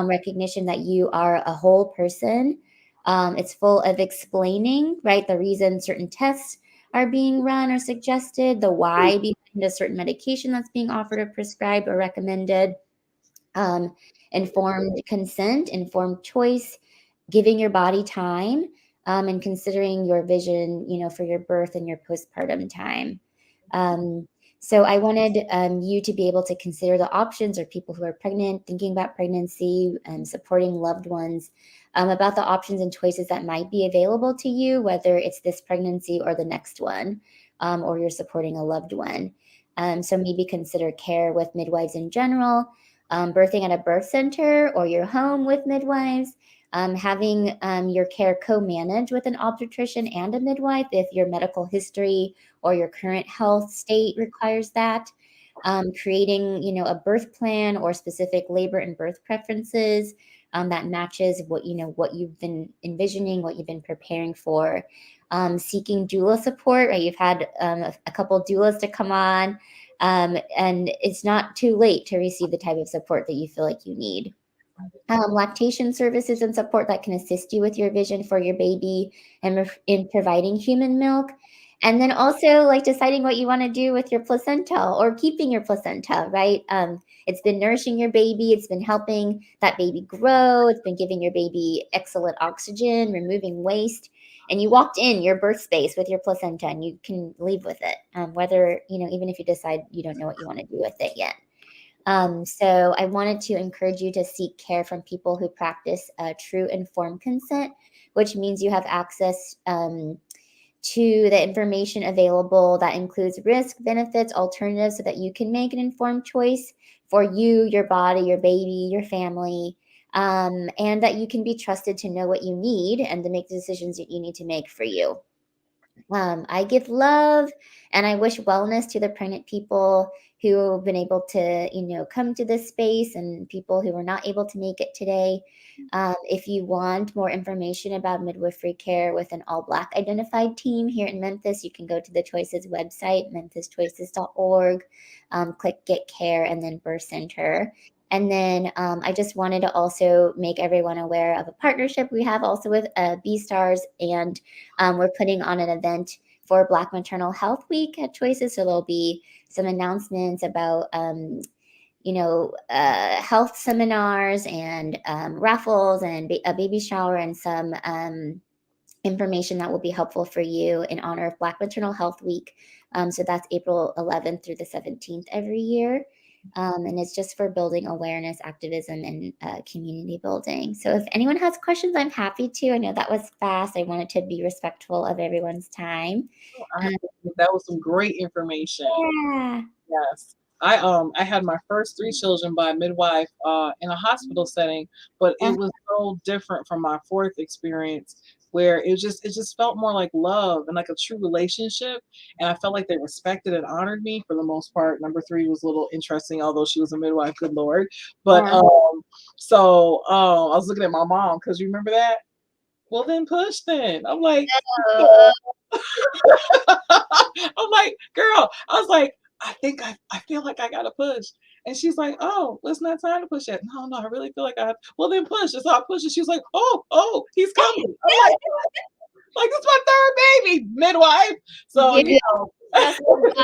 Recognition that you are a whole person. It's full of explaining, right, the reason certain tests are being run or suggested, the why behind a certain medication that's being offered or prescribed or recommended. Informed consent, informed choice, giving your body time, and considering your vision, for your birth and your postpartum time. So I wanted you to be able to consider the options, or people who are pregnant, thinking about pregnancy, and supporting loved ones, about the options and choices that might be available to you, whether it's this pregnancy or the next one, or you're supporting a loved one. So maybe consider care with midwives in general, birthing at a birth center or your home with midwives, having your care co-managed with an obstetrician and a midwife if your medical history or your current health state requires that, creating, a birth plan or specific labor and birth preferences that matches what you've been envisioning, what you've been preparing for, seeking doula support, right? You've had a couple doulas to come on, and it's not too late to receive the type of support that you feel like you need. Lactation services and support that can assist you with your vision for your baby and in providing human milk. And then also like deciding what you want to do with your placenta or keeping your placenta, right? It's been nourishing your baby. It's been helping that baby grow. It's been giving your baby excellent oxygen, removing waste. And you walked in your birth space with your placenta and you can leave with it, whether, even if you decide you don't know what you want to do with it yet. So I wanted to encourage you to seek care from people who practice true informed consent, which means you have access to the information available that includes risk, benefits, alternatives so that you can make an informed choice for you, your body, your baby, your family, and that you can be trusted to know what you need and to make the decisions that you need to make for you. I give love and I wish wellness to the pregnant people who have been able to, come to this space and people who were not able to make it today. If you want more information about midwifery care with an all-Black identified team here in Memphis, you can go to the Choices website, memphischoices.org, click Get Care, and then Birth Center. And then I just wanted to also make everyone aware of a partnership we have also with BSTARS, and we're putting on an event for Black Maternal Health Week at Choices. So there'll be some announcements about, health seminars and raffles and a baby shower and some information that will be helpful for you in honor of Black Maternal Health Week. So that's April 11th through the 17th every year. And it's just for building awareness, activism, and community building. So if anyone has questions, I'm happy to. I know that was fast. I wanted to be respectful of everyone's time. That was some great information. Yeah. Yes. I had my first 3 children by a midwife in a hospital setting, but it was so different from my 4th experience, where it just felt more like love and like a true relationship, and I felt like they respected and honored me for the most part. Number 3 was a little interesting, although she was a midwife, good Lord. But I was looking at my mom, because you remember that? Well, then push then. I'm like, I'm like, girl, I was like, I feel like I gotta push. And she's like, oh, well, it's not time to push yet. No, I really feel like I have. Well, then push. So I push. And she was like, oh, he's coming. I'm like, this is my 3rd baby, midwife. So, That's body,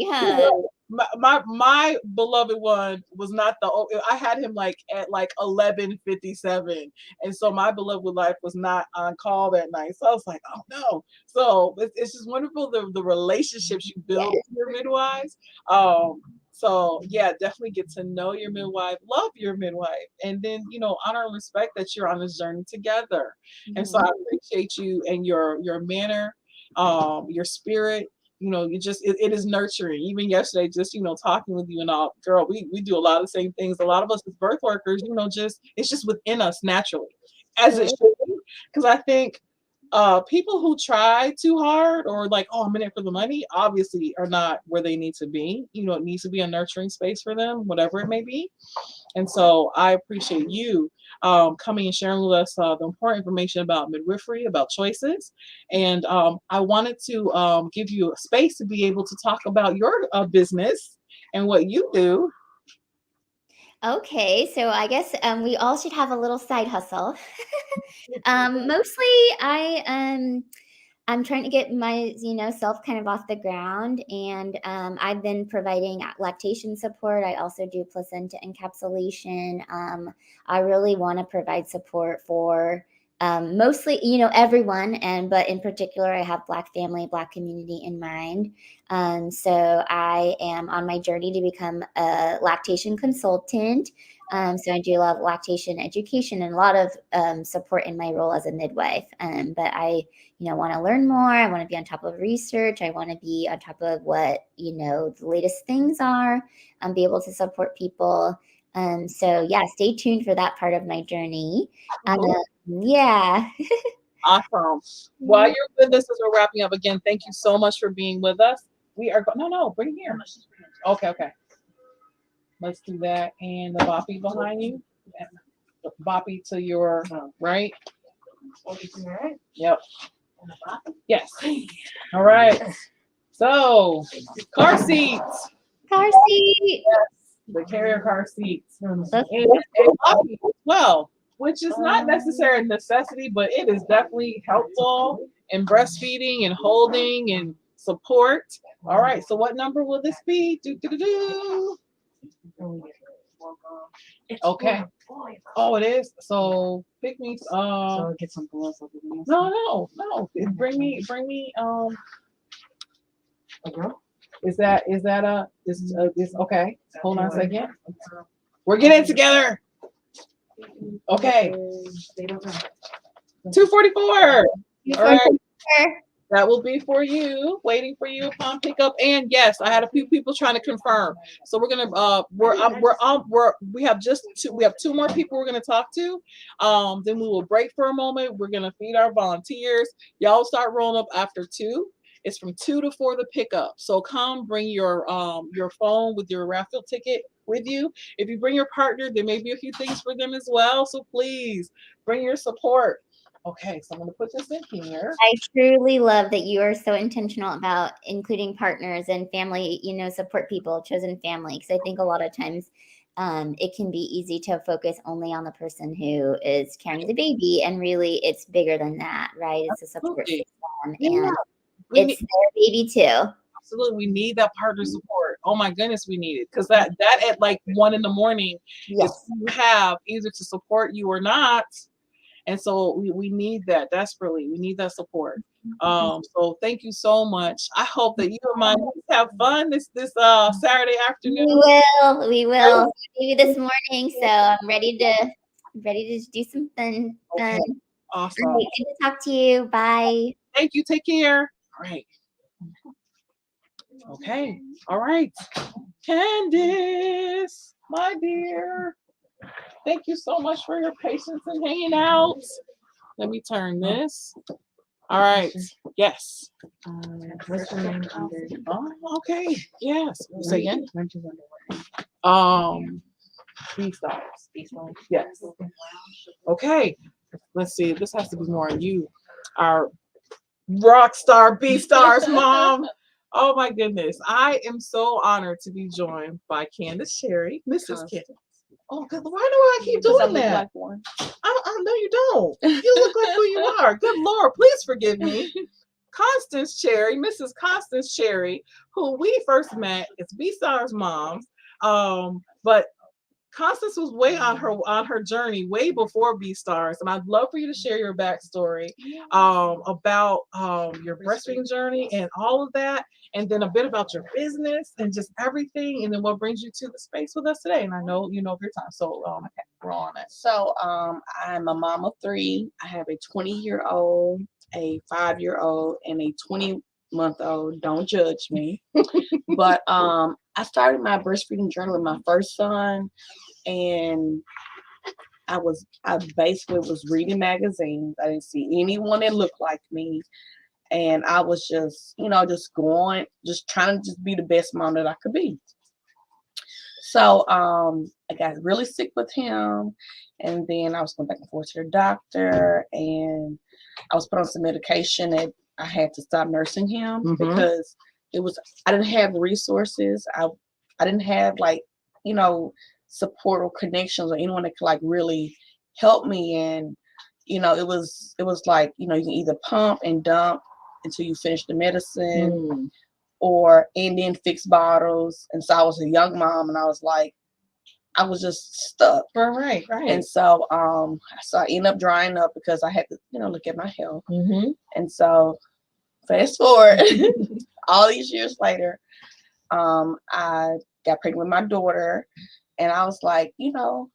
huh? my beloved one was not I had him like at like 11:57, and so my beloved life was not on call that night. So I was like, oh no. So it's just wonderful the relationships you build with your midwives. So yeah, definitely get to know your midwife, love your midwife, and then honor and respect that you're on this journey together. And so I appreciate you and your manner, your spirit. It is nurturing. Even yesterday, just talking with you and all, girl, we do a lot of the same things. A lot of us as birth workers, it's just within us naturally, as it should be. Because I think people who try too hard or like, oh, I'm in it for the money, obviously are not where they need to be. It needs to be a nurturing space for them, whatever it may be. And so I appreciate you coming and sharing with us the important information about midwifery, about choices. And I wanted to give you a space to be able to talk about your business and what you do. Okay, so I guess we all should have a little side hustle. Mostly I'm trying to get my self kind of off the ground, and I've been providing lactation support. I also do placenta encapsulation. I really want to provide support for mostly everyone, but in particular I have Black family, Black community in mind. So I am on my journey to become a lactation consultant. So I do a lot of lactation education and a lot of support in my role as a midwife. But I want to learn more. I want to be on top of research. I want to be on top of what the latest things are, and be able to support people. So yeah, stay tuned for that part of my journey. Yeah. Awesome. While you're with us as we're wrapping up, again, thank you so much for being with us. We are bring it here. Okay. Let's do that. And the boppy behind you. Boppy to your right. Yep. Yes. All right. So, car seats. Car seat. Yes, the carrier car seats. And boppy as well, which is not necessarily a necessity, but it is definitely helpful in breastfeeding and holding and support. All right. So, what number will this be? Okay. Oh, it is. So pick me. So get some gloves. No. Bring me. Is okay? Hold on a second. We're getting it together. Okay. 244. All right. That will be for you, waiting for you upon pickup. And yes, I had a few people trying to confirm. So we're gonna we have two more people we're gonna talk to. Then we will break for a moment. We're gonna feed our volunteers. Y'all start rolling up after 2. It's from 2 to 4 the pickup. So come bring your phone with your raffle ticket with you. If you bring your partner, there may be a few things for them as well. So please bring your support. Okay, so I'm gonna put this in here. I truly love that you are so intentional about including partners and family, support people, chosen family. Because I think a lot of times it can be easy to focus only on the person who is carrying the baby. And really, it's bigger than that, right? It's a support system. Yeah. And it's their baby too. Absolutely, we need that partner support. Oh my goodness, we need it because that at like 1 in the morning is who you have either to support you or not, and so we need that desperately. We need that support. So thank you so much. I hope that you and my niece have fun this Saturday afternoon. We will. Maybe this morning. So I'm ready to do some fun. Okay. Awesome. All right, good to talk to you. Bye. Thank you. Take care. All right. Okay. All right. Candace, my dear. Thank you so much for your patience and hanging out. Let me turn this. All right. Yes. What's your name under? Oh, okay. Yes. Say again. BSTARS. Yes. Okay. Let's see. This has to be more on you. Our rock star BSTARS mom. Oh my goodness. I am so honored to be joined by Candace Sherry, Mrs. Candace. Oh, good. Why do I keep doing that? Like one. I know you don't. You look like who you are. Good Lord, please forgive me. Constance Cherry, Mrs. Constance Cherry, who we first met as BSTARS moms. But Constance was way on her journey way before BSTARS, and I'd love for you to share your backstory about your breastfeeding journey and all of that, and then a bit about your business and just everything, and then what brings you to the space with us today. And I know you know of your time, so we're on it. So I'm a mom of 3. I have a 20-year-old, a 5-year-old, and a 20-month-old. Don't judge me. But I started my breastfeeding journey with my first son, and I basically was reading magazines. I didn't see anyone that looked like me, and I was just trying to just be the best mom that I could be. So I got really sick with him, and then I was going back and forth to the doctor, and I was put on some medication that I had to stop nursing him because I didn't have resources. I didn't have support or connections or anyone that could really help me. And it was like you can either pump and dump until you finish the medicine, and then fix bottles. And so I was a young mom, and I was just stuck. Right. And so I ended up drying up because I had to look at my health. And so fast forward all these years later, I got pregnant with my daughter, and I was like, I'm gonna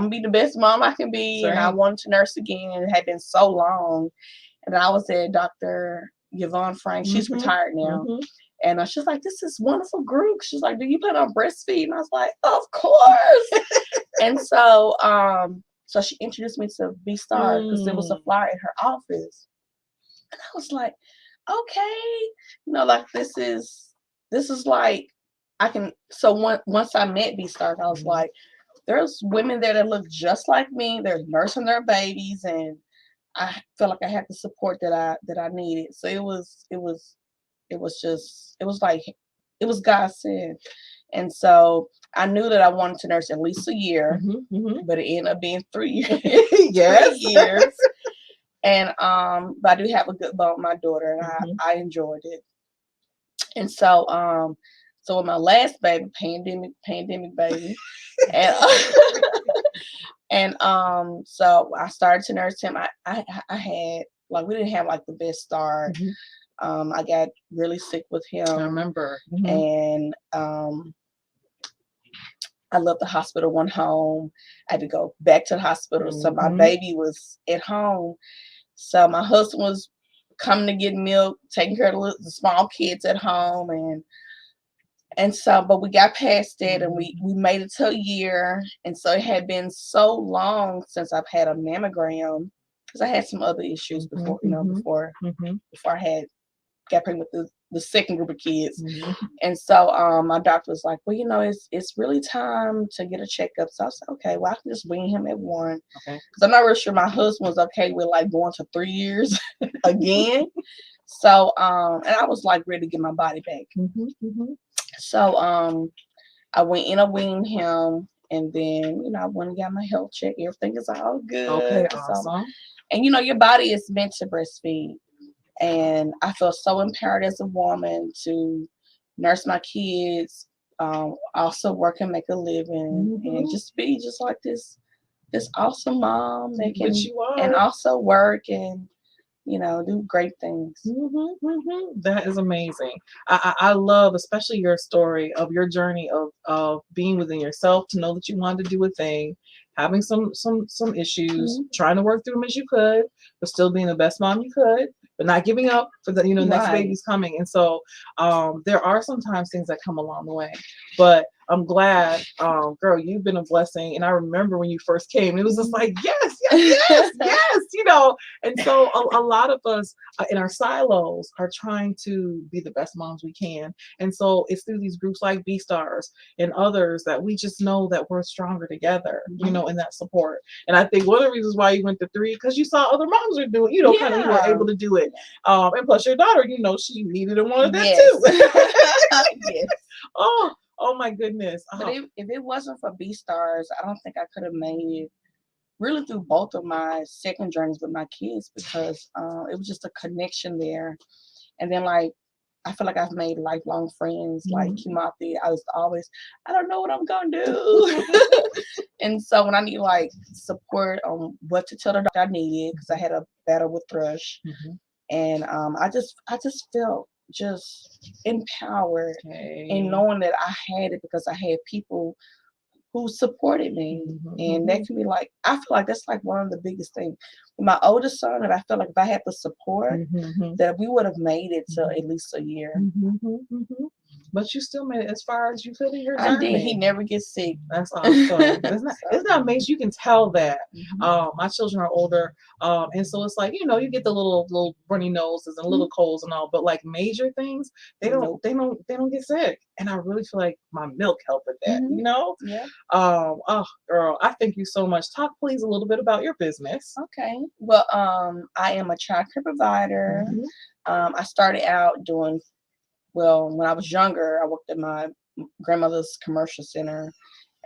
be the best mom I can be. Right. And I wanted to nurse again, and it had been so long. And I was at Dr. Yvonne Frank. She's retired now. And she's like, this is wonderful group. She's like, do you plan on breastfeeding? And I was like, of course. And so so she introduced me to BSTARS because there was a flyer in her office. And I was like, okay, this is like I can. So once I met BSTARS, I was like, there's women there that look just like me. They're nursing their babies, and I felt like I had the support that I needed. So it was God sent. And so I knew that I wanted to nurse at least a year, but it ended up being 3 years. Yes. 3 years. And but I do have a good bond with my daughter, and I enjoyed it. And so so with my last baby, pandemic baby, and and so I started to nurse him. I had we didn't have the best start. I got really sick with him. I remember. And I left the hospital, went home. I had to go back to the hospital. So my baby was at home. So my husband was coming to get milk, taking care of the small kids at home, and so, but we got past that, and we made it to a year, and so it had been so long since I've had a mammogram because I had some other issues before, before I got pregnant with the second group of kids. And so my doctor was like, well, it's really time to get a checkup. So I said, okay, well, I can just wean him at 1. Okay. Because I'm not really sure my husband was okay with like going to 3 years again. So and I was like ready to get my body back. So I went in, I weaned him, and then, I went and got my health check. Everything is all good. Okay, awesome. And your body is meant to breastfeed. And I feel so empowered as a woman to nurse my kids, also work and make a living, and just be just like this awesome mom that can, and also work and do great things. That is amazing. I love, especially your story of your journey of being within yourself, to know that you wanted to do a thing, having some issues, trying to work through them as you could, but still being the best mom you could, but not giving up for the next baby's coming. And so there are sometimes things that come along the way, but I'm glad, girl, you've been a blessing. And I remember when you first came, it was just like, yes. And so a lot of us in our silos are trying to be the best moms we can. And so it's through these groups like BSTARS and others that we just know that we're stronger together, in that support. And I think one of the reasons why you went to 3, because you saw other moms were doing, kind of, you were able to do it. And plus your daughter, she needed and wanted that too. Yes. Oh my goodness. But if it wasn't for BSTARS, I don't think I could have made it really through both of my second journeys with my kids, because it was just a connection there. And then I feel like I've made lifelong friends, like Kimati. I was always, I don't know what I'm gonna do. And so when I need support on what to tell the doctor I needed, because I had a battle with thrush, and I just felt just empowered in knowing that I had it, because I had people who supported me. And that can be I feel like that's one of the biggest things. With my oldest son, and I feel like if I had the support, that we would have made it to at least a year. But you still made it as far as you could in your journey. I did. He never gets sick. That's awesome. Isn't that amazing? You can tell that. My children are older, and so it's like, you get the little runny noses and little colds and all, but major things, they don't get sick. And I really feel like my milk helped with that. Yeah. Oh, girl, I thank you so much. Talk please a little bit about your business. Okay. Well, I am a child care provider. I started out doing, when I was younger, I worked at my grandmother's commercial center.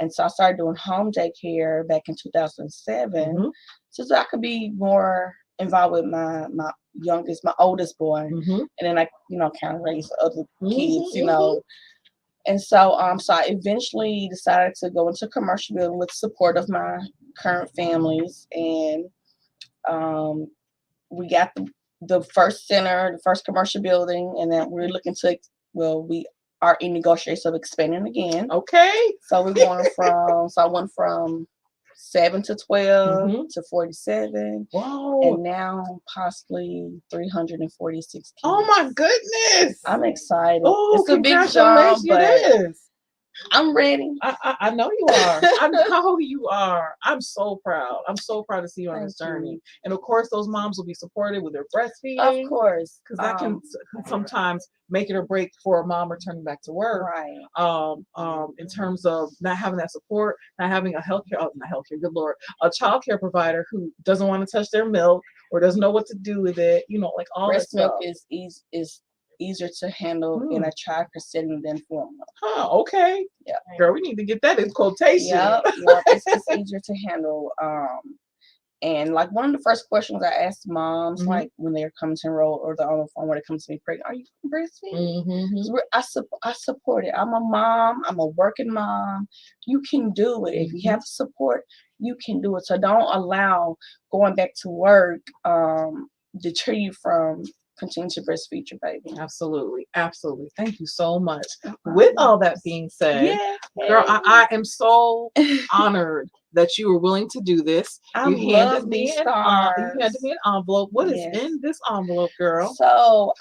And so I started doing home daycare back in 2007, so that I could be more involved with my oldest boy. And then I, kind of raise other kids, And so, so I eventually decided to go into commercial building with support of my current families. And we got the first center, the first commercial building, and then we're looking to, we are in negotiations of expanding again. Okay. So we're going I went from 7 to 12 to 47. Wow. And now possibly 346 kids. Oh my goodness. I'm excited. Oh, it's a big jump, but it is. I'm ready. I know you are. I know you are. I'm so proud. I'm so proud to see you on this journey. And of course, those moms will be supported with their breastfeeding. Of course. Because that can sometimes make it or break for a mom returning back to work. Right. In terms of not having that support, not having a good Lord, a child care provider who doesn't want to touch their milk or doesn't know what to do with it, all breast that milk stuff. is easier to handle in a child care setting than formula. Okay. Yeah. Girl, we need to get that in quotation. Yep. It's easier to handle. And one of the first questions I asked moms, when they're coming to enroll or they're on the phone when it comes to me pregnant, are you breastfeeding? I support it. I'm a mom. I'm a working mom. You can do it. If you have support, you can do it. So don't allow going back to work deter you from continue to breastfeed your baby. Absolutely. Absolutely. Thank you so much. With all that being said, Yeah. girl, I am so honored that you were willing to do this. I You handed love me these an stars. you handed me an envelope. What is Yes. in this envelope, girl? So,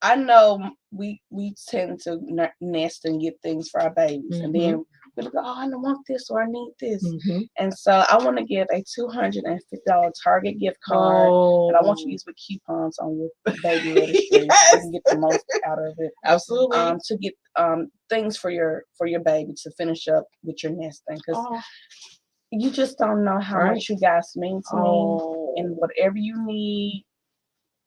I know we tend to nest and get things for our babies, and then we'll go, oh, I don't want this or I need this. And so I want to give a $250 Target gift card, and I want you to use with coupons on your baby registry so you can get the most out of it. Absolutely. To get things for your baby to finish up with your nesting, because you just don't know how much you guys mean to me, and whatever you need,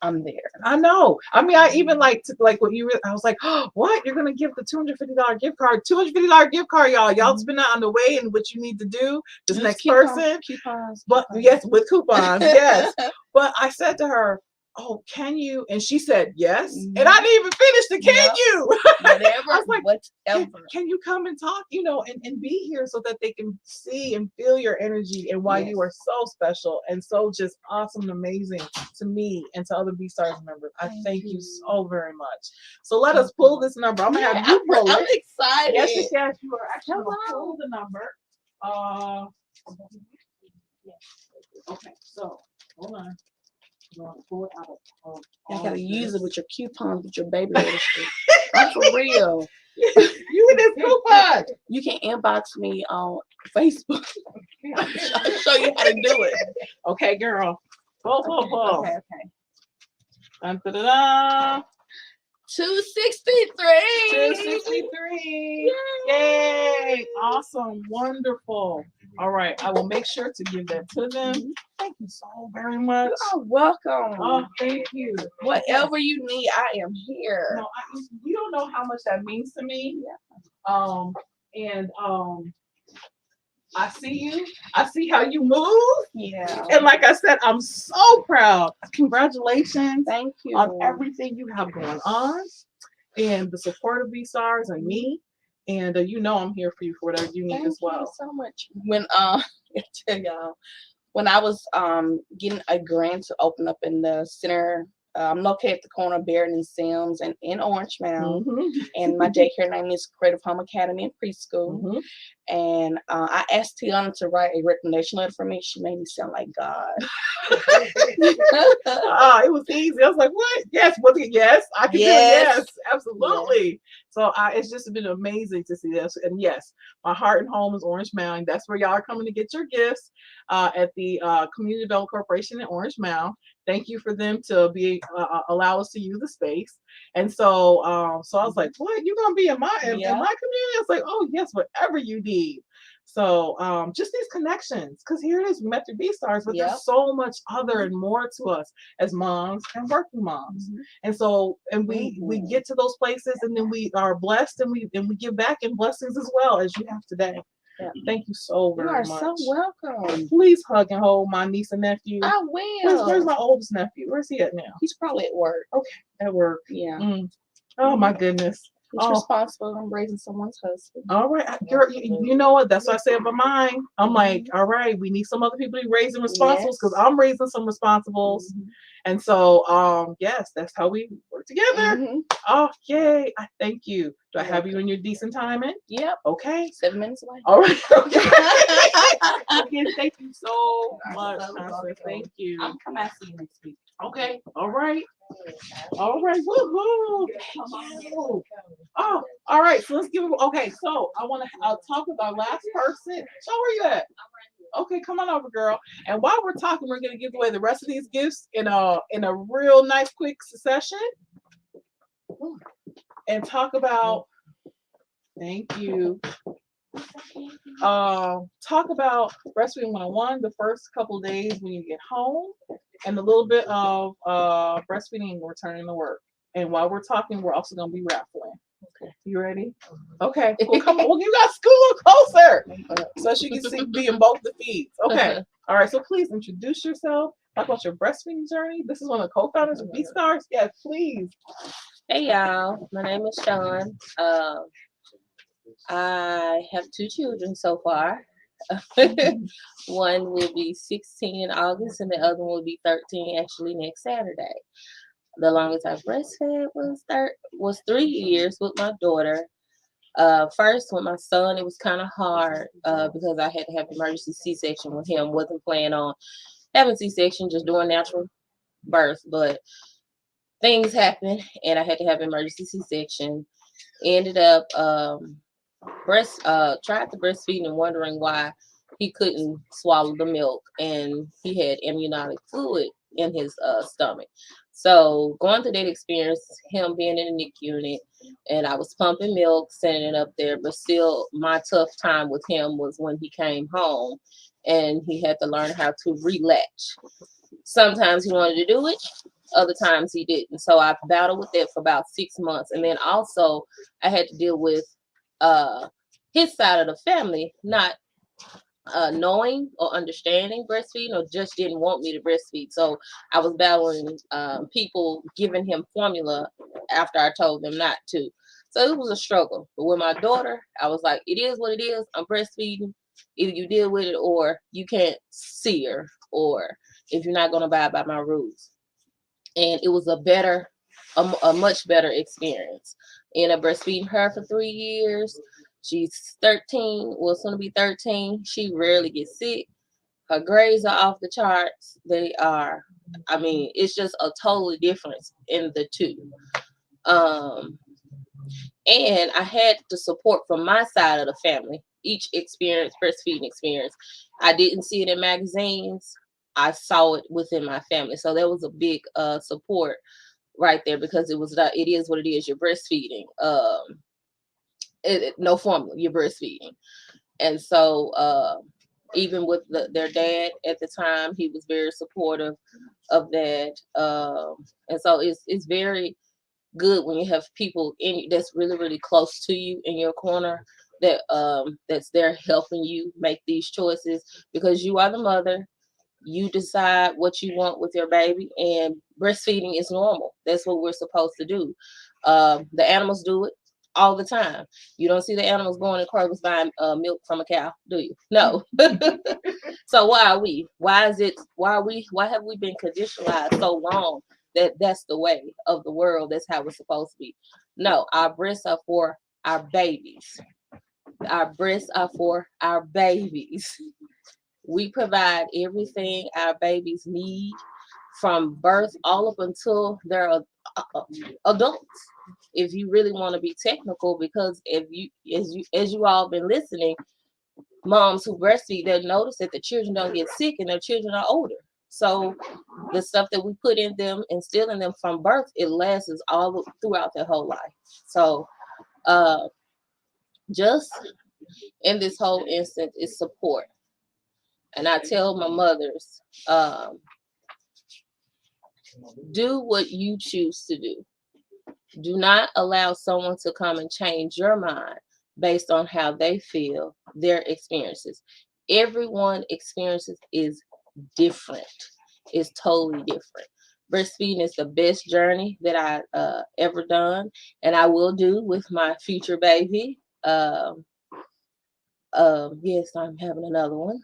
I'm there. I know. I mean, I even like what you were. I was like, oh, what? You're gonna give the $250 gift card? $250 gift card, y'all. Y'all spend that on the way and what you need to do. This next person, coupons. But yes, with coupons, yes. But I said to her, oh, can you? And she said yes. And I didn't even finish the can you. Whatever. I was like, whatever. Can you come and talk, and be here so that they can see and feel your energy and why you are so special and so just awesome and amazing to me and to other BSTARS members. I thank you so very much. So let us pull this number. I'm gonna have you pull it. I'm excited. Yes, you are actually gonna pull the number. Okay, so hold on. Pull it out of I gotta use it with your coupons with your baby registry. I'm for real. You and this coupon. You can inbox me on Facebook. I'll show you how to do it. Okay, girl. Pull. Okay. Dun, da, da, da. 263. 263. Yay! Awesome. Wonderful. All right. I will make sure to give that to them. Thank you so very much. You are welcome. Oh, thank you. Whatever you need, I am here. No, you don't know how much that means to me. I see you. I see how you move. Yeah. And like I said, I'm so proud. Congratulations. Thank you. On everything you have going on and the support of BSTARS and me. And I'm here for you for whatever you need as well. Thank you so much. When I tell y'all, when I was getting a grant to open up in the center, I'm located at the corner of Barrett and Sims and in Orange Mound. And my daycare name is Creative Home Academy and Preschool. And I asked Tiana to write a recommendation letter for me. She made me sound like God. It was easy. I was like, what? Yes. Yes, I can do it. Yes, absolutely. Yes. So it's just been amazing to see this. And yes, my heart and home is Orange Mound. That's where y'all are coming to get your gifts at the Community Development Corporation in Orange Mound. Thank you for them to be allow us to use the space. And so I was like, what? You're gonna be in my community? I was like, oh yes, whatever you need. So just these connections, because here it is, we met through BSTARS, but there's so much other and more to us as moms and working moms. And so we get to those places and then we are blessed and we give back in blessings as well as you have today. Yeah. Thank you so very much. You are so welcome. Please hug and hold my niece and nephew. I will. Where's my oldest nephew? Where's he at now? He's probably at work. Okay, at work. Yeah. Oh my goodness. He's responsible. I'm raising someone's husband. All right, girl. You know what? That's what I say about mine. I'm like, all right, we need some other people to be raising responsibles because I'm raising some responsibles. And so, yes, that's how we work together. Oh, yay. I thank you. Do I have you in your decent timing? Yep. Okay. 7 minutes away. All right. Okay. Again, thank you so much. Thank you. I'll come out to you next week. Okay. All right. All right. Woohoo. Oh, all right. So let's give it. Okay. So I want to talk with our last person. So where you at? Okay, come on over, girl. And while we're talking, we're gonna give away the rest of these gifts in a real nice, quick succession, and talk about. Thank you. Talk about breastfeeding 101 the first couple of days when you get home, and a little bit of breastfeeding and returning to work. And while we're talking, we're also gonna be raffling. Okay, you ready? Okay. Well, come on. Well, you got school closer, so she can be in both the feeds. Okay. All right. So please introduce yourself. Talk about your breastfeeding journey. This is one of the co-founders of BSTARS. Yes, please. Hey y'all. My name is Sean. I have 2 children so far. One will be 16 in August, and the other one will be 13 actually next Saturday. The longest I breastfed was 3 years with my daughter. First with my son, it was kind of hard because I had to have emergency C-section with him. Wasn't planning on having C-section, just doing natural birth, but things happened and I had to have emergency C-section. Ended up tried to breastfeed and wondering why he couldn't swallow the milk, and he had amniotic fluid in his stomach. So going through that experience, him being in the NICU unit, and I was pumping milk, sending it up there, but still my tough time with him was when he came home and he had to learn how to relatch. Sometimes he wanted to do it, other times he didn't. So I battled with that for about 6 months. And then also I had to deal with his side of the family not knowing or understanding breastfeeding, or just didn't want me to breastfeed. So I was battling people giving him formula after I told them not to. So it was a struggle. But with my daughter, I was like, it is what it is. I'm breastfeeding. Either you deal with it or you can't see her, or if you're not going to abide by my rules. And it was a much better experience. Ended up breastfeeding her for 3 years. She's 13. Well, soon to be 13. She rarely gets sick. Her grades are off the charts. They are. I mean, it's just a totally difference in the two. And I had the support from my side of the family. Each experience, breastfeeding experience, I didn't see it in magazines. I saw it within my family. So there was a big support right there, because it is what it is. You're breastfeeding. No formula, you're breastfeeding. And so even with their dad at the time, he was very supportive of that. And so it's very good when you have people that's really, really close to you in your corner, that that's there helping you make these choices, because you are the mother. You decide what you want with your baby, and breastfeeding is normal. That's what we're supposed to do. The animals do it all the time. You don't see the animals going to Kroger's buying milk from a cow, do you? No. So why are we? Why have we been conditionalized so long that that's the way of the world? That's how we're supposed to be. No, our breasts are for our babies. Our breasts are for our babies. We provide everything our babies need from birth all up until they're adults. If you really want to be technical, because as you all been listening, moms who breastfeed, they'll notice that the children don't get sick and their children are older. So the stuff that we put in them, instill in them from birth, it lasts all throughout their whole life. So just in this whole instance is support. And I tell my mothers, do what you choose to do. Do not allow someone to come and change your mind based on how they feel, their experiences. Everyone experiences is different. It's totally different. Breastfeeding is the best journey that I ever done, and I will do with my future baby. Yes, I'm having another one.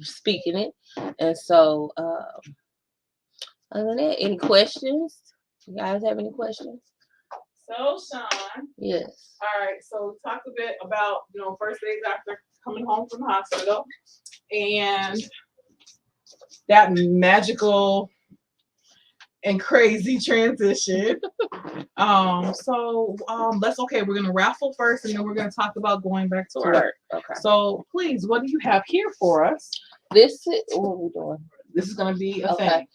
Speaking it. And so other than that, any questions? You guys have any questions? So, Sean. Yes. All right. So, talk a bit about, first days after coming home from the hospital and that magical and crazy transition. That's okay. We're gonna raffle first, and then we're gonna talk about going back to work. Okay. So, please, what do you have here for us? What are we doing? This is gonna be a thing.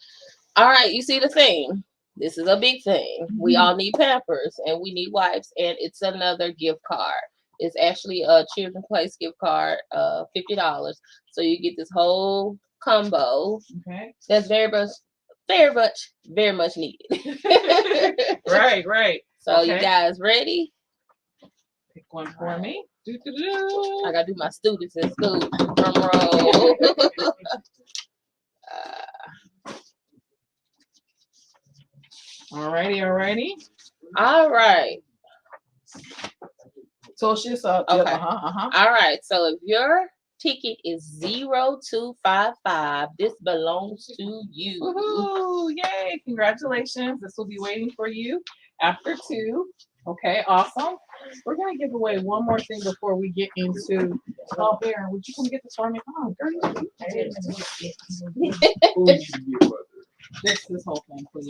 All right. You see the thing. This is a big thing. Mm-hmm. We all need Pampers and we need wipes, and it's another gift card. It's actually a Children's Place gift card, $50. So you get this whole combo. Okay. That's very much needed. Right. So okay. You guys ready? Pick one for me. I gotta do my students in school. Drum roll. Alrighty. All right. So it's just Okay. All All right. So if your ticket is 0255, this belongs to you. Woohoo! Yay! Congratulations. This will be waiting for you after 2. Okay, awesome. We're gonna give away one more thing before we get into. Oh, Baron, would you come get this for me? Come on, girl. This whole thing, please.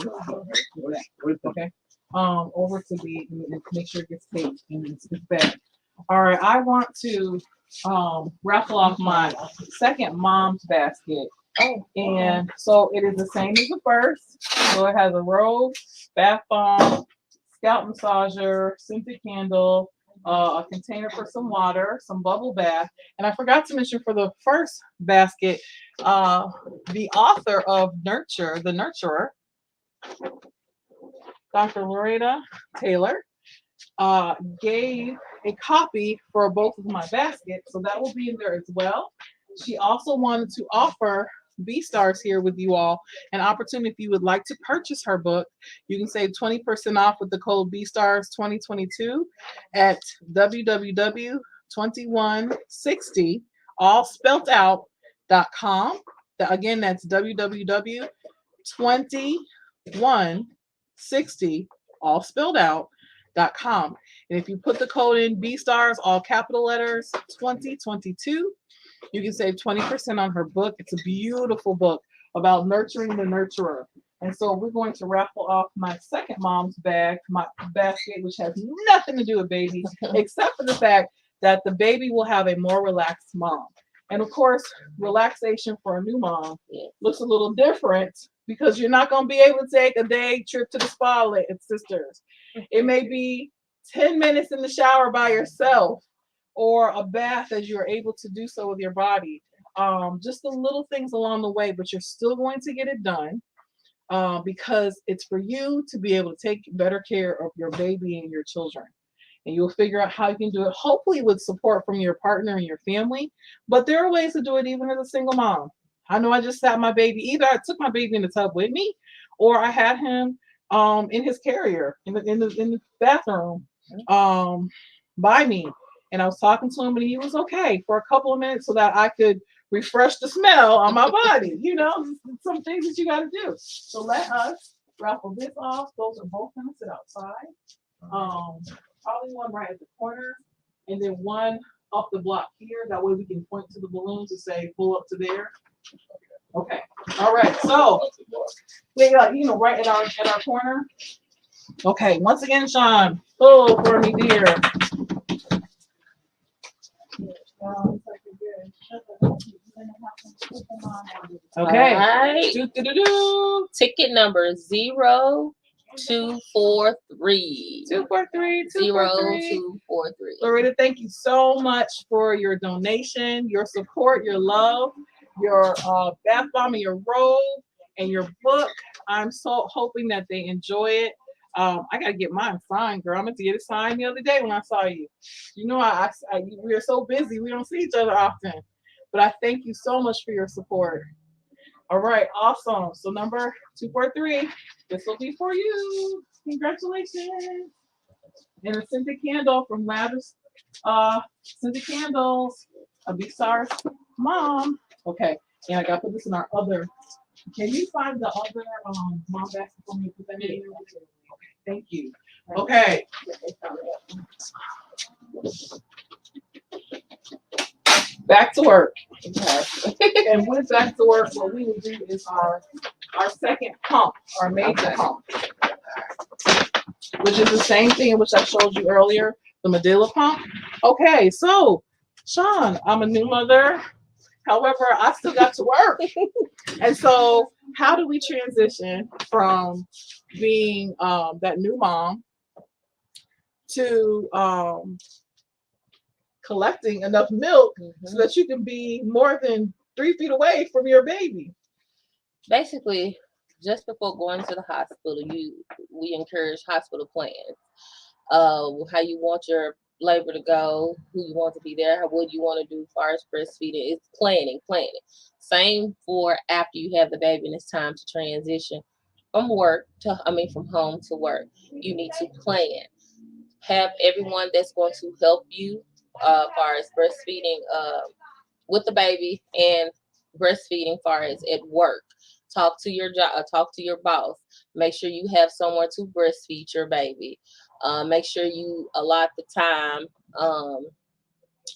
Okay. Over to B and make sure it gets taped and it's back. All right, I want to raffle off my second mom's basket. And so it is the same as the first. So it has a robe, bath bomb, scalp massager, scented candle, a container for some water, some bubble bath. And I forgot to mention for the first basket, the author of Nurture, the Nurturer, Dr. Loretta Taylor, gave a copy for both of my baskets, so that will be in there as well. She also wanted to offer BSTARS here with you all an opportunity. If you would like to purchase her book, you can save 20% off with the code BSTARS 2022 at www.2160 all spelled out.com. Again, that's www.2160 all spelled out.com. And if you put the code in BSTARS, all capital letters, 2022, you can save 20% on her book. It's a beautiful book about nurturing the nurturer. And so we're going to raffle off my second mom's bag, my basket, which has nothing to do with baby, except for the fact that the baby will have a more relaxed mom. And of course, relaxation for a new mom looks a little different because you're not going to be able to take a day trip to the spa, sisters. It may be 10 minutes in the shower by yourself, or a bath as you're able to do so with your body. Just the little things along the way, but you're still going to get it done because it's for you to be able to take better care of your baby and your children. And you'll figure out how you can do it, hopefully with support from your partner and your family. But there are ways to do it even as a single mom. I know I just sat my baby, either I took my baby in the tub with me, or I had him in his carrier in the bathroom by me. And I was talking to him, and he was okay for a couple of minutes so that I could refresh the smell on my body. You know, some things that you got to do. So let us raffle this off. Those are both going to sit outside. Probably one right at the corner, and then one up the block here. That way we can point to the balloons and say, pull up to there. Okay. All right. So we got, right at our corner. Okay. Once again, Sean, pull for me, dear. Okay. All right. Ticket number 0243. 0243. Loretta, thank you so much for your donation, your support, your love, your bath bomb, and your robe, and your book. I'm so hoping that they enjoy it. I gotta get mine signed, girl. I meant to get it signed the other day when I saw you. You know, we are so busy, we don't see each other often. But I thank you so much for your support. All right, awesome. So number 243, this will be for you. Congratulations. And a scented candle from Lavish Scented Candles, a BSTARS mom. Okay, and I gotta put this in our other. Can you find the other mom basket for me? Put that in. Okay, thank you. Okay. Back to work. And with back to work, what we will do is our second pump, our major pump, which is the same thing which I showed you earlier, the Medela pump. Okay, so Sean, I'm a new mother. However, I still got to work. And so how do we transition from being that new mom to collecting enough milk so that you can be more than 3 feet away from your baby? Basically, just before going to the hospital, we encourage hospital plans. How you want your labor to go, who you want to be there, what you want to do as far as breastfeeding. It's planning. Same for after you have the baby and it's time to transition from home to work. You need to plan. have everyone that's going to help you as far as breastfeeding with the baby and breastfeeding far as at work. Talk to your job, talk to your boss. Make sure you have somewhere to breastfeed your baby. Make sure you allot the time,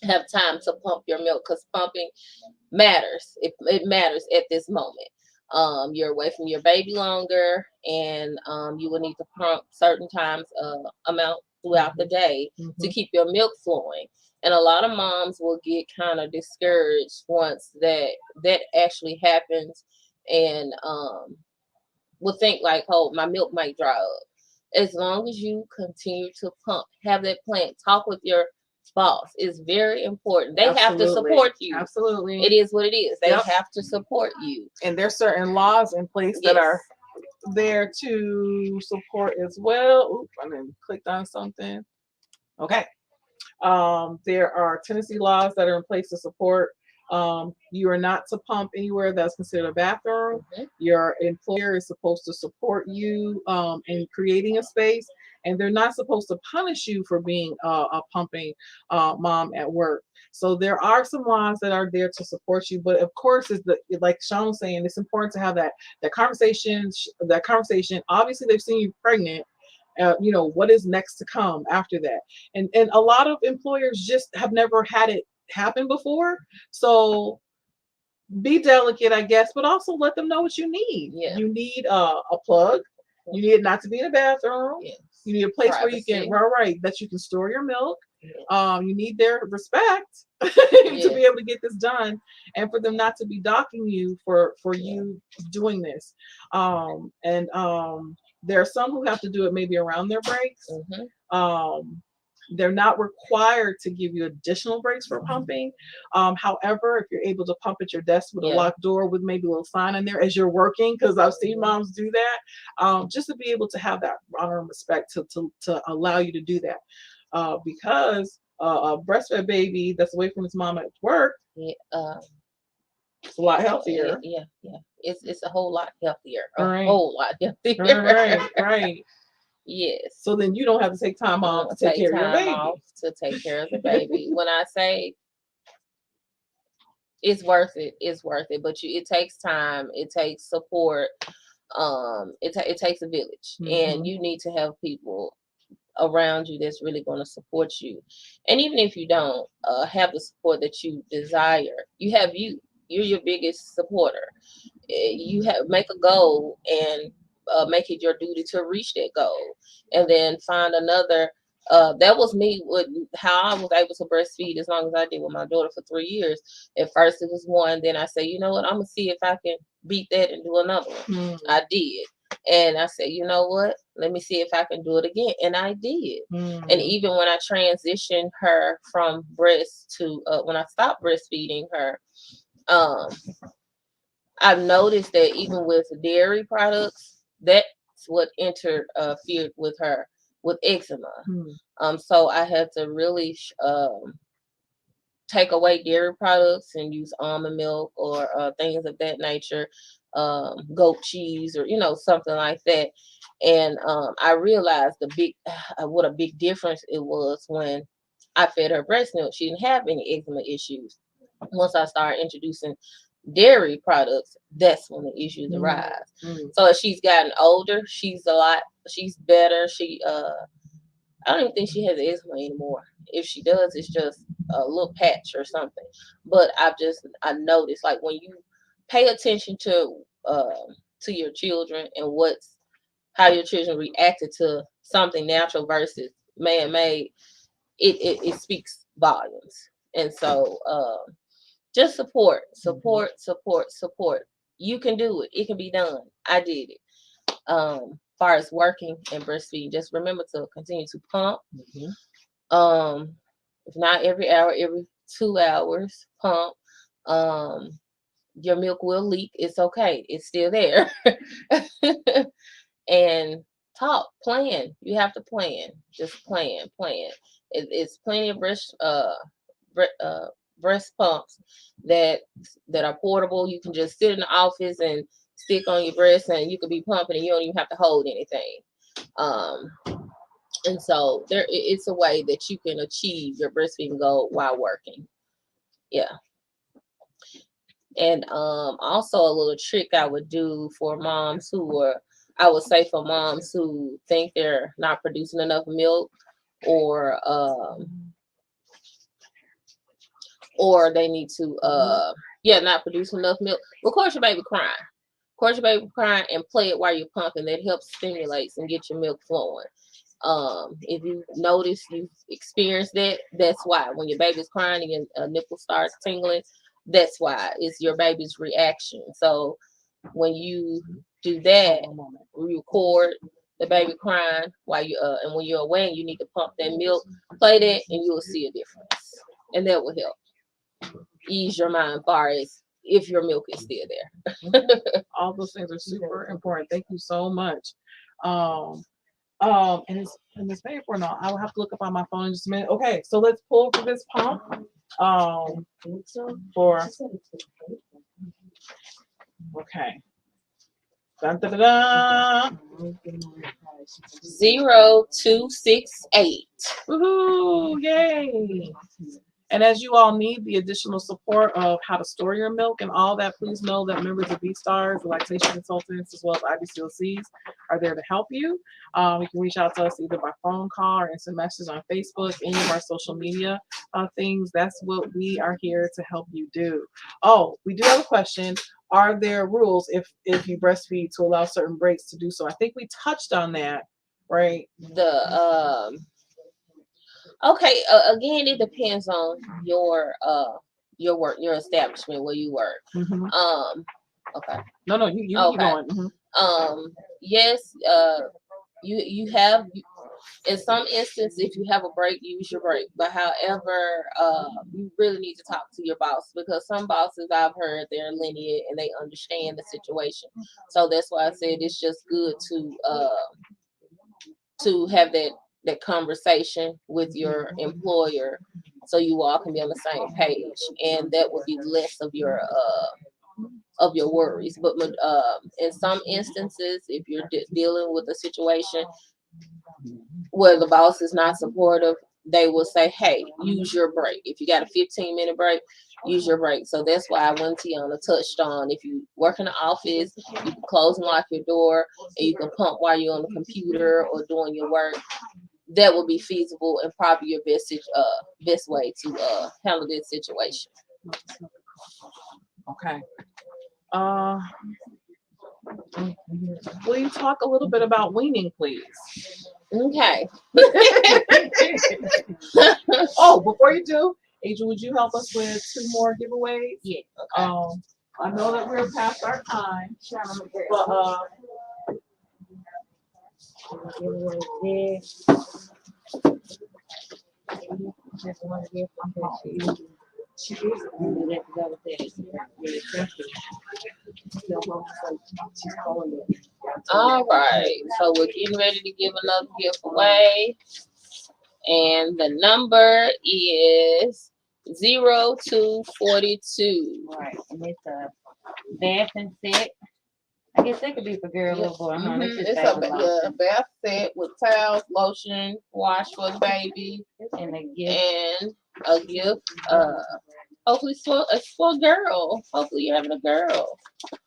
have time to pump your milk, because pumping matters. It matters at this moment. You're away from your baby longer, and you will need to pump certain times amount throughout the day to keep your milk flowing. And a lot of moms will get kind of discouraged once that actually happens, and will think like, oh, my milk might dry up. As long as you continue to pump, have that plan, talk with your boss. It's very important. They have to support you. Absolutely. It is what it is. They Yep. have to support you. And there's certain laws in place that are there to support as well. Oop, I didn't clicked on something. Okay. There are Tennessee laws that are in place to support. You are not to pump anywhere that's considered a bathroom. Your employer is supposed to support you in creating a space, and they're not supposed to punish you for being a pumping mom at work. So there are some laws that are there to support you, but of course, like Sean was saying, it's important to have that conversation. That conversation. Obviously, they've seen you pregnant. What is next to come after that, and a lot of employers just have never had it happen before. So be delicate, I guess, but also let them know what you need. You need a plug. You need it not to be in a bathroom. You need a place where you can that you can store your milk. You need their respect to be able to get this done, and for them not to be docking you for you doing this. There are some who have to do it maybe around their breaks. They're not required to give you additional breaks for pumping. However, if you're able to pump at your desk with a locked door with maybe a little sign in there as you're working, because I've seen moms do that, just to be able to have that honor and respect to allow you to do that. Because a breastfed baby that's away from its mom at work, it's a lot healthier. It's a whole lot healthier. Whole lot healthier. Right. Yes. So then you don't have to take time off to take care of your baby. To take care of the baby. When I say it's worth it, it's worth it. But it takes time. It takes support. It takes a village, and you need to have people around you that's really going to support you. And even if you don't have the support that you desire, you're your biggest supporter. You make a goal and make it your duty to reach that goal, and then find another. That was me with how I was able to breastfeed as long as I did with my daughter for 3 years. At first it was one, then I said, you know what, I'm gonna see if I can beat that and do another one. I did. And I said, you know what, let me see if I can do it again. And I did. And even when I transitioned her from breast to when I stopped breastfeeding her, I've noticed that even with dairy products, that's what interfered with her with eczema. So I had to really take away dairy products and use almond milk or things of that nature, goat cheese or something like that. And I realized what a big difference it was when I fed her breast milk. She didn't have any eczema issues. Once I started introducing dairy products, that's when the issues arise. So as she's gotten older, she's better. I don't even think she has eczema anymore. If she does, it's just a little patch or something. But I noticed, like, when you pay attention to your children and how your children reacted to something natural versus man-made, it speaks volumes. And so just support. You can do it. It can be done. I did it. Far as working and breastfeeding, just remember to continue to pump. If not every hour, every 2 hours, pump. Your milk will leak. It's okay. It's still there. And plan. You have to plan. Just plan. It's plenty of breast pumps that are portable. You can just sit in the office and stick on your breast, and you could be pumping, and you don't even have to hold anything. And so it's a way that you can achieve your breastfeeding goal while working. Yeah. And also a little trick I would do for moms I would say for moms who think they're not producing enough milk, or they need to not producing enough milk. Record your baby crying. Record your baby crying and play it while you're pumping. That helps stimulate and get your milk flowing. If you notice, you've experienced that, that's why. When your baby's crying and your nipple starts tingling, that's why. It's your baby's reaction. So when you do that, you record the baby crying while you and when you're away and you need to pump that milk, play that and you will see a difference. And that will help ease your mind as far as if your milk is still there. All those things are super important. Thank you so much. And it's paid for now. I will have to look up on my phone in just a minute. Okay, so let's pull for this pump. Okay. Dun, dun, dun, dun. 0268. Woohoo! Yay! And as you all need the additional support of how to store your milk and all that, please know that members of BSTARS, the lactation consultants, as well as IBCLCs are there to help you. You can reach out to us either by phone call or instant message on Facebook, any of our social media things. That's what we are here to help you do. Oh, we do have a question. Are there rules if you breastfeed to allow certain breaks to do so? I think we touched on that, right? Okay, again, it depends on your work, your establishment where you work. Mm-hmm. Okay. No, you okay. keep going. Mm-hmm. Yes, you have, in some instances, if you have a break, use your break. But however, you really need to talk to your boss, because some bosses I've heard, they're lenient and they understand the situation. So that's why I said it's just good to have that conversation with your employer, so you all can be on the same page, and that will be less of your worries. But in some instances, if you're dealing with a situation where the boss is not supportive, they will say, hey, use your break. If you got a 15-minute break, use your break. So that's why I went to Tiana touched on, if you work in the office, you can close and lock your door, and you can pump while you're on the computer or doing your work. That will be feasible and probably your best way to handle this situation. Okay. Will you talk a little bit about weaning, please? Okay. Oh, before you do, Adrian, would you help us with 2 more giveaways? Yeah. Okay. I know that we're past our time, but all right, so we're getting ready to give another giveaway, and the number is 0242. Right, and it's a bathing set. I guess that could be for girl or boy. Huh? It's a bath set with towels, lotion, wash for the baby, and a gift. Hopefully it's for a girl. Hopefully you're having a girl.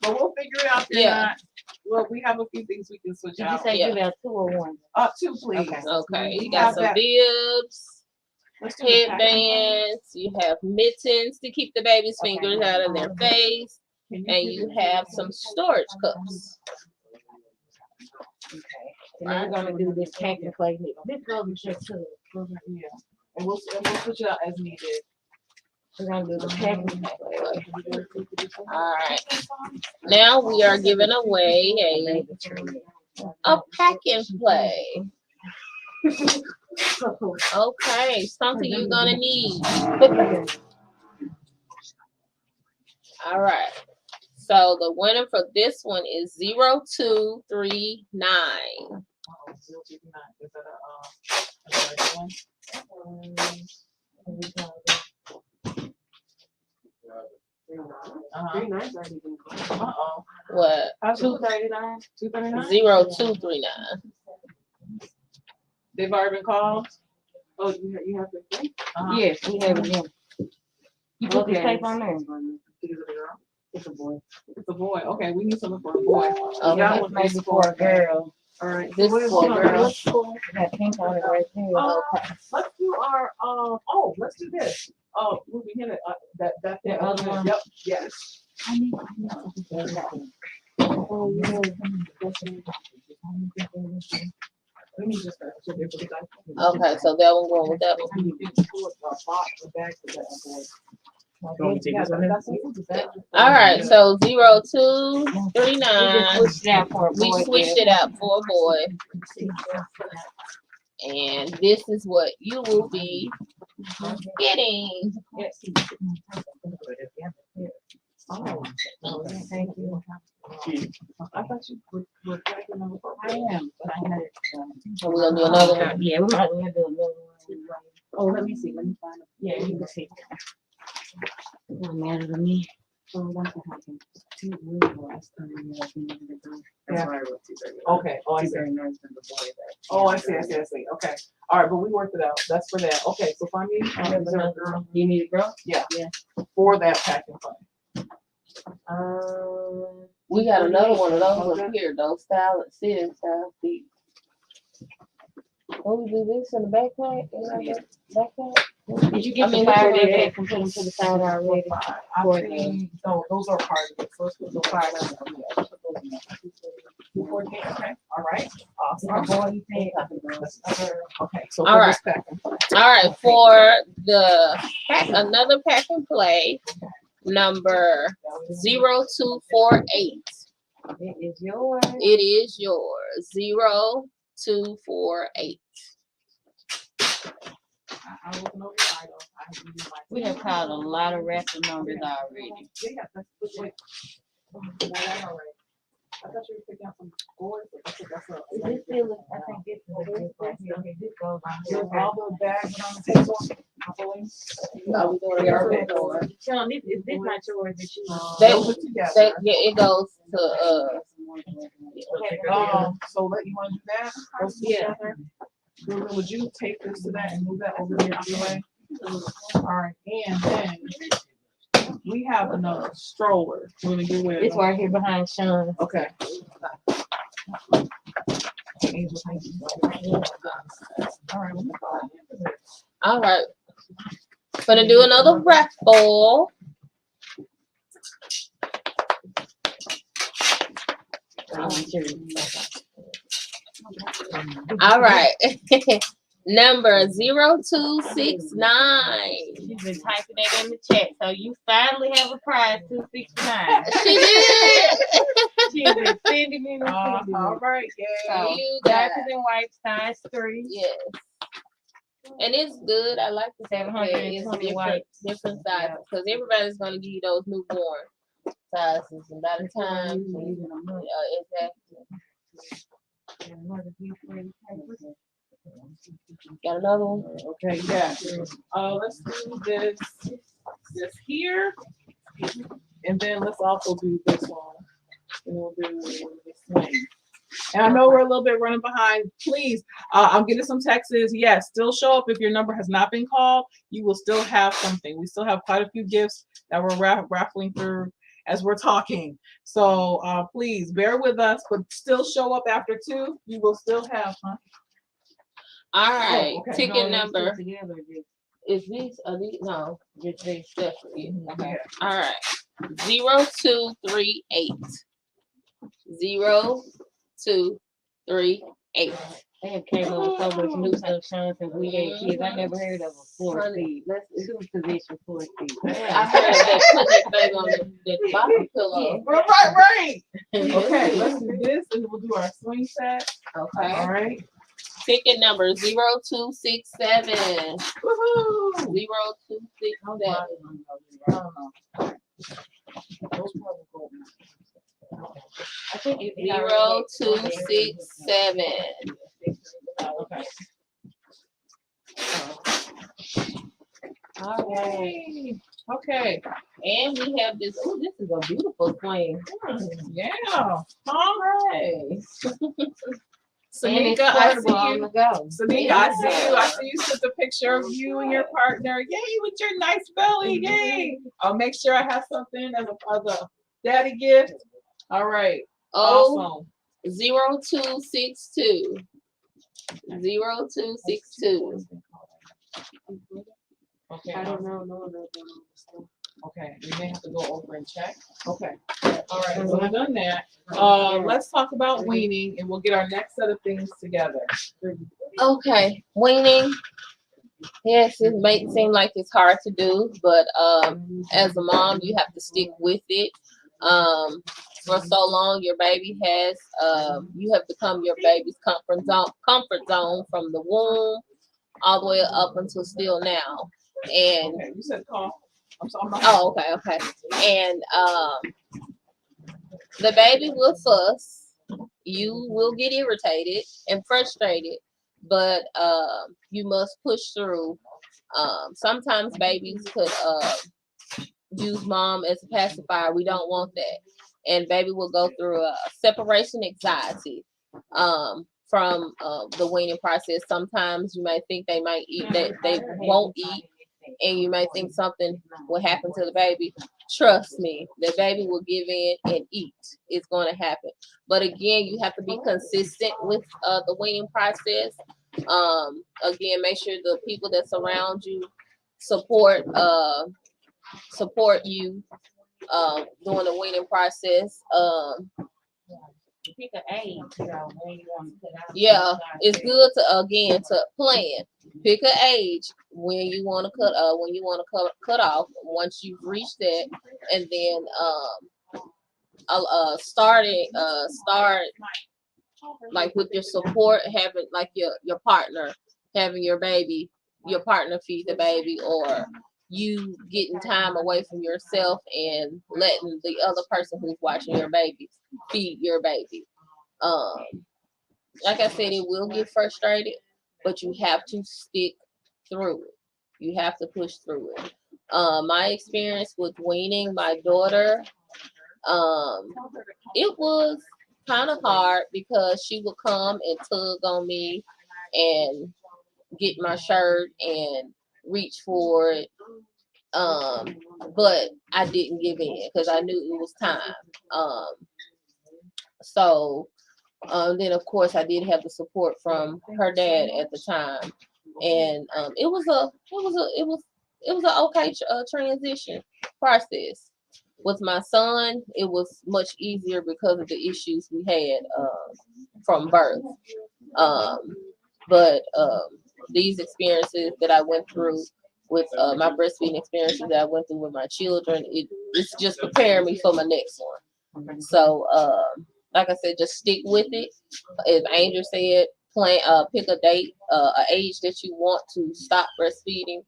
But we'll figure it out. Well, we have a few things we can switch out. Did you say give out 2 or 1? 2, please. Okay. You got some bibs, headbands. You have mittens to keep the baby's fingers out of their face, and you have some storage cups. Okay. And then we're gonna do this pack and play. This goes with your too. Yeah. And we'll switch it out as needed. We're gonna do the pack and play. All right. Now we are giving away a pack and play. Okay, something you're gonna need. All right. So the winner for this one is 0239. Is that a one? What? 239. 0239. They've already been called? Oh, you have to think? Yes, we have it. You put the tape on there. Is it a girl? It's a boy. It's a boy. Okay, we need something for a boy. Okay, That this one may is be for a girl. All right. This what is for a girl. Looks cool. Got pink on it right there. Let's do our let's do this. Oh, moving him that The other one. Yep. Yes. Let me just Okay, so that one going with that one. All right, so 0239. We just switched it out for a boy. We switched it out for a boy. And this is what you will be getting. Oh, thank you. I thought you were tracking number 4. I am, but I had it. So we're gonna do another one. Yeah, we might as well do another one. Oh, let me see. Let me find it. Yeah, you can see. It don't matter to me. Yeah. Okay. Oh, I see. Oh, I see. Okay. All right, but we worked it out. That's for that. Okay, so find me. You need a girl? Yeah. For that packing fund. We got another one of those up here, those style feet. What we do this in the backpack? Did you get the fire that they can put them to the side already? No, those are part of it. First, we'll go 5. Okay. All right. Awesome. Okay. So All right. packing. All right, for the another pack and play, number 0248. It is yours. It is yours. 0248. We have called a lot of raffle numbers already. I thought you were picking up some boards. I think this goes on. All the bags on the table. No, we doing it or Sean, is this not yours that you yeah, it goes to so let you want to do that? Together. Would you take this to that and move that over here out the way? All right, and then we have another stroller. We're gonna get rid of. It's right here behind Sean. Okay. all right. Gonna do another raffle. All right. Number 0269. She's been typing that in the chat, so you finally have a prize 269. She did. She's been sending in All right, yeah. So You got darker than white, size 3. yes. And it's good. I like the 720 different sizes because everybody's gonna give you those newborn sizes, and by the time exactly. Got another one? Okay, yeah. Let's do this here, and then let's also do this one. And we'll do this swing. And I know we're a little bit running behind. Please, I'm getting some texts. Yes, still show up if your number has not been called. You will still have something. We still have quite a few gifts that we're raffling through as we're talking. So please bear with us, but still show up after 2. You will still have. All right. Oh, okay. Ticket number. Is these? Are these? No, just these separate. Okay. All right. 0238. 0238. They have came up with so much new stuff, Sean, since we had kids. I never heard of a 4-seat. Let's 2-position 4-seat. I heard that put that thing on the bottom pillow. Yeah. Right. Okay, let's do this, and we'll do our swing set. Okay. All right. Ticket number 0267. Woohoo! 0267. I think it's 0267. Okay. All right. Okay. And we have this. Oh, this is a beautiful swing. Yeah. All right. Sanika, I see on you. the go. Sanika, I see you. I see you took a picture of you and your partner. Yay, with your nice belly. Yay. I'll make sure I have something as a daddy gift. All right. Awesome. 0262. 0262. Okay. I don't know. Okay, we may have to go over and check. Okay. All right, so I've done that. Let's talk about weaning, and we'll get our next set of things together. Okay, weaning. Yes, it may seem like it's hard to do, but as a mom, you have to stick with it. For so long, your baby has you have become your baby's comfort zone from the womb all the way up until still now. And Okay, you said cough. I'm sorry. oh, okay. And the baby will fuss. You will get irritated and frustrated, but you must push through. Sometimes babies could use mom as a pacifier. We don't want that. And baby will go through a separation anxiety from the weaning process. Sometimes you might think they might eat, that they won't eat, and you might think something will happen to the baby. Trust me, the baby will give in and eat. It's going to happen. But again, you have to be consistent with the weaning process. Again, make sure the people that surround you support you during the weaning process. Pick an age, when you want to put out. Yeah, it's good to plan. Pick an age when you want to cut off. Once you've reached that, and then start like with your support, having like your partner, having your partner feed the baby, or you getting time away from yourself and letting the other person who's watching your baby feed your baby. Like I said, it will get frustrated, but you have to stick through it. You have to push through it. My experience with weaning my daughter, it was kind of hard because she would come and tug on me and get my shirt and reach for it. But I didn't give in because I knew it was time. So then of course I did have the support from her dad at the time, and it was an okay transition process. With my son, it was much easier because of the issues we had from birth. But these experiences that I went through with my breastfeeding experiences that I went through with my children, it's just preparing me for my next one. So like I said, just stick with it. As Angel said, pick a date, an age that you want to stop breastfeeding,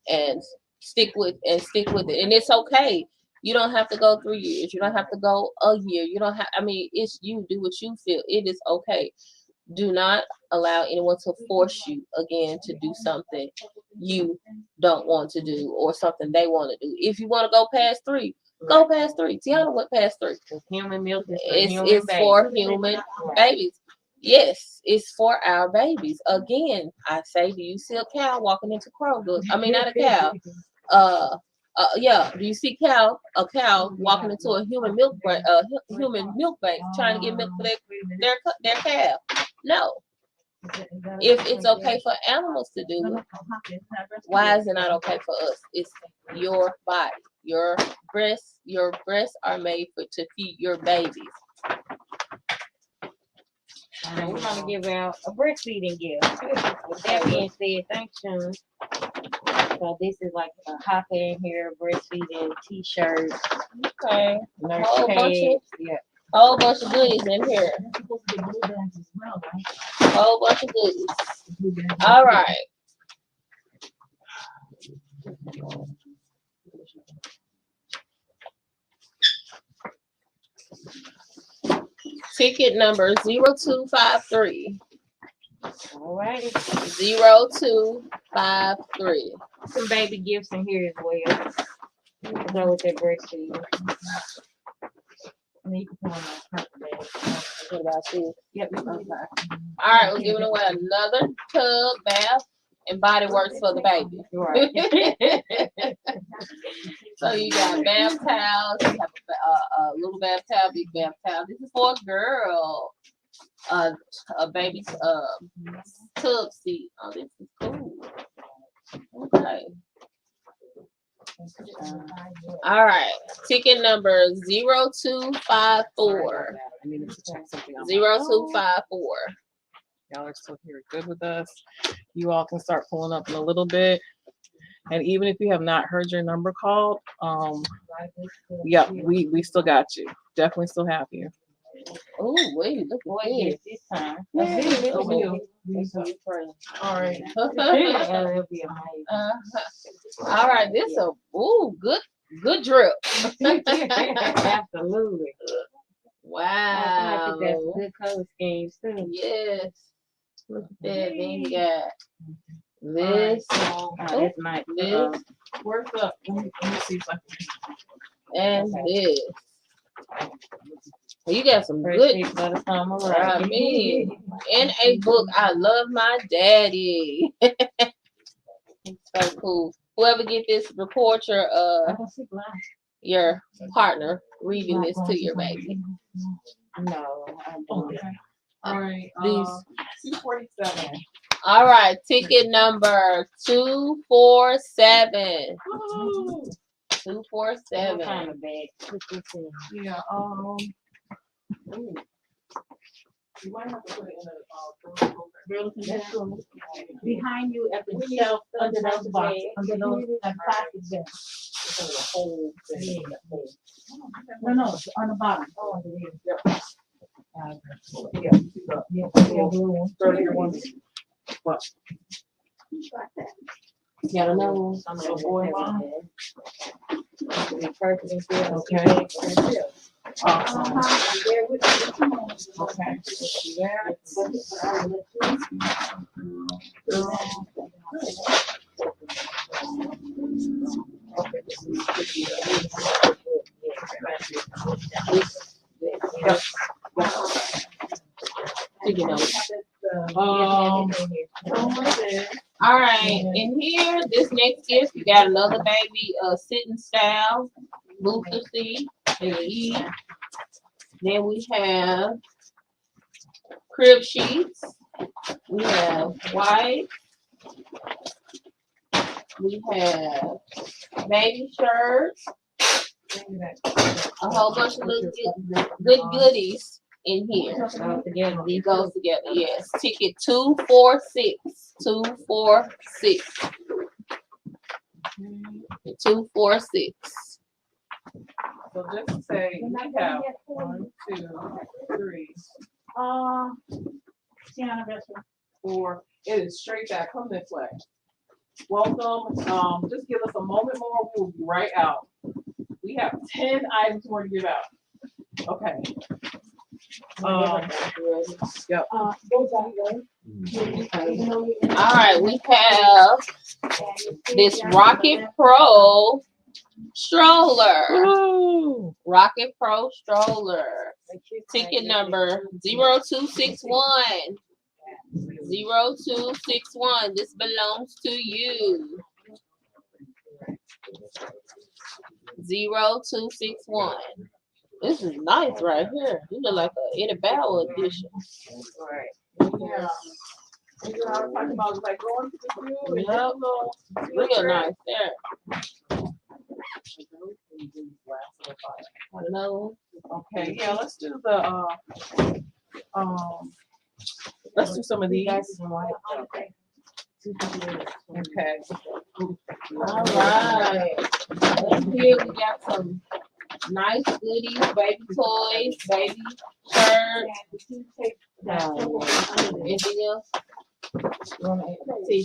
and stick with it. And it's okay. You don't have to go 3 years. You don't have to go a year. You don't have. I mean, it's you. Do what you feel. It is okay. Do not allow anyone to force you again to do something you don't want to do or something they want to do. If you want to go past 3, go past 3. Tiana went past 3. Human milk is for human babies. Yes, it's for our babies. Again, I say, do you see a cow walking into Kroger? I mean, not a cow. Yeah. Do you see a cow walking into a human milk bank trying to get milk for their calf? No. If it's okay for animals to do it, why is it not okay for us? It's your body. Your breasts are made to feed your babies. We want to give out a breastfeeding gift. With that being said, thanks, Sean. So this is like a hot in here breastfeeding T-shirt. Okay. Whole bunch of goodies in here. Whole bunch of goodies. All right. Ticket number 0253. All righty. 0253. Some baby gifts in here as well. Go with that breastfeeding. And then you can put on those purple bags. What about this? Yep. Okay. All right, we're giving away another tub bath and body works for the baby. Right. So you got bath towels, you have a little bath towel, big bath towel. This is for a girl. A baby's tub seat. Oh, this is cool. Okay. All right. Ticket number 0254. I needed to check something out. 0254. Y'all are still here good with us. You all can start pulling up in a little bit. And even if you have not heard your number called, yeah, we still got you. Definitely still have you. Oh, wait, look at this. This time. Yeah. All right. It'll be amazing. All right, this a good drip. Absolutely. Wow. That's good color schemes too. Yes. Look at that. Then you got this. This might This. Where's the? Let me see if I can. And this. Well, you got some First good. pick by the time I around. mean, in a book, I love my daddy. So cool. Whoever get this, record your partner reading this to your baby. No, I don't. All right. These. 247. All right, ticket number 247. 247. What kind of bag? Put this in. Yeah. You might have to put it in a Behind you at the shelf under those box, under those plastic bags. whole thing. No, it's on the bottom. Oh, under there. Yeah. Yeah. Earlier ones. What? You got another one? So boy, mom. Okay. Awesome. Okay. See that? All right, in here, this next gift, you got another baby sitting style, booster seat, and then we have crib sheets. We have white. We have baby shirts. A whole bunch of little good goodies in here. These goes together. Yes. Ticket 246. 246. 246. So just say we have 1, 2, 3. Four. It is straight back. Come this way. Welcome. Just give us a moment more. We'll be right out. We have 10 items more to give out. Okay. Yep. All right, we have this Rocket Pro stroller. Ooh. Rocket Pro stroller. Ticket number 0261. 0261. This belongs to you. 0261. This is nice right here. You look like a Eddie Bauer edition. Right. Yeah. You know, I was talking about like going to the zoo and Yep. Real nice there. Hello. Okay, yeah, let's do the let's do some of these. Okay. All right. And here we got some nice goodies, baby toys, baby shirts. Anything else? You want to see?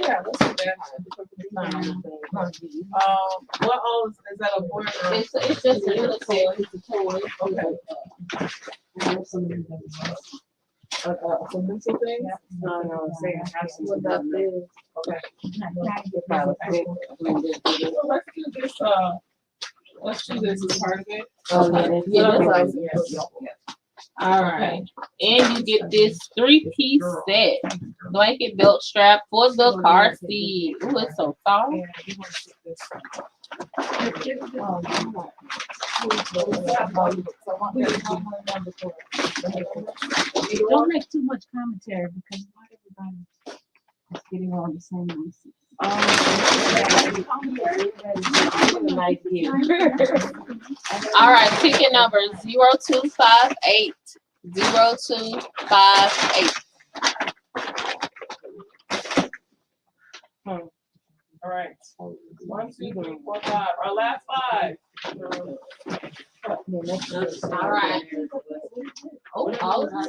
Yeah, let's do that. What all is that a boy or It's just a little toy. It's a toy. okay. Some mental things? No, say I have some. What about this? Okay. So let's do this Let's do this as part of it. Okay. Yeah, that's all. Yeah. All right. And you get this 3-piece set. Blanket belt strap for the car seat. Ooh, it's so soft. Don't make too much commentary because not everybody is getting on the same message. All right, ticket number 0258 0258. All right. 1, 2, 3, 4, 5. Our last 5. All right. Oh, all of them.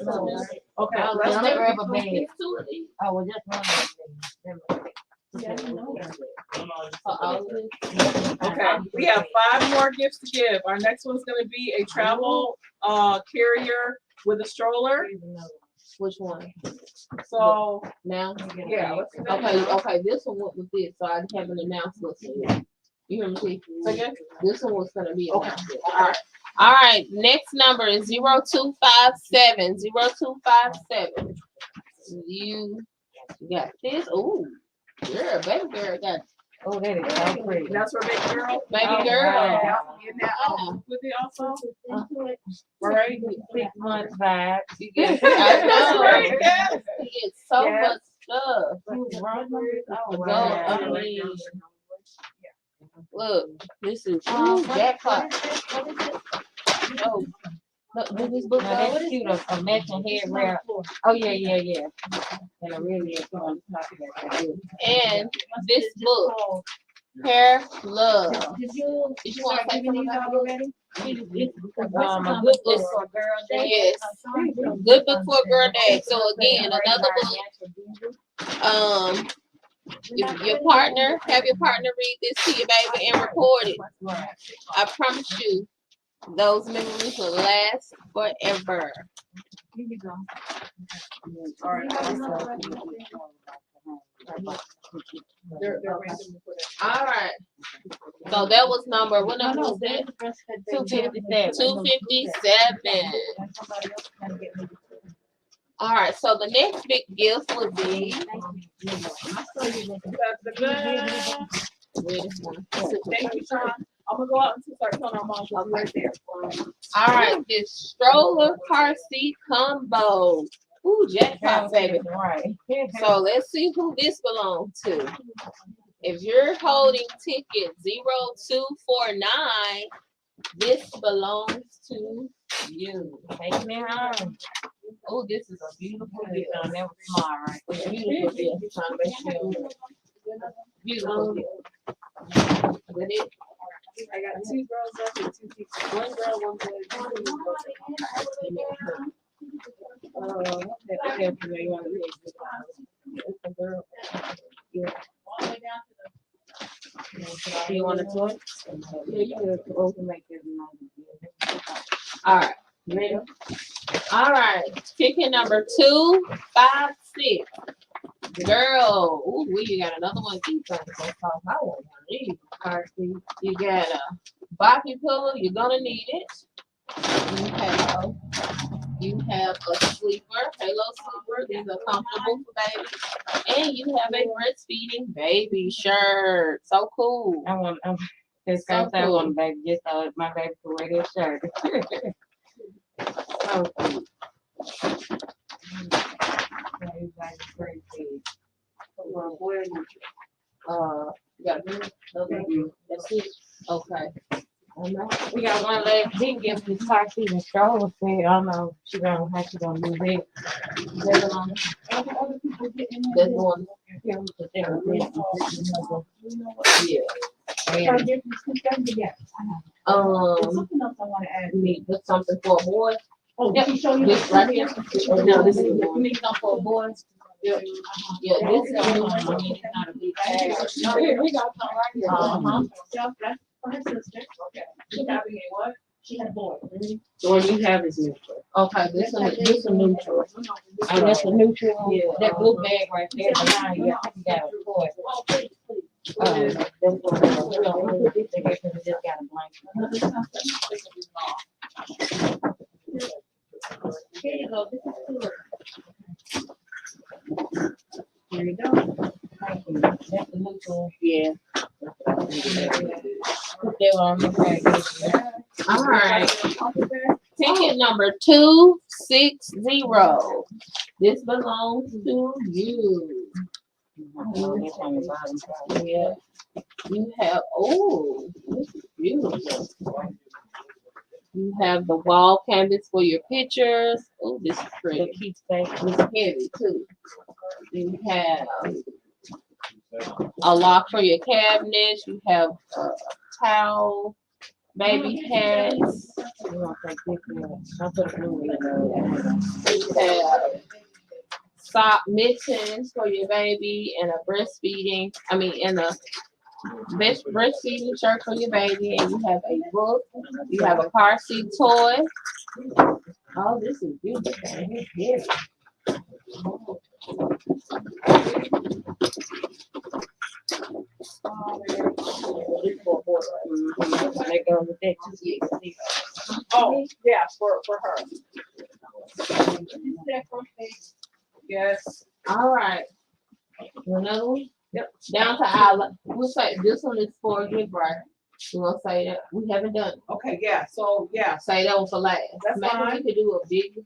Okay. Let's grab a bag. Oh, well, just one. Okay. We have 5 more gifts to give. Our next one's going to be a travel carrier with a stroller. Which one? So now, yeah. Let's okay. This one went with this, so I have an announcement. You hear me? This one was gonna be okay. All right. Next number is 0257 0257. You got this. Oh, yeah, baby girl got. Oh, that is so pretty. That's for baby girl. Baby girl. Getting that out with it also. Right. 6 months vibe. You get, I know. You get so much stuff. I mean, look, this is jackpot. Oh, look, this book. Now that's cute. A matching hair wrap. Oh yeah. And a really on top of that. And this book, Hair Love. Did you want to say something about it already? A good book for a girl day. Yes. Good book for a girl day. So again, another book. If your partner, have your partner read this to your baby and record it. I promise you, those memories will last forever. Here you go. All right. All right. So that was number. What number was that? 257. 257. All right. So the next big gift would be. Thank you, Sean. I'm gonna go out and start telling our mom right there. All right. This stroller car seat combo. Ooh, jackpot, baby. Right. So let's see who this belongs to. If you're holding ticket 0249, this belongs to you. Take me home. Oh, this is a beautiful gift. That was smart, right? It's a beautiful gift. Trying to make sure. Beautiful gift. With it. I got 2 girls left and 2 people. 1 girl, 1 boy, 2 girls. Okay, you want to read it's a girl. Yeah. All the way down to Do you want a toy? Yeah, you could open make it. All right. Ready? All right. Ticket number 256. Girl. Ooh, you got another one. These things so soft. I want one of these. You got a boppy pillow. You're gonna need it. You have a sleeper, Halo sleeper. These are comfortable for baby. And you have a breastfeeding baby shirt. So cool. I want I want baby just so my baby can wear this shirt. So cool. Everybody's great big. You got that's it. Okay. We got one last big gift this car seat and stroller set. I don't know how she gonna do that. That's the one. Yeah. Something else I want to add. You need something for a boy. Oh, yeah. This right here. No, this is you need something for a boy. Yeah, this is it's not a big bag. No, here we got some right here. That's for her sister. Okay. She having a what? She had a boy. The one you have is neutral. Okay, this is a neutral. Oh, that's a neutral. Yeah. That blue bag right there behind you. You got a boy. Here you go. This is cool. Here you go. Thank you. That's the neutral. Yeah. Put that on the package. All right. Ticket number 260. This belongs to you. Yeah. You have, oh, this is beautiful. You have the wall canvas for your pictures. Oh, this is pretty. It keeps space. It's heavy too. You have a lock for your cabinets. You have a towel, baby hats. You have sock mittens for your baby and a breastfeeding. And a breastfeeding shirt for your baby, and you have a book. You have a car seat toy. Oh, this is beautiful. It's Oh, yeah, for her. Yes. all right. Another one? Yep. Down to our, we'll say this one is for a gift, right? We're gonna say that we haven't done it. Okay, yeah. So yeah. Say that one for last. That's Maybe fine. we could do a big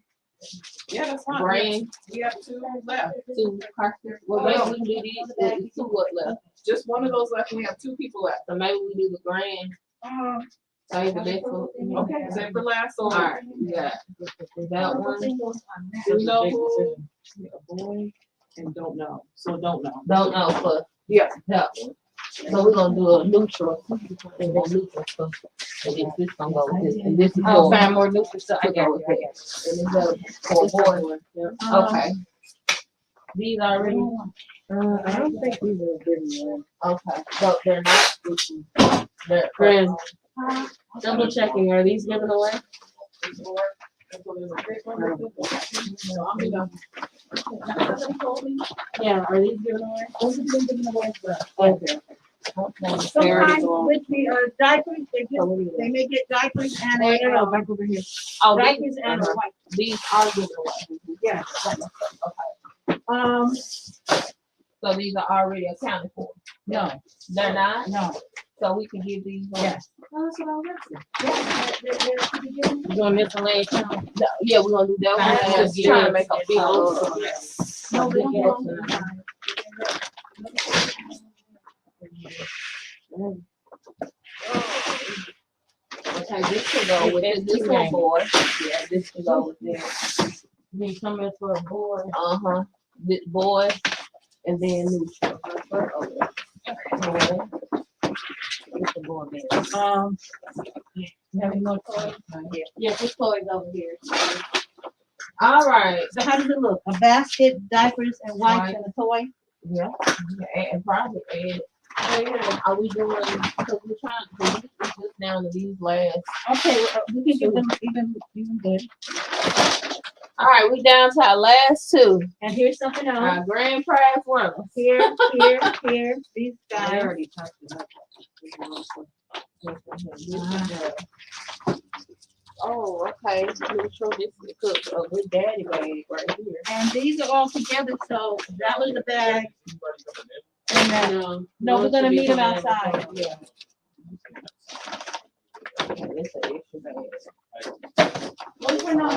Yeah, that's fine. brand. We have 2 left. 2 cartons. Well, maybe we can do these. 2 what left? Just one of those left. We have 2 people left. So maybe we do the grand. Save the best for. Okay, save for last. So All right. Yeah. That one. we know who. Boy and don't know. So don't know. Don't know for Yeah. that one. So we're gonna do a neutral. And then neutral stuff. And then this gonna go with this. And this is Oh, for. find more neutral stuff. I To got go you. with this. And then for a boy. Okay. These already. I don't think these are good enough. Okay. So they're not. They're friends. Double checking. Are these given away? Yeah. Are these given away? Those have been given away for us. Okay. Sometimes with the diapers, they may get diapers and a back over here. Oh, diapers and a wipe. these are given away. Yeah. Okay. So these are already accounted for. No, They're not. no. So we can give these. Yes. Oh, that's what I was asking. They're to be given. You want miscellaneous? Yeah, we're gonna do that one. That's I'm just trying to good. make a big. No, we don't go. Okay, this can go with this. This one boy. Yeah, this can go with this. Need something for a board. This boy, and then neutral. It's a board bed. Having more toys? Yeah, this toy's over here. All right. So how does it look? A basket, diapers, and wipes, Right. and a toy? Yeah, and probably add. Are we doing, because we're trying, because we just down to these last. Okay, well, we can give them even good. All right, we down to our last 2. And here's something else. Our grand prize winners. Here, these guys. Oh, okay. Neutral, this is a good daddy bag right here. And these are all together, so that was the bag. And no, we're gonna meet them outside. Yeah. Okay, this is an extra bag. What's her number?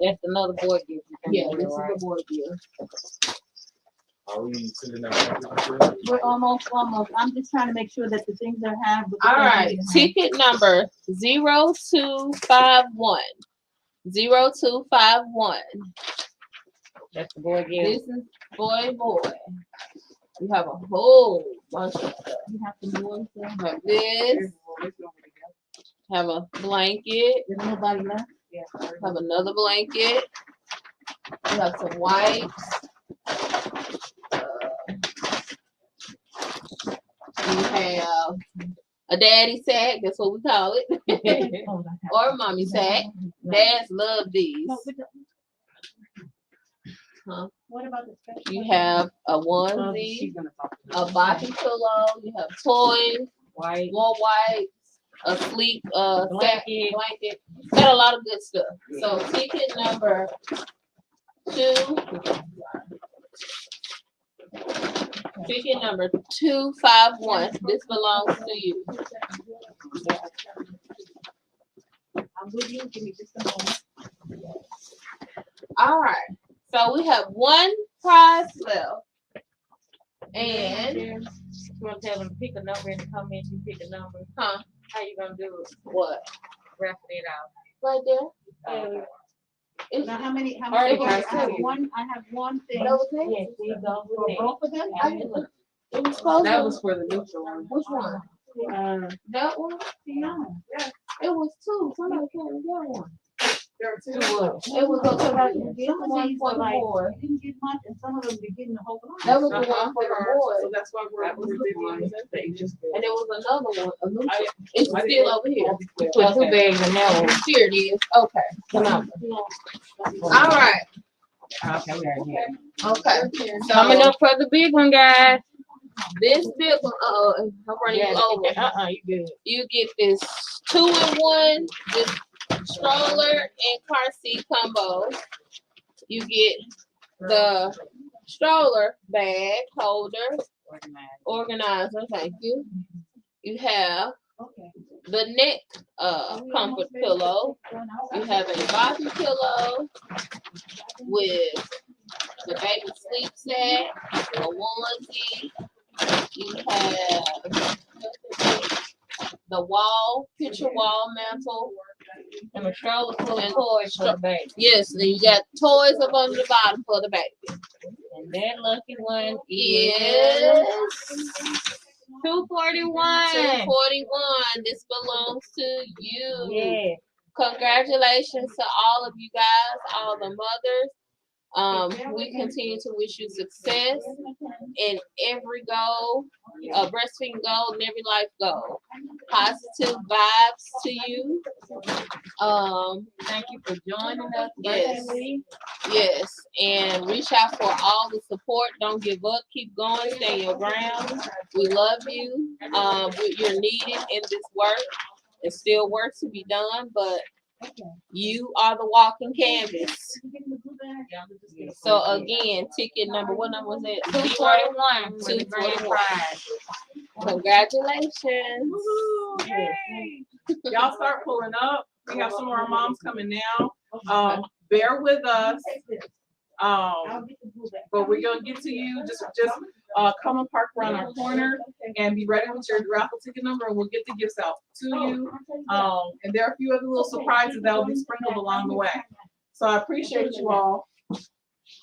That's another board gift. Yeah, this is the board gift. Are we sending out? We're almost. I'm just trying to make sure that the things I have. All right, ticket number 0251. 0251. That's the boy gift. This is boy. You have a whole bunch of stuff. You have to do one thing. Have this. Have a blanket. There's nobody left. Yeah. Have another blanket. You have some wipes. You have a daddy sack. That's what we call it. Or a mommy sack. Dads love these. Huh? What about the special? You have a onesie, a body pillow. You have toys, warm wipes, a sleep blanket. Got a lot of good stuff. So ticket number 251. This belongs to you. I'm with you. Give me just a moment. All right. So we have one prize left. And you want to tell them to pick a number in the comments? You pick a number. Huh? How you gonna do it? What? Raffle it out. Right there. Now, how many? Already I got have two. one. I have one thing. That was it? Yes, these those For were both of them. It was close. That was for the neutral one. Which one? That one? No. It was two. Somebody came and got one. There are two. It was the one for the boy. You didn't get much, and some of them be getting a whole lot. That was the one for the boy. So that's why we're And there was another one. A new one. It's still over here. Put two bags in that one. Here it is. Okay. Come on. All right. Okay, we are here. Okay. So Coming up for the big one, guys. this big one, I'm running you over. You good. You get this 2-in-1, this stroller and car seat combo. You get the stroller bag holder, organizer. Thank you. You have the neck comfort pillow. You have a body pillow with the baby sleep set, a onesie. You have the picture wall mantle, And a stroller full of toys for the baby. yes, and you got toys up on the bottom for the baby. And that lucky one Yes. is 241. 241. This belongs to you. Yeah. Congratulations to all of you guys, all the mothers. We continue to wish you success in every goal, breastfeeding goal, and every life goal. Positive vibes to you. Thank you for joining us. Yes. virtually. Yes, and reach out for all the support. Don't give up. Keep going. Stay your ground. We love you. You're needed in this work. There's still work to be done, but you are the walking canvas. So again, ticket number, what number was it? 241 for the grand 241. prize. Congratulations. Yay. Y'all start pulling up. We have some more moms coming now. Bear with us. But we're gonna get to you. Just come and park around our corner and be ready with your raffle ticket number, and we'll get the gifts out to you. And there are a few other little surprises that will be sprinkled along the way. So I appreciate you all.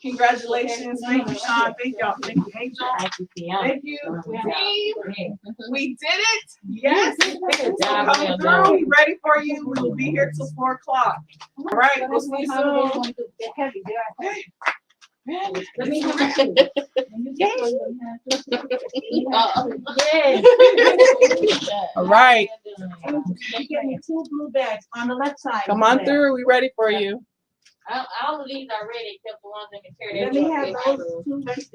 Congratulations. Thank you, Sean. Thank y'all. Thank you, Angel. Thank you, team. We did it. Yes. So come through. We ready for you. We will be here till 4 o'clock. All right. We'll see you soon. Let me have All right. You get me 2 blue bags on the left side. Come on through. We ready for you. All of these are ready except the ones in the chair. Let me have those 2 bags.